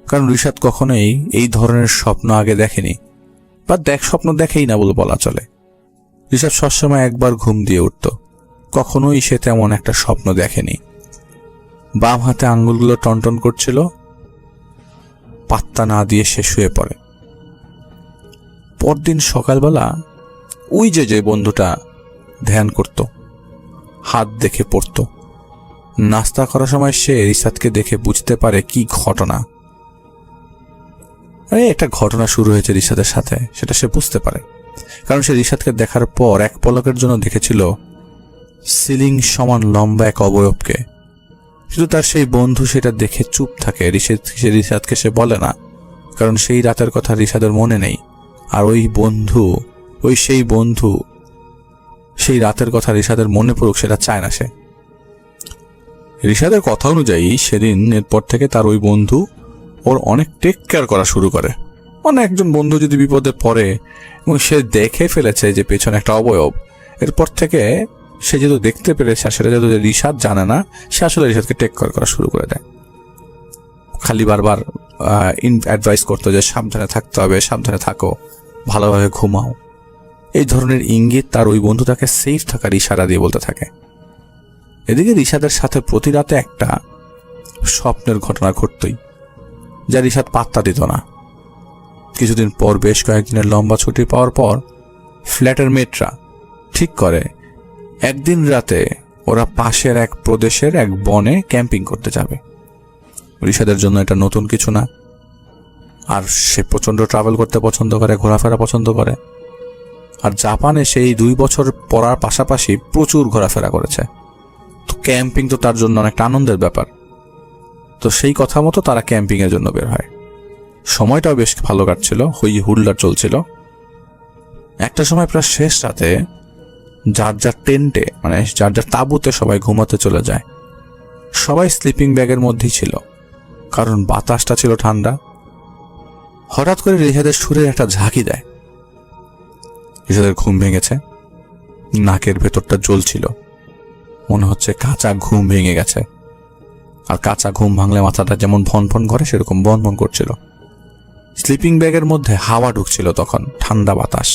কারণ রিশাদ কখনোই এই ধরনের স্বপ্ন আগে দেখেনি, বা স্বপ্ন দেখেই না বলে বলা চলে। রিশাদ সবসময় একবার ঘুম দিয়ে উঠত, কখনোই সে তেমন একটা স্বপ্ন দেখেনি। বাম হাতে আঙ্গুলগুলো টনটন করছিল, পাত্তা না দিয়ে সে শুয়ে পড়ে। পরদিন সকালবেলা ওই যে বন্ধুটা ধ্যান করত, হাত দেখে পড়ত, নাস্তা করার সময় সে রিশাদকে দেখে বুঝতে পারে কি ঘটনা। একটা ঘটনা শুরু হয়েছে রিশাদের সাথে, সেটা সে বুঝতে পারে, কারণ সে রিশাদকে দেখার পর এক পলকের জন্য দেখেছিল সিলিং সমান লম্বা এক অবয়বকে। কিন্তু তার সেই বন্ধু সেটা দেখে চুপ থাকে। রিশাদকে সে বলে না, কারণ সেই রাতের কথা রিশাদের মনে নেই। আর সেই বন্ধু সেই রাতের কথা রিশাদের মনে পড়ুক সেটা চায় না সে। রিশাদের কথা অনুযায়ী সেদিন এরপর থেকে তার ওই বন্ধু ওর অনেক টেক কেয়ার করা শুরু করে। একজন বন্ধু যদি বিপদে পড়ে এবং সে দেখে ফেলেছে যে পেছনে একটা অবয়ব, এরপর থেকে সে যেহেতু দেখতে পেরেছে আর সেটা যেহেতু রিশাদ জানে না, সে আসলে রিশাদকে টেক কেয়ার করা শুরু করে দেয়। খালি বারবার অ্যাডভাইস করতো যে সাবধানে থাকতে হবে, সাবধানে থাকো, ভালোভাবে ঘুমাও। এই ধরনের ইঙ্গিত তার ওই বন্ধু তাকে সেফ থাকার ইশারা দিয়ে বলতে থাকে। এদিকে রিশাদের সাথে প্রতি রাতে একটা স্বপ্নের ঘটনা ঘটতই, যা রিশাদ পাত্তা দিত না। কিছুদিন পর, বেশ কয়েকদিনের লম্বা ছুটি পাওয়ার পর, ফ্ল্যাটের মেটরা ঠিক করে একদিন রাতে ওরা পাশের এক প্রদেশের এক বনে ক্যাম্পিং করতে যাবে। রিশাদের জন্য এটা নতুন কিছু না, আর সে প্রচণ্ড ট্রাভেল করতে পছন্দ করে, ঘোরাফেরা পছন্দ করে। আর জাপানে সেই 2 বছর পড়ার পাশাপাশি প্রচুর ঘোরাফেরা করেছে, তো ক্যাম্পিং তো তার জন্য অনেকটা আনন্দের ব্যাপার। তো সেই কথা মতো তারা ক্যাম্পিংয়ের জন্য বের হয়। সময়টাও বেশ ভালো কাটছিল, হই হুল্লার চলছিল। একটা সময় প্রায় শেষ রাতে যার যার টেন্টে, যার যার তাঁবুতে সবাই ঘুমাতে চলে যায়। সবাই স্লিপিং ব্যাগের মধ্যেই ছিল, কারণ বাতাসটা ছিল ঠান্ডা। হঠাৎ করে রিশাদের সুরের একটা ঝাঁকি দেয়। রিশাদের ঘুম ভেঙেছে, নাকের ভেতরটা জ্বলছিল, মনে হচ্ছে কাঁচা ঘুম ভেঙে গেছে। আর কাঁচা ঘুম ভাঙলে মাথাটা যেমন ভন ভন করে সেরকম ভন ভন করছিল। স্লিপিং ব্যাগের মধ্যে হাওয়া ঢুকছিল তখন, ঠান্ডা বাতাস।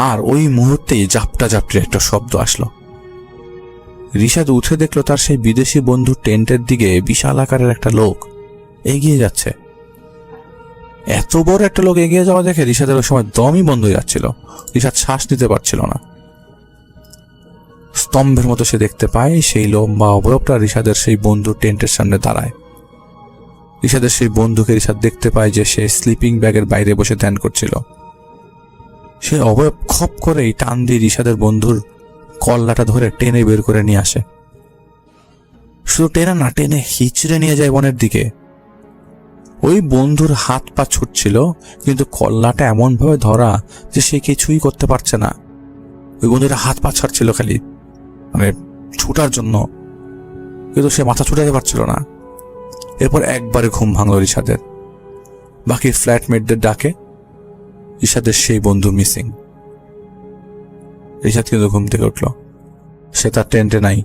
আর ওই মুহূর্তেই জাপটা জাপটির একটা শব্দ আসলো। রিশাদ উঠে দেখলো তার সেই বিদেশি বন্ধু টেন্টের দিকে বিশাল আকারের একটা লোক এগিয়ে যাচ্ছে। এত বড় একটা লোক এগিয়ে যাওয়া দেখে রিশাদের ওই সময় দমই বন্ধ হয়ে যাচ্ছিল। রিশাদ শ্বাস নিতে পারছিল না। স্তম্ভের মতো সে দেখতে পায় সেই লম্বা অবয়বটা রিশাদের সেই বন্ধু টেন্টের সামনে দাঁড়ায়। রিশাদের সেই বন্ধুকে রিশাদ দেখতে পায় যে সে স্লিপিং ব্যাগের বাইরে বসে ধ্যান করছিল। সে অবয়ব খপ করেই টান দিয়ে রিশাদের বন্ধুর কল্লাটা ধরে টেনে বের করে নিয়ে আসে। শুধু টেনে না, টেনে হিচড়ে নিয়ে যায় বনের দিকে। ওই বন্ধুর হাত পা ছুটছিল, কিন্তু কল্লাটা এমন ভাবে ধরা যে সে কিছুই করতে পারছে না। ওই বন্ধুটা হাত পা ছাড়ছিল খালি, মানে ছুটার জন্য, কিন্তু সে মাথা ছুটাতে পারছিল না। এরপর একবারে ঘুম ভাঙলো রিশাদের। বাকি ফ্ল্যাটমেটদের ডাকে রিশাদের সেই বন্ধু মিসিং। রিশাদ কিন্তু ঘুম থেকে উঠল, সে তার টেন্টে নাই।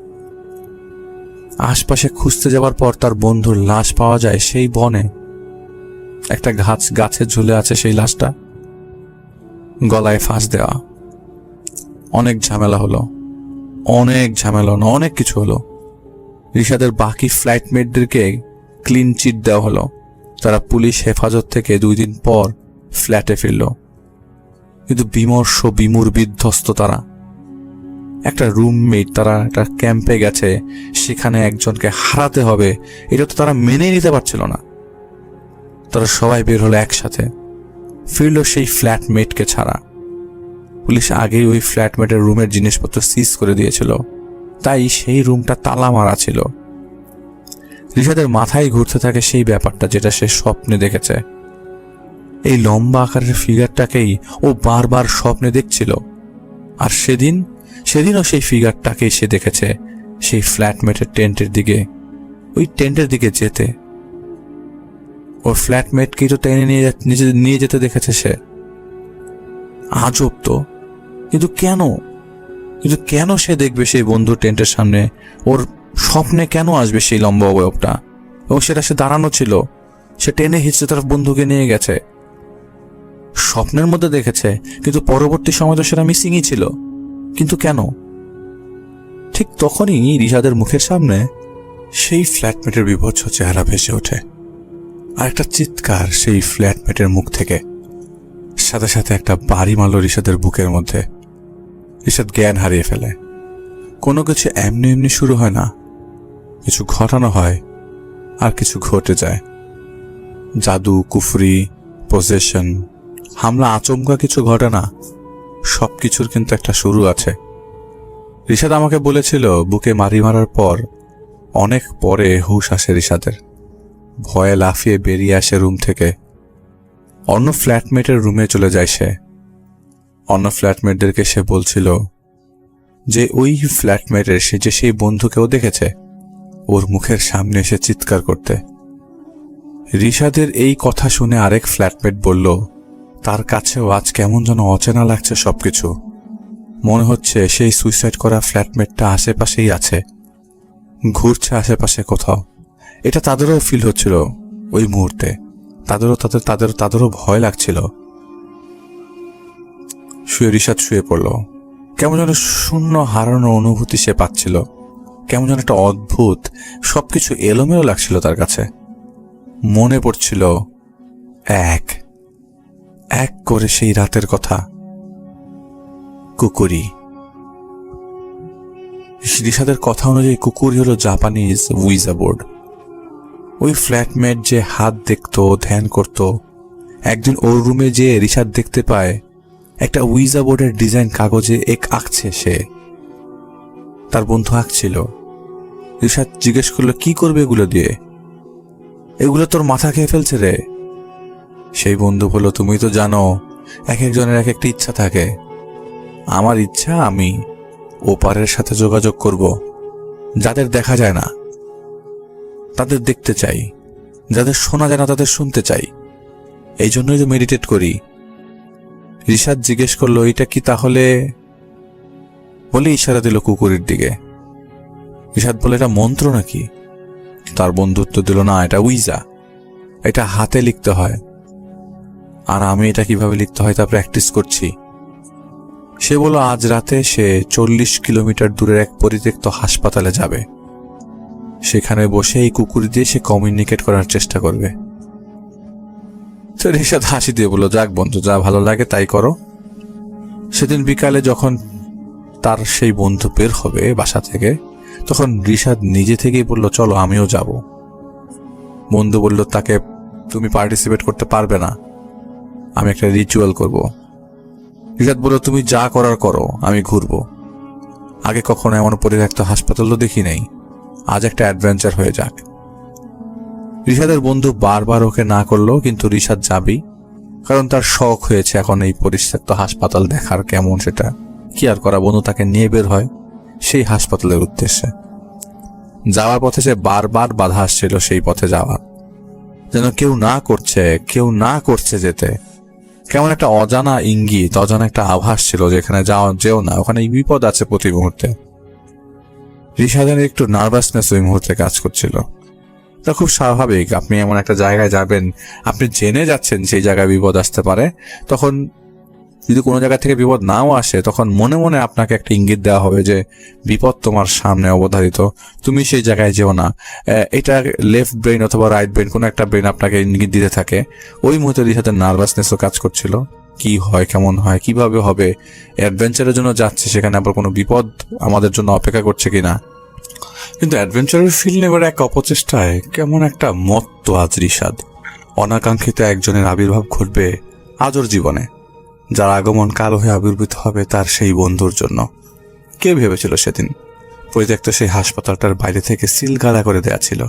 আশপাশে খুঁজতে যাওয়ার পর তার বন্ধুর লাশ পাওয়া যায় সেই বনে। একটা গাছে ঝুলে আছে সেই লাশটা, গলায় ফাঁস দেওয়া। অনেক ঝামেলা হলো, অনেক কিছু হলো। রিশাদের বাকি ফ্ল্যাটমেটদেরকে ক্লিন চিট দেওয়া হলো। তারা পুলিশ হেফাজত থেকে 2 দিন পর ফ্ল্যাটে ফিরল, কিন্তু বিমর্ষ বিমূর বিধ্বস্ত তারা। একটা রুমমেট, তারা একটা ক্যাম্পে গেছে, সেখানে একজনকে হারাতে হবে, এটা তো তারা মেনে নিতে পারছিল না। তারা সবাই বের হলো একসাথে, ফিরল সেই ফ্ল্যাটমেটকে ছাড়া। পুলিশ আগেই ওই ফ্ল্যাটমেটের রুমের জিনিসপত্র সিজ করে দিয়েছিল, তাই সেই রুমটা তালা মারা ছিল। রিশাদের মাথায় ঘুরতে থাকে সেই ব্যাপারটা যেটা সে স্বপ্নে দেখেছে। এই লম্বা আকারের ফিগারটাকেই ও বারবার স্বপ্নে দেখছিল। আর সেদিনও সেই ফিগারটাকেই সে দেখেছে সেই ফ্ল্যাটমেটের টেন্টের দিকে, ওই টেন্টের দিকে যেতে। ওর ফ্ল্যাটমেটকেই তো টেনে নিয়ে যেতে দেখেছে সে। আজব তো, কিন্তু কেন সে দেখবে সেই বন্ধু টেন্টের সামনে? ওর স্বপ্নে কেন আসবে সেই লম্বা অবয়বটা? এবং সেটা সে দাঁড়ানো ছিল, সে টেনে হিচড়ে তার বন্ধুকে নিয়ে গেছে। স্বপ্নের মধ্যে দেখেছে, কিন্তু পরবর্তী সময় তো সেটা মিসিংই ছিল। কিন্তু কেন? ঠিক তখনই রিশাদের মুখের সামনে সেই ফ্ল্যাটমেটের বিভৎস চেহারা ভেসে ওঠে। আর একটা চিৎকার সেই ফ্ল্যাটমেটের মুখ থেকে। সাথে সাথে একটা বাড়ি মারল রিশাদের বুকের মধ্যে। রিশাদ জ্ঞান হারিয়ে ফেলে। কোনো কিছু এমনি এমনি শুরু হয় না, কিছু ঘটানো হয় আর কিছু ঘটে যায়। জাদু, কুফরি, পজেশন, হামলা, আচমকা কিছু ঘটে না, সবকিছুর কিন্তু একটা শুরু আছে। রিশাদ আমাকে বলেছিল বুকে মারি মারার পর অনেক পরে হুঁশ আসে রিশাদের। ভয়ে লাফিয়ে বেরিয়ে আসে রুম থেকে, অন্য ফ্ল্যাটমেটের রুমে চলে যায় সে। অন্য ফ্ল্যাটমেটদেরকে সে বলছিল যে ওই ফ্ল্যাটমেটের সে যে সেই বন্ধুকেও দেখেছে, ওর মুখের সামনে এসে চিৎকার করতে। রিশাদের এই কথা শুনে আরেক ফ্ল্যাটমেট বলল তার কাছেও আজ কেমন যেন অচেনা লাগছে সবকিছু। মনে হচ্ছে সেই সুইসাইড করা ফ্ল্যাটমেটটা আশেপাশেই আছে, ঘুরছে আশেপাশে কোথাও। এটা তাদেরও ফিল হচ্ছিল ওই মুহূর্তে। তাদেরও ভয় লাগছিল। রিশাদ শুয়ে পড়ল। কেমন যেন শূন্য হারানো অনুভূতি সে পাচ্ছিল। কেমন যেন একটা অদ্ভুত, সবকিছু এলোমেলো লাগছিল তার কাছে। মনে পড়ছিল এক করে সেই রাতের কথা। কুকুরি। রিশাদের কথা অনুযায়ী কুকুরি হলো জাপানিজ উইজা বোর্ড। ওই ফ্ল্যাটমেট যে হাত দেখত, ধ্যান করত, একদিন ওর রুমে যে রিশাদ দেখতে পায় একটা উইজা বোর্ডের ডিজাইন কাগজে আঁকছে সে। তার বন্ধু আঁকছিল। রিশাদ জিজ্ঞেস করলো কি করবে এগুলো দিয়ে? এগুলো তোর মাথা খেয়ে ফেলছে রে। সেই বন্ধু বলল তুমি তো জানো এক একজনের এক একটা ইচ্ছা থাকে। আমার ইচ্ছা আমি ওপারের সাথে যোগাযোগ করব, যাদের দেখা যায় না তাদের দেখতে চাই, যাদের শোনা যায় না তাদের শুনতে চাই। এই জন্যই তো মেডিটেট করি। রিশাদ জিজ্ঞেস করলো এটা কি তাহলে? বলে ইশারা দিল কুকুরের দিকে। রিশাদ বলে এটা মন্ত্র নাকি? তার বন্ধুত্ব দিল না, এটা উইজা। এটা হাতে লিখতে হয়, আর আমি এটা কিভাবে লিখতে হয় তা প্র্যাকটিস করছি। সে বলল আজ রাতে সে 40 কিলোমিটার দূরের এক পরিত্যক্ত হাসপাতালে যাবে। সেখানে বসে এই কুকুর দিয়ে সে কমিউনিকেট করার চেষ্টা করবে। তো রিশাদ হাসি দিয়ে বলল, যাক বন্ধু, যা ভালো লাগে তাই করো। সেদিন বিকালে যখন তার সেই বন্ধু বের হবে বাসা থেকে, তখন রিশাদ নিজে থেকেই বলল, চলো আমিও যাব। বন্ধু বলল, তাকে তুমি পার্টিসিপেট করতে পারবে না, আমি একটা রিচুয়াল করব। রিশাদ বলল, তুমি যা করার করো, আমি ঘুরবো। আগে কখনো এমন পরিত্যক্ত হাসপাতাল তো দেখি নাই, আজ একটা অ্যাডভেঞ্চার হয়ে যাক। রিশাদের বন্ধু বারবার ওকে না করলো, কিন্তু রিশাদ যাবেই, কারণ তার শখ হয়েছে এখন এই পরিত্যক্ত হাসপাতাল দেখার কেমন সেটা কি আর করা। বন্ধু তাকে নিয়ে বের হয় সেই হাসপাতালের উদ্দেশ্যে। যাওয়ার পথে সে বারবার বাধা আসছিল সেই পথে যাওয়ার, যেন কেউ না করছে যেতে। কেমন একটা অজানা ইঙ্গিত, অজানা একটা আভাস ছিল যেখানে যেও না, ওখানে বিপদ আছে প্রতি মুহূর্তে। রিশাদের একটু নার্ভাসনেস ওই মুহূর্তে কাজ করছিল। তা খুব স্বাভাবিক, আপনি এমন একটা জায়গায় যাবেন, আপনি জেনে যাচ্ছেন সেই জায়গায় বিপদ আসতে পারে, তখন যদি কোনো জায়গা থেকে বিপদ নাও আসে, তখন মনে মনে আপনাকে একটা ইঙ্গিত দেওয়া হবে যে বিপদ তোমার সামনে অবধারিত, তুমি সেই জায়গায় যেও না। এটা লেফট ব্রেন অথবা রাইট ব্রেন, কোনো একটা ব্রেন আপনাকে ইঙ্গিত দিতে থাকে। ওই মুহূর্তে রিশাদের নার্ভাসনেসও কাজ করছিল, কি হয়, কেমন হয়, কিভাবে হবে, অ্যাডভেঞ্চারের জন্য যাচ্ছে, সেখানে আবার কোনো বিপদ আমাদের জন্য অপেক্ষা করছে কিনা। কিন্তু অ্যাডভেঞ্চারের ফিল নেবার এক অপচেষ্টায় কেমন একটা মত্ত আজ রিশাদ। অনাকাঙ্ক্ষিত একজনের আবির্ভাব ঘটবে আজ ওর জীবনে, যার আগমন কালো হয়ে আবির্ভূত হবে তার সেই বন্ধুর জন্য। কে ভেবেছিল সেদিন পরিত্যক্ত সেই হাসপাতালটার বাইরে থেকে সিলগালা করে দেয়া ছিল।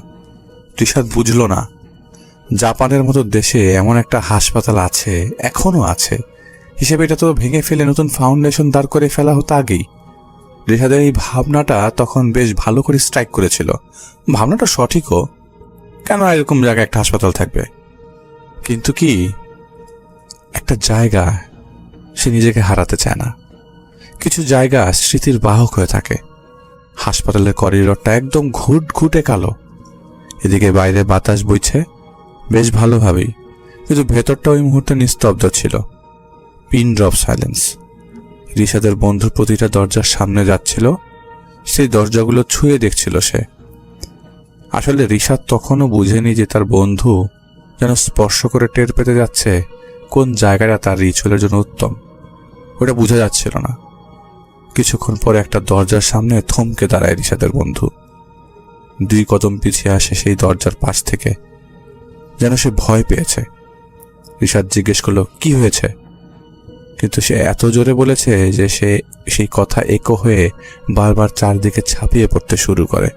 রিশাদ বুঝল না, জাপানের মতো দেশে এমন একটা হাসপাতাল আছে, এখনো আছে হিসেবে এটা তো ভেঙে ফেলে নতুন ফাউন্ডেশন দাঁড় করে ফেলা হতো আগেই। রিশাদের এই ভাবনাটা তখন বেশ ভালো করে স্ট্রাইক করেছিল। ভাবনাটা সঠিকও, কেন এরকম জায়গায় একটা হাসপাতাল থাকবে, কিন্তু কি একটা জায়গা সে নিজেকে হারাতে চায় না। কিছু জায়গা স্মৃতির বাহক হয়ে থাকে। হাসপাতালের করিডোরটা একদম ঘুটঘুটে কালো, এদিকে বাইরে বাতাস বইছে বেশ ভালোভাবেই, কিন্তু ভেতরটা ওই মুহূর্তে নিস্তব্ধ ছিল। Pin drop silence. রিশাদের বন্ধুর প্রতিটা দরজার সামনে যাচ্ছিল, সেই দরজাগুলো ছুঁয়ে দেখছিল সে। আসলে রিশাদ তখনও বুঝেনি যে তার বন্ধু যেন স্পর্শ করে টের পেতে যাচ্ছে কোন জায়গাটা তার রিচুয়ালের জন্য উত্তম। ওটা বোঝা যাচ্ছিল না। কিছুক্ষণ পরে একটা দরজার সামনে থমকে দাঁড়ায় রিশাদের বন্ধু। 2 কদম পিছিয়ে আসে সেই দরজার পাশ থেকে, যেন সে ভয় পেয়েছে। রিশাদ জিজ্ঞেস করলো, কি হয়েছে? কিন্তু সে এত জোরে বলেছে যে সে সেই কথা একো হয়ে বারবার চারদিকে ছাপিয়ে পড়তে শুরু করে,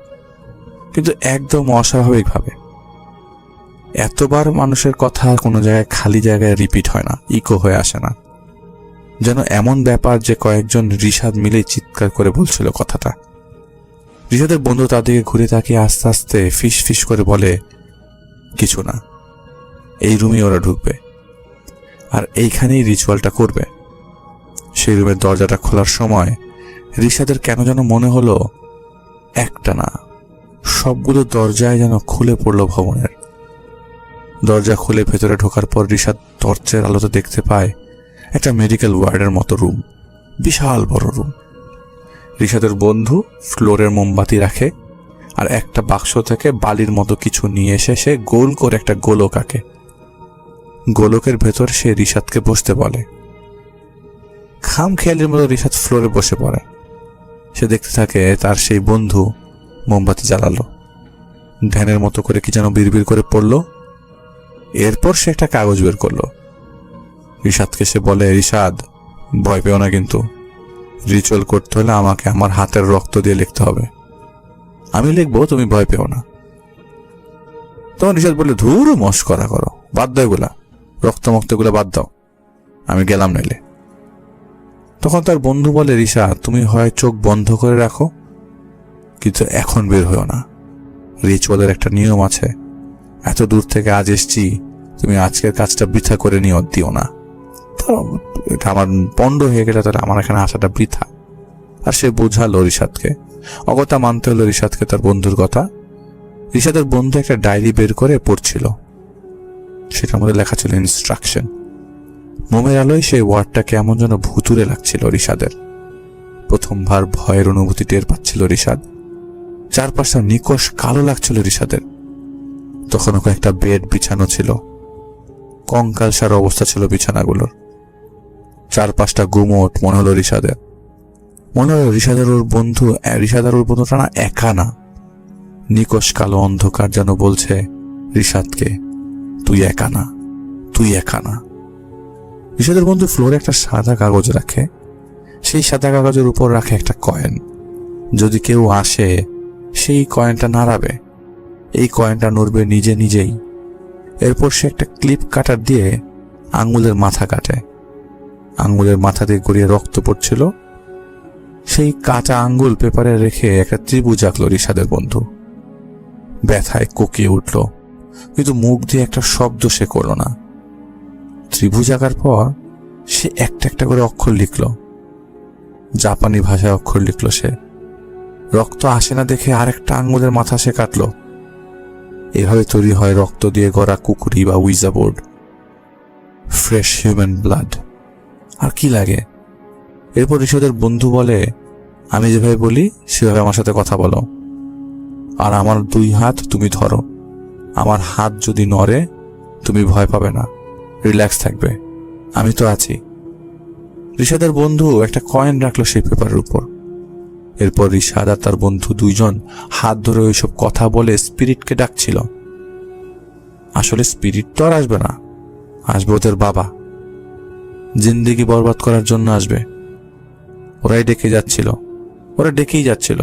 কিন্তু একদম অস্বাভাবিকভাবে। এতবার মানুষের কথা কোনো জায়গায় খালি জায়গায় রিপিট হয় না, ইকো হয়ে আসে না। যেন এমন ব্যাপার যে কয়েকজন রিশাদ মিলেই চিৎকার করে বলছিল কথাটা। রিশাদের বন্ধু তার দিকে ঘুরে তাকিয়ে আস্তে আস্তে ফিস ফিস করে বলে, কিছু না, এই রুমে ওরা ঢুকবে আর এইখানেই রিচুয়ালটা করবে। সেই রুমের দরজাটা খোলার সময় রিশাদের কেন যেন মনে হলো একটা না, সবগুলো দরজায় যেন খুলে পড়ল ভবনের। দরজা খুলে ভেতরে ঢোকার পর রিশাদ টর্চের আলোতে দেখতে পায় একটা মেডিকেল ওয়ার্ডের মতো রুম, বিশাল বড় রুম। রিশাদের বন্ধু ফ্লোরের মোমবাতি রাখে আর একটা বাক্স থেকে বালির মতো কিছু নিয়ে এসে সে গোল করে একটা গোলক আঁকে। গোলকের ভেতর সে রিশাদকে বসতে বলে। খামখেয়ালির মতো রিশাদ ফ্লোরে বসে পড়ে। সে দেখতে থাকে তার সেই বন্ধু মোমবাতি জ্বালালো, ধ্যানের মতো করে কি যেন বিড়বিড় করে পড়লো। এরপর সে একটা কাগজ বের করলো। রিশাদকে সে বলে, রিশাদ, ভয় পেও না, কিন্তু রিচুয়াল করতে হলে আমাকে আমার হাতের রক্ত দিয়ে লিখতে হবে। আমি লিখবো, তুমি ভয় পেও না। তখন রিশাদ বললে, ধুর মস্করা করো, বাদ দাও এগুলা, রক্ত এগুলা বাদ দাও, আমি গেলাম নাইলে। তখন তার বন্ধু বলে, রিশাদ, তুমি হয় চোখ বন্ধ করে রাখো, কিন্তু এখন বের হয়েও না। রিচুয়ালের একটা নিয়ম আছে, এত দূর থেকে আজ এসছি, তুমি আজকের কাজটা বৃথা করে দিও না। এটা আমার পণ্ড হয়ে গেলে তাহলে আমার এখানে আসাটা বৃথা। আর সে বোঝালো রিশাদকে, অগত্যা মানতে হলো রিশাদকে তার বন্ধুর কথা। রিশাদের বন্ধু একটা ডায়েরি বের করে পড়ছিল। সেটার মধ্যে লেখা ছিল ইনস্ট্রাকশন। মোমের আলোয় সেই ওয়ার্ডটা কেমন যেন ভুতুরে লাগছিল রিশাদের। প্রথমবার ভয়ের অনুভূতি টের পাচ্ছিল রিশাদ। চারপাশটা নিকষ কালো লাগছিল রিশাদের। তখনও কয়েকটা বেড বিছানো ছিল, কঙ্কালসার অবস্থা ছিল বিছানাগুলোর। চারপাশটা গুমোট মনে হলো রিশাদের। মনে হলো রিশাদ আর ওর বন্ধুটা না একা না। নিকষ কালো অন্ধকার যেন বলছে রিশাদকে, তুই একা না, তুই একা না। রিশাদের বন্ধু ফ্লোরে একটা সাদা কাগজ রাখে। সেই সাদা কাগজের উপর রাখে একটা কয়েন। যদি কেউ আসে সেই কয়েনটা নাড়াবে, এই কয়েনটা নড়বে নিজে নিজেই। এরপর সে একটা ক্লিপ কাটার দিয়ে আঙ্গুলের মাথা কাটে। আঙ্গুলের মাথা দিয়ে গড়িয়ে রক্ত পড়ছিল। সেই কাটা আঙ্গুল পেপারে রেখে একটা ত্রিভুজ আঁকলো রিশাদের বন্ধু। ব্যথায় কোকিয়ে উঠল, কিন্তু মুখ দিয়ে একটা শব্দ সে করল না। ত্রিভুজ আঁকার পর সে একটা একটা করে অক্ষর লিখল। জাপানি ভাষায় অক্ষর লিখল সে। রক্ত আসে না দেখে আরেকটা আঙ্গুলের মাথা সে কাটল। এভাবে তৈরি হয় রক্ত দিয়ে গড়া কুকুরি বা ouija board. Fresh human blood. আর কি লাগে? এরপর রিশাদের বন্ধু বলে, আমি যেভাবে বলি সেভাবে আমার সাথে কথা বলো, আর আমার 2 হাত তুমি ধরো। আমার হাত যদি নড়ে তুমি ভয় পাবে না, রিল্যাক্স থাকবে, আমি তো আছি। রিশাদের বন্ধু একটা কয়েন রাখলো সেই পেপারের উপর। এরপর রিশাদ আর তার বন্ধু 2 জন হাত ধরে ওইসব কথা বলে স্পিরিটকে ডাকছিল। আসলে স্পিরিট তো আর আসবে না, আসবে ওদের বাবা। জিন্দেগি বরবাদ করার জন্য আসবে। ওরাই ডেকে যাচ্ছিল, ওরা ডেকেই যাচ্ছিল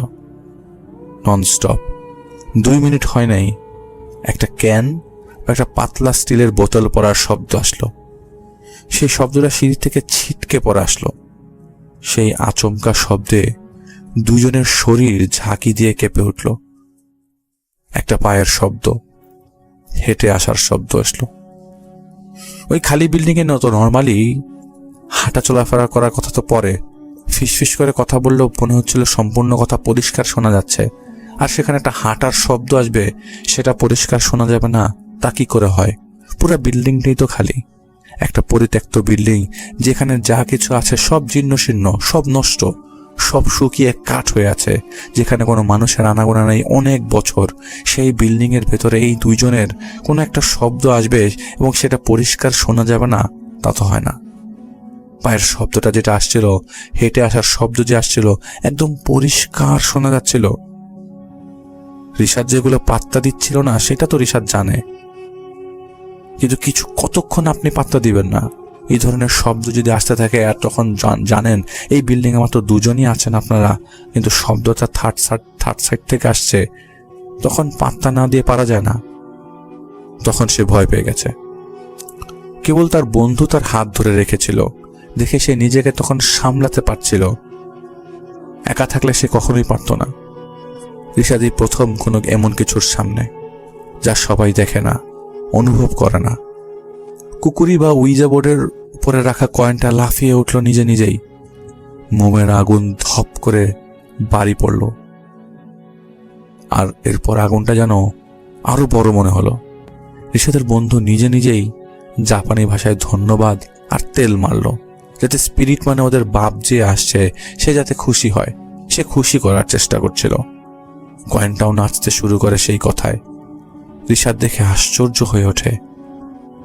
ননস্টপ। 2 মিনিট হয় নাই, একটা ক্যান বা একটা পাতলা স্টিলের বোতল পড়ার শব্দ আসলো। সেই শব্দটা সিঁড়ি থেকে ছিটকে পড়ে আসলো। সেই আচমকা শব্দে 2 জনের শরীর ঝাঁকি দিয়ে কেঁপে উঠল। একটা পায়ের শব্দ, হেঁটে আসার শব্দ আসলো। ওই খালি বিল্ডিং এ তো নর্মালি হাঁটা চলাফেরা করার কথা তো পরে, ফিসফিস করে কথা বললেও মনে হচ্ছিল সম্পূর্ণ কথা পরিষ্কার শোনা যাচ্ছে। আর সেখানে একটা হাঁটার শব্দ আসবে, সেটা পরিষ্কার শোনা যাবে না, তা কি করে হয়? পুরো বিল্ডিংটাই তো খালি, একটা পরিত্যক্ত বিল্ডিং যেখানে যা কিছু আছে সব জীর্ণশীর্ণ, সব নষ্ট, সব শুকিয়ে কাঠ হয়ে আছে, যেখানে কোনো মানুষের আনাগোনা নেই অনেক বছর। সেই বিল্ডিং এর ভেতরে এই 2 জনের কোনো একটা শব্দ আসবে এবং সেটা পরিষ্কার শোনা যাবে না, তা তো হয় না। পায়ের শব্দটা যেটা আসছিল, হেঁটে আসার শব্দ যে আসছিল, একদম পরিষ্কার শোনা যাচ্ছিল। রিশাদ যেগুলো পাত্তা দিচ্ছিল না সেটা তো রিশাদ জানে, কিন্তু কতক্ষণ আপনি পাত্তা দিবেন না? এই ধরনের শব্দ যদি আসতে থাকে আর তখন জানেন এই বিল্ডিং এ মাত্র 2 জনই আছেন আপনারা, কিন্তু শব্দটা থার্ড সাইড থেকে আসছে, তখন পাত্তা না দিয়ে পারা যায় না। তখন সে ভয় পেয়ে গেছে। কেবল তার বন্ধু তার হাত ধরে রেখেছিল দেখে সে নিজেকে তখন সামলাতে পারছিল। একা থাকলে সে কখনোই পারত না। রিশাদই প্রথম কোনো এমন কিছুর সামনে যা সবাই দেখে না, অনুভব করে না। কুকুরি বা উইজা বোর্ডের উপরে রাখা কয়েনটা লাফিয়ে উঠল নিজে নিজেই। মোমের আগুন ধপ করে বাড়ি পড়ল, আর এরপর আগুনটা যেন আরো বড় মনে হলো। রিশাদের বন্ধু নিজে নিজেই জাপানি ভাষায় ধন্যবাদ আর তেল মারল, যাতে স্পিরিট মানে ওদের বাপ যে আসছে সে যাতে খুশি হয়। সে খুশি করার চেষ্টা করছিল। কয়েনটাও নাচতে শুরু করে সেই কথায়। রিশাদ দেখে আশ্চর্য হয়ে ওঠে,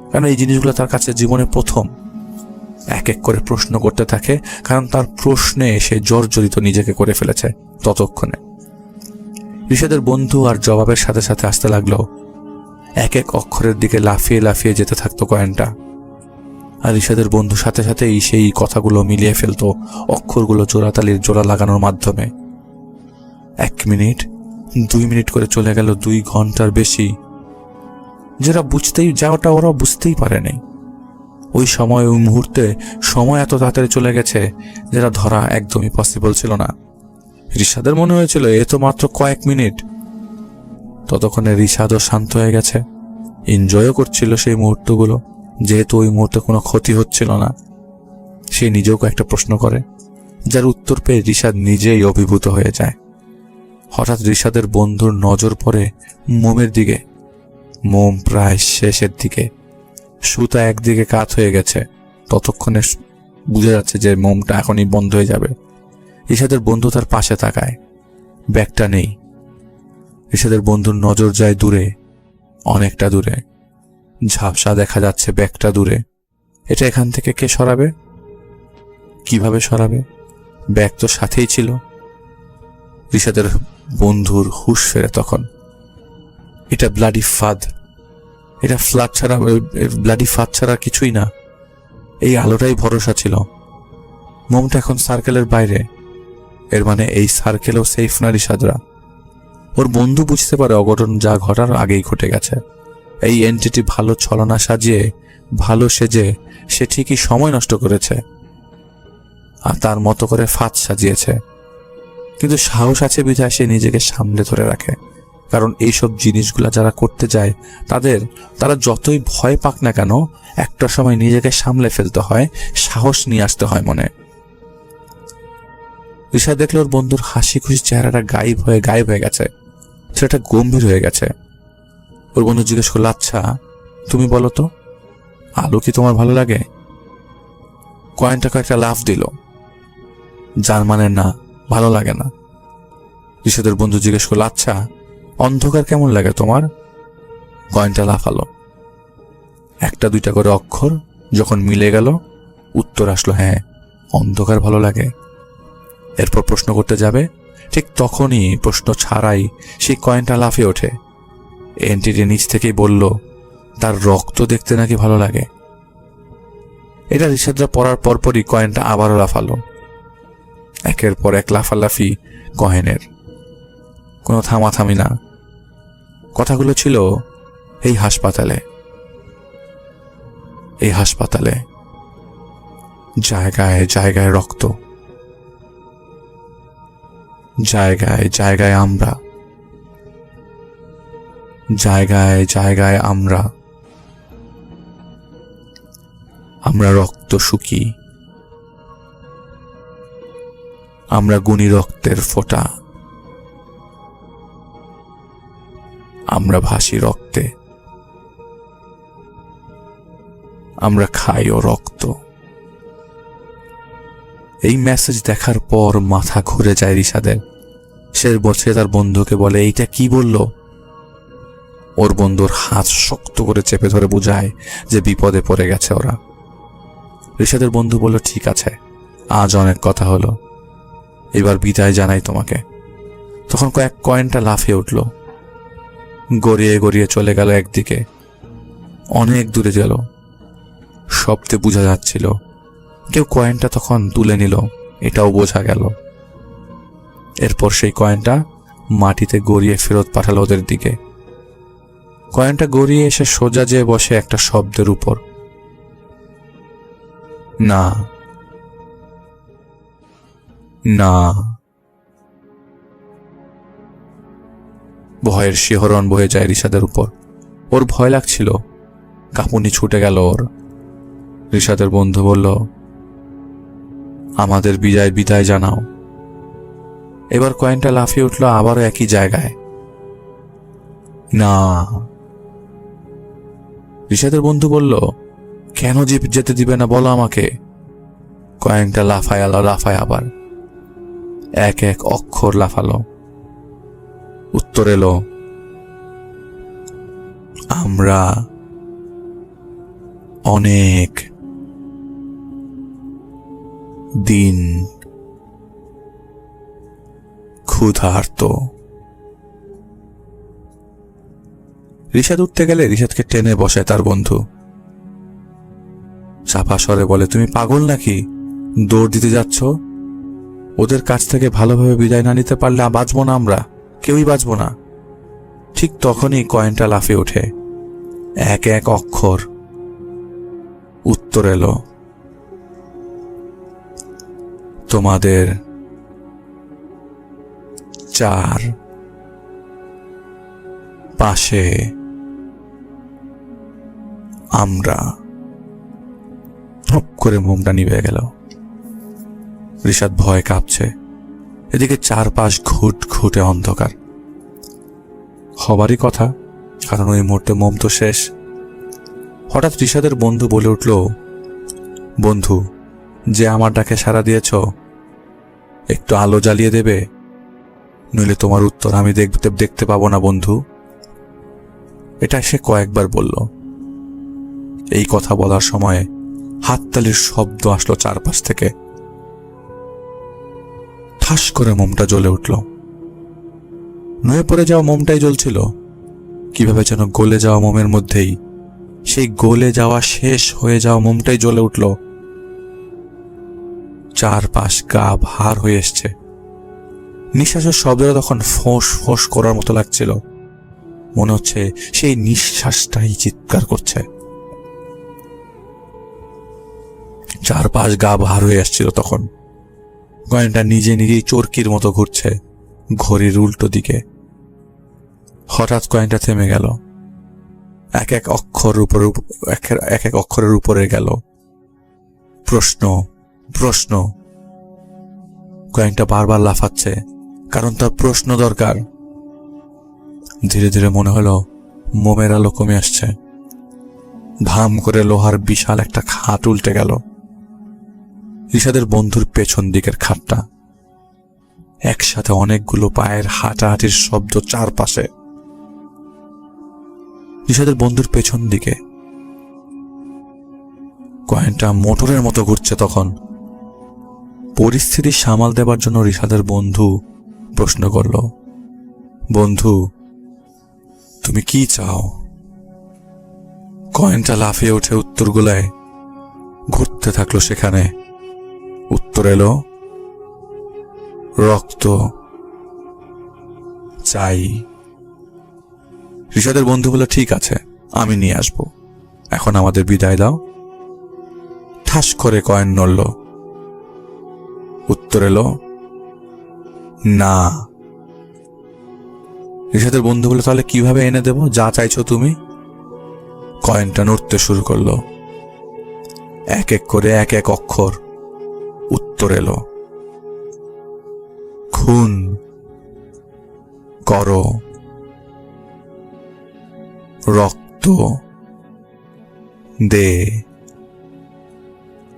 কারণ এই জিনিসগুলো তার কাছে জীবনে প্রথম। এক এক করে প্রশ্ন করতে থাকে, কারণ তার প্রশ্নে সে জর্জরিত নিজেকে করে ফেলেছে। ততক্ষণে রিশাদের বন্ধু আর জবাবের সাথে সাথে আসতে লাগলো। এক এক অক্ষরের দিকে লাফিয়ে লাফিয়ে যেতে থাকতো কয়েনটা। আর রিশাদের বন্ধু সাথে সাথেই সেই কথাগুলো মিলিয়ে ফেলতো অক্ষরগুলো জোড়াতালির জোড়া লাগানোর মাধ্যমে। 1 মিনিট, 2 মিনিট করে চলে গেল 2 ঘন্টার বেশি, যাওয়াটা ওরা বুঝতেই পারেনি। ওই সময়, ওই মুহূর্তে সময় এত তাড়াতাড়ি চলে গেছে যেটা ধরা একদমই পসিবল ছিল না। রিশাদের মনে হয়েছিল এ তো মাত্র কয়েক মিনিট। ততক্ষণে রিশাদও শান্ত হয়ে গেছে, এনজয়ও করছিল সেই মুহূর্তগুলো, যেহেতু ওই মুহূর্তে কোনো ক্ষতি হচ্ছিল না। সে নিজেও একটা প্রশ্ন করে, যার উত্তর পেয়ে রিশাদ নিজেই অভিভূত হয়ে যায়। হঠাৎ রিশাদের বন্ধুর নজর পড়ে মোমের দিকে। মোম প্রায় শেষের দিকে, সুতা একদিকে কাত হয়ে গেছে, ততক্ষণে বুঝা যাচ্ছে যে মোমটা এখনই বন্ধ হয়ে যাবে। রিশাদের বন্ধু তার পাশে তাকায়, ব্যাগটা নেই। রিশাদের বন্ধুর নজর যায় দূরে, অনেকটা দূরে। ঝাপসা দেখা যাচ্ছে ব্যাগটা দূরে। এটা এখান থেকে কে সরাবে? কিভাবে সরাবে? ব্যাগ তো সাথেই ছিল। রিশাদের বন্ধুর হুঁশ ফেরে তখন। এটা ব্লাডি ফাঁদ, এটা ব্লাডি ফাঁদ ছাড়া কিছুই না। এই আলোটাই ভরসা ছিল। মোমটা এখন সার্কেলের বাইরে, এর মানে এই সার্কেলও সেফ না রিশাদরা। ওর বন্ধু বুঝতে পারে অঘটন যা ঘটার আগেই ঘটে গেছে। এই এন্টিটি ভালো ছলনা সাজিয়ে, ভালো সেজে সে ঠিকই সময় নষ্ট করেছে আর তার মতো করে ফাঁদ সাজিয়েছে, কিন্তু সাহস আছে বিধায় সে নিজেকে সামলে ধরে রাখে। কারণ এইসব জিনিসগুলা যারা করতে যায় তারা যতই ভয় পাক না কেন, একটা সময় নিজেকে সামলে ফেলতে হয়, সাহস নিয়ে আসতে হয় মনে। রিশাদ দেখলো ওর বন্ধুর হাসি খুশি চেহারাটা গায়েব হয়ে গেছে, সেটা গম্ভীর হয়ে গেছে। ওর বন্ধু জিজ্ঞেস করলো, আচ্ছা তুমি বলো তো, আলো কি তোমার ভালো লাগে? কয়েনটা কয়েকটা লাফ দিল, যার মানে না, ভালো লাগে না। রিশাদের বন্ধু জিজ্ঞেস করলো, আচ্ছা অন্ধকার কেমন লাগে তোমার? কয়েনটা লাফালো। একটা দুইটা করে অক্ষর যখন মিলে গেল, উত্তর আসলো, হ্যাঁ অন্ধকার ভালো লাগে। এরপর প্রশ্ন করতে যাবে, ঠিক তখনই প্রশ্ন ছাড়াই সেই কয়েনটা লাফিয়ে ওঠে। এন্টিটি নিচ থেকেই বলল, তার রক্ত দেখতে নাকি ভালো লাগে। এটা রিশাদরা পড়ার পরপরই কয়েনটা আবারও লাফালো। একের পর এক লাফালাফি কয়েনের, কোনো থামাথামি না। কথাগুলো ছিল এই হাসপাতালে জায়গায় জায়গায় রক্ত, জায়গায় জায়গায় আমরা, জায়গায় জায়গায় আমরা রক্ত শুকি, আমরা গুণী রক্তের ফোঁটা, আমরা ভাসি রক্তে, আমরা খাইও রক্ত। এই মেসেজ দেখার পর মাথা ঘুরে যায় রিশাদের। সে বসে তার বন্ধুকে বলে, এইটা কি বললো? ওর বন্ধুর হাত শক্ত করে চেপে ধরে বোঝায় যে বিপদে পড়ে গেছে ওরা। রিশাদের বন্ধু বলল, ঠিক আছে, আজ অনেক কথা হলো, এবার বিদায় জানাই তোমাকে। তখন কয়েক কয়েনটা লাফিয়ে উঠল, গড়িয়ে গড়িয়ে চলে গেল একদিকে, অনেক দূরে গেল। শব্দে বোঝা যাচ্ছিল কেউ কয়েনটা তখন তুলে নিল, এটাও বোঝা গেল। এরপর সেই কয়েনটা মাটিতে গড়িয়ে ফেরত পাঠালো ওদের দিকে। কয়েনটা গড়িয়ে এসে সোজা যেয়ে বসে একটা শব্দের উপর, না না। ভয়ের শিহরণ বয়ে যায় রিশাদের উপর। ওর ভয় লাগছিল, কাঁপুনি ছুটে গেল ওর। রিশাদের বন্ধু বলল, আমাদের বিদায় জানাও। এবার কয়েনটা লাফিয়ে উঠল আবারও একই জায়গায়, না। রিশাদের বন্ধু বলল, কেন যেতে দিবে না বলো আমাকে। কয়েনটা লাফায় আবার এক এক অক্ষর লাফালো। উত্তর এলো, আমরা অনেক দিন ক্ষুধার্ত। রিশাদ উঠতে গেলে রিশাদকে টেনে বসায় তার বন্ধু। চাপা স্বরে বলে, তুমি পাগল নাকি? দৌড় দিতে যাচ্ছ? ওদের কাছ থেকে ভালোভাবে বিদায় না নিতে পারলে বাঁচবো না, আমরা কেউই বাঁচবো না। ঠিক তখনই কয়েনটা লাফিয়ে ওঠে, এক এক অক্ষর। উত্তর এলো, তোমাদের চার পাশে আমরা। ধপ করে মোমটা নিভে গেল। রিশাদ ভয় কাঁপছে। এদিকে চারপাশ ঘুটঘুটে অন্ধকার। হবারই কথা, কারণ ওই মুহূর্তে মোম তো শেষ। হঠাৎ রিশাদের বন্ধু বলে উঠল, বন্ধু, যে আমার ডাকে সাড়া দিয়েছ, একটু আলো জ্বালিয়ে দেবে, নইলে তোমার উত্তর আমি দেখতে পাবো না বন্ধু। এটা সে কয়েকবার বলল। এই কথা বলার সময় হাততালির শব্দ আসলো চারপাশ থেকে। ঠাস করে মোমটা জ্বলে উঠল। নুয়ে পড়ে যাওয়া মোমটাই জ্বলছিল। কিভাবে যেন গলে যাওয়া মোমের মধ্যেই সেই গলে যাওয়া, শেষ হয়ে যাওয়া মোমটাই জ্বলে উঠল। চারপাশ গা ভার হয়ে এসছে। নিঃশ্বাসের শব্দটা তখন ফোঁস ফোঁস করার মতো লাগছিল। মনে হচ্ছে সেই নিঃশ্বাসটাই চিৎকার করছে। চারপাশ গা ভার হয়ে আসছিল তখন। কয়েনটা নিজে নিজেই চরকির মতো ঘুরছে ঘড়ির উল্টো দিকে। হঠাৎ কয়েনটা থেমে গেল। এক এক অক্ষরের উপরে গেল। প্রশ্ন, প্রশ্ন। কয়েনটা বারবার লাফাচ্ছে, কারণ তার প্রশ্ন দরকার। ধীরে ধীরে মনে হলো মোমের আলো কমে আসছে। ধাম করে লোহার বিশাল একটা খাট উল্টে গেল। রিশাদের বন্ধুর পেছন দিকের খাটটা। একসাথে অনেকগুলো পায়ের হাঁটাহাঁটির শব্দ চারপাশে। রিশাদের বন্ধুর পেছন দিকে কয়েনটা মোটরের মতো ঘুরছে তখন। পরিস্থিতি সামাল দেবার জন্য রিশাদের বন্ধু প্রশ্ন করল, বন্ধু, তুমি কি চাও? কয়েনটা লাফিয়ে উঠে উত্তরগুলায় ঘুরতে থাকলো সেখানে। উত্তর এলো, রক্ত চাই। রিশাদের বন্ধু বলে, ঠিক আছে, আমি নিয়ে আসবো, এখন আমাদের বিদায় দাও। ঠাস করে কয়েন নড়ল। উত্তর এলো, না। রিশাদের বন্ধু বলে, তাহলে কিভাবে এনে দেব যা চাইছো তুমি? কয়েনটা নড়তে শুরু করলো। এক এক করে এক এক অক্ষর। উত্তর এলো, খুন করো, রক্ত দে,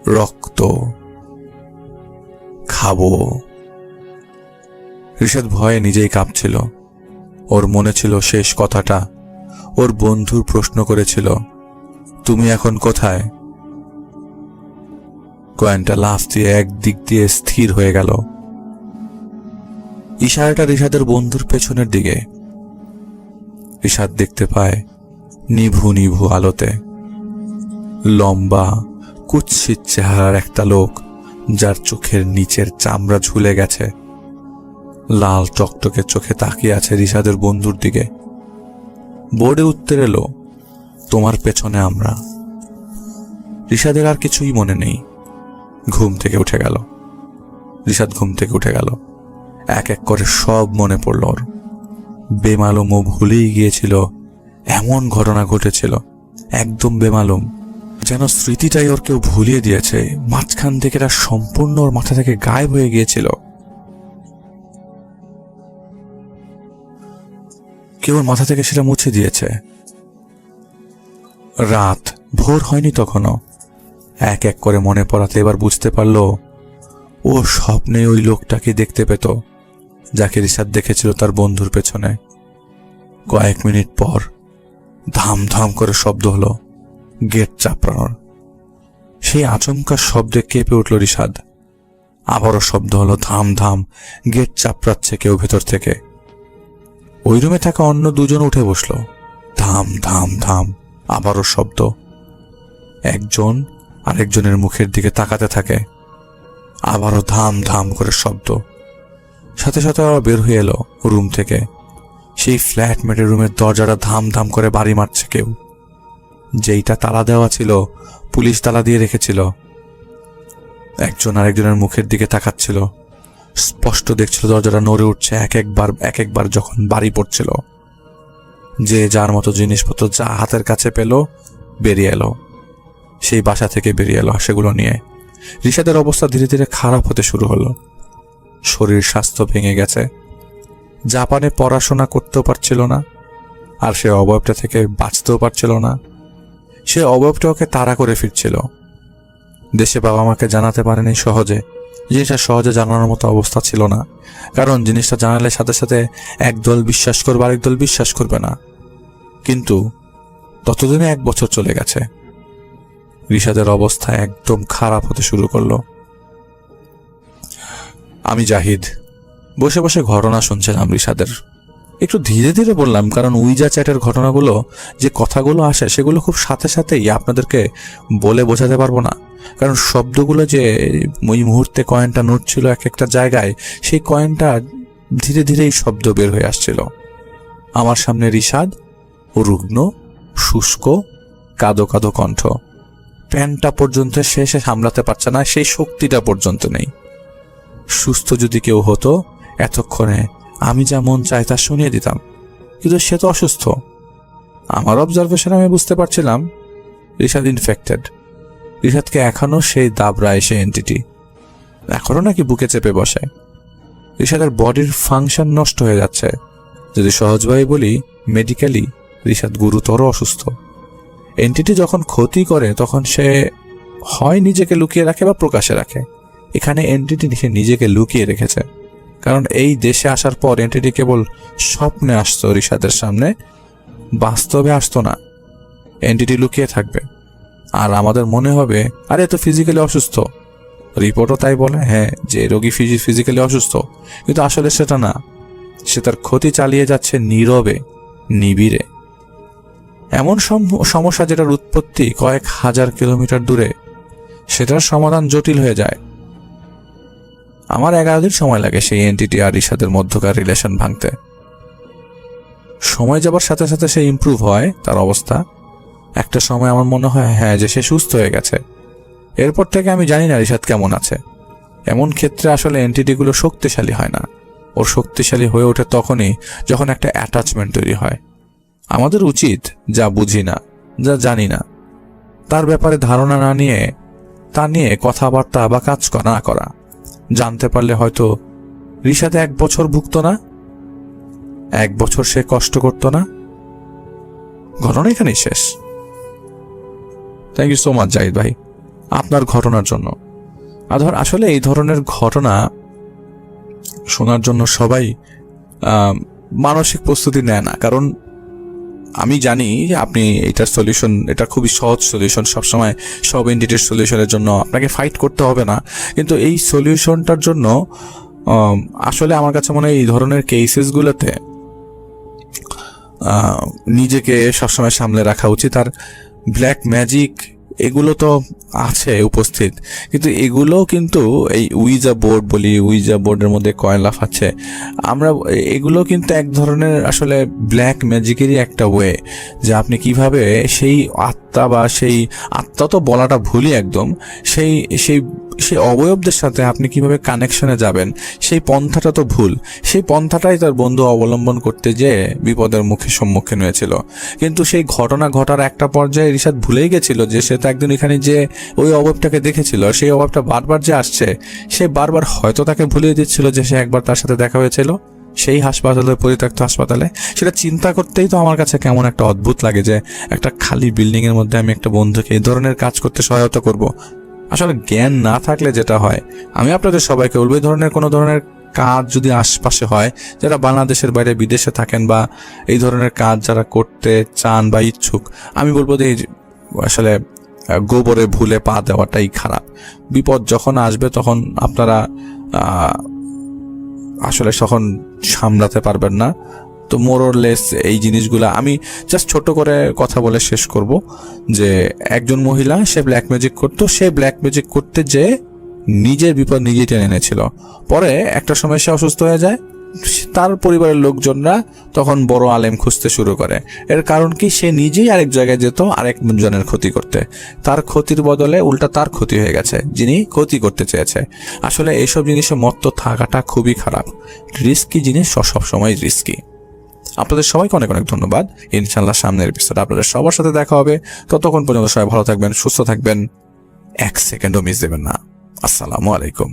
রক্ত খাবো। রিশাদ ভয়ে নিজেই কাঁপছিল। ওর মনে ছিল শেষ কথাটা ওর বন্ধুর প্রশ্ন করেছিল, তুমি এখন কোথায়? কয়েনটা লাফ দিয়ে একদিক দিয়ে স্থির হয়ে গেল। ইশারাটা রিশাদের বন্ধুর পেছনের দিকে। রিশাদ দেখতে পায় নিভু নিভু আলোতে লম্বা কুৎসিত চেহারার একটা লোক, যার চোখের নিচের চামড়া ঝুলে গেছে, লাল টকটকে চোখে তাকিয়ে আছে রিশাদের বন্ধুর দিকে। বোর্ডে উত্তর এলো, তোমার পেছনে আমরা। রিশাদের আর কিছুই মনে নেই। ঘুম থেকে উঠে গেল। রিশাদ ঘুম থেকে উঠে গেল। এক এক করে সব মনে পড়ল ওর। বেমালুম ও ভুলেই গিয়েছিল এমন ঘটনা ঘটেছিল, একদম বেমালুম, যেন স্মৃতিটাই ওর কেউ ভুলিয়ে দিয়েছে। মাঝখান থেকে এটা সম্পূর্ণ ওর মাথা থেকে গায়েব হয়ে গিয়েছিল। কেউ ওর মাথা থেকে সেটা মুছে দিয়েছে। রাত, ভোর হয়নি তখনও। এক এক করে মনে পড়াতে এবার বুঝতে পারল ও স্বপ্নে ওই লোকটাকে দেখতে পেত, যাকে রিশাদ দেখেছিল তার বন্ধুর পেছনে। কয়েক মিনিট পর ধাম ধাম করে শব্দ হলো গেট চাপড়ানোর। সেই আচমকা শব্দে কেঁপে উঠল রিশাদ। আবারও শব্দ হলো ধাম ধাম, গেট চাপড়াচ্ছে কেউ ভেতর থেকে। ওই রুমে থাকা অন্য দুজন উঠে বসলো। ধাম ধাম ধাম, আবারও শব্দ। একজন আরেকজনের মুখের দিকে তাকাতে থাকে। আবারও ধাম ধাম করে শব্দ। সাথে সাথে আবার বের হয়ে এলো রুম থেকে। সেই ফ্ল্যাটমেটের রুমের দরজাটা ধাম ধাম করে বাড়ি মারছে কেউ। যেইটা তালা দেওয়া ছিল, পুলিশ তালা দিয়ে রেখেছিল। একজন আরেকজনের মুখের দিকে তাকাচ্ছিল। স্পষ্ট দেখছিল দরজাটা নড়ে উঠছে এক একবার যখন বাড়ি পড়ছিল। যে যার মতো জিনিসপত্র যা হাতের কাছে পেল বেরিয়ে এলো। সেই বাসা থেকে বেরিয়ে এলো সেগুলো নিয়ে। রিশাদের অবস্থা ধীরে ধীরে খারাপ হতে শুরু হলো। শরীর স্বাস্থ্য ভেঙে গেছে। জাপানে পড়াশোনা করতেও পারছিল না, আর সে অবয়বটা থেকে বাঁচতেও পারছিল না। সে অবয়বটা ওকে তাড়া করে ফিরছিল। দেশে বাবা মাকে জানাতে পারেনি সহজে, জিনিসটা সহজে জানানোর মতো অবস্থা ছিল না, কারণ জিনিসটা জানালে সাথে সাথে একদল বিশ্বাস করবে, আরেক দল বিশ্বাস করবে না। কিন্তু ততদিনে 1 বছর চলে গেছে। রিশাদের অবস্থা একদম খারাপ হতে শুরু করলো। আমি জাহিদ বসে বসে ঘটনা শুনছিলাম রিশাদের। একটু ধীরে ধীরে বললাম, কারণ উইজা চ্যাটের ঘটনাগুলো যে কথাগুলো আসে সেগুলো খুব সাথে সাথেই আপনাদেরকে বলে বোঝাতে পারবো না, কারণ শব্দগুলো যে ওই মুহূর্তে কয়েনটা নড়ছিল এক একটা জায়গায়, সেই কয়েনটা ধীরে ধীরে এই শব্দ বের হয়ে আসছিল। আমার সামনে রিশাদ, রুগ্ন, শুষ্ক, কাদো কাদো কণ্ঠ, প্যান্টটা পর্যন্ত সে সামলাতে পারছে না, সেই শক্তিটা পর্যন্ত নেই। সুস্থ যদি কেউ হতো এতক্ষণে আমি যা মন চাই তা শুনিয়ে দিতাম, কিন্তু সে তো অসুস্থ। আমার অবজারভেশনে আমি বুঝতে পারছিলাম রিশাদ ইনফেক্টেড। রিশাদকে এখনো সেই দাবড়ায় সে এন্টিটি, এখনো নাকি বুকে চেপে বসে। রিশাদের বডির ফাংশন নষ্ট হয়ে যাচ্ছে। যদি সহজভাবে বলি, মেডিকেলি রিশাদ গুরুতর অসুস্থ। এন্টিটি যখন ক্ষতি করে তখন সে হয় নিজেকে লুকিয়ে রাখে বা প্রকাশে রাখে। এখানে এন্টিটি সে নিজেকে লুকিয়ে রেখেছে, কারণ এই দেশে আসার পর এন্টিটি কেবল স্বপ্নে আসতো রিশাদের সামনে, বাস্তবে আসতো না। এন্টিটি লুকিয়ে থাকবে আর আমাদের মনে হবে আরে তো ফিজিক্যালি অসুস্থ। রিপোর্টও তাই বলে, হ্যাঁ, যে রোগী ফিজিক্যালি অসুস্থ, কিন্তু আসলে সেটা না। সে তার ক্ষতি চালিয়ে যাচ্ছে নীরবে, নিবিড়ে। এমন সমস্যা যেটার উৎপত্তি কয়েক হাজার কিলোমিটার দূরে, সেটার সমাধান জটিল হয়ে যায়। আমার 11 দিন সময় লাগে সেই এন্টিটি আর রিশাদের মধ্যকার রিলেশন ভাঙতে। সময় যাবার সাথে সাথে সে ইমপ্রুভ হয় তার অবস্থা। একটা সময় আমার মনে হয় হ্যাঁ যে সে সুস্থ হয়ে গেছে। এরপর থেকে আমি জানি না রিশাদ কেমন আছে। এমন ক্ষেত্রে আসলে এন্টিটিগুলো শক্তিশালী হয় না, ওর শক্তিশালী হয়ে ওঠে তখনই যখন একটা অ্যাটাচমেন্ট তৈরি হয়। আমাদের উচিত যা বুঝি না, যা জানি না, তার ব্যাপারে ধারণা না নিয়ে তা নিয়ে কথাবার্তা বা কাজ না করা। জানতে পারলে হয়তো রিশাদ 1 বছর ভুগত না, 1 বছর সে কষ্ট করতো না। ঘটনা এখানেই শেষ। Thank you so much Zahid ভাই আপনার ঘটনার জন্য। আসলে এই ধরনের ঘটনা শোনার জন্য সবাই মানসিক প্রস্তুতি নেয় না, কারণ আমি জানি যে আপনি এটার সলিউশন, এটা খুবই সহজ সলিউশন, সবসময় সব এন্টিটির সলিউশনের জন্য আপনাকে ফাইট করতে হবে না। কিন্তু এই সলিউশনটার জন্য আসলে আমার কাছে মনে হয় এই ধরনের কেসেসগুলোতে নিজেকে সবসময় সামলে রাখা উচিত। আর ব্ল্যাক ম্যাজিক এগুলো তো আছে উপস্থিত, কিন্তু এগুলো কিন্তু এই উইজা বোর্ড বলি, উইজা বোর্ডের মধ্যে কয়েন লাফাচ্ছে, আমরা এগুলো কিন্তু এক ধরনের আসলে ব্ল্যাক ম্যাজিকেরই একটা ওয়ে, যে আপনি কিভাবে সেই আত্মা বা সেই আত্মা তো বলাটা ভুলই একদম, সেই সেই সেই অবয়বদের সাথে আপনি কিভাবে কানেকশনে যাবেন সেই পন্থাটা তো ভুল। সেই পন্থাটাই তার বন্ধু অবলম্বন করতে যেয়ে বিপদের সম্মুখীন হয়েছিল। কিন্তু সেই ঘটনা ঘটার একটা পর্যায়ে রিশাদ ভুলেই গেছিল যে সে তো একদিন এখানে যে ওই অবয়বটাকে দেখেছিল, সেই অবয়বটা বারবার যে আসছে, সে বারবার হয়তো তাকে ভুলিয়ে দিচ্ছিল যে সে একবার তার সাথে দেখা হয়েছিল সেই হাসপাতালে, পরিত্যক্ত হাসপাতালে। সেটা চিন্তা করতেই তো আমার কাছে কেমন একটা অদ্ভুত লাগে যে একটা খালি বিল্ডিং এর মধ্যে আমি একটা বন্ধুকে এই ধরনের কাজ করতে সহায়তা করব। আসলে জ্ঞান না থাকলে যেটা হয়, আমি আপনাদের সবাইকে বলবো এই ধরনের কোনো ধরনের কাজ যদি আশপাশে হয়, যারা বাংলাদেশের বাইরে বিদেশে থাকেন বা এই ধরনের কাজ যারা করতে চান বা ইচ্ছুক, আমি বলবো যে আসলে গোবরে ভুলে পা দেওয়াটাই খারাপ। বিপদ যখন আসবে তখন আপনারা আসলে তখন সামলাতে পারবেন না। তো মোরলেস এই জিনিসগুলো আমি জাস্ট ছোট করে কথা বলে শেষ করব যে একজন মহিলা সে ব্ল্যাক ম্যাজিক করতো, সে ব্ল্যাক ম্যাজিক করতে যে নিজের বিপদ নিজেই টেনে এনেছিল। পরে একটা সময় সে অসুস্থ হয়ে যায়, তার পরিবারের লোকজনরা তখন বড় আলেম খুঁজতে শুরু করে। এর কারণ কি, সে নিজেই আরেক জায়গায় যেত আরেকজনের ক্ষতি করতে, তার ক্ষতির বদলে উল্টা তার ক্ষতি হয়ে গেছে যিনি ক্ষতি করতে চেয়েছে। আসলে এইসব জিনিসে মত্ত থাকাটা খুবই খারাপ, রিস্কি জিনিস সবসময় রিস্কি। আপনাদের সবাইকে অনেক অনেক ধন্যবাদ। ইনশাআল্লাহ সামনের এপিসোড আপনাদের সবার সাথে দেখা হবে। ততক্ষণ পর্যন্ত সবাই ভালো থাকবেন, সুস্থ থাকবেন, 1 সেকেন্ডও মিস দেবেন না। আসসালামু আলাইকুম।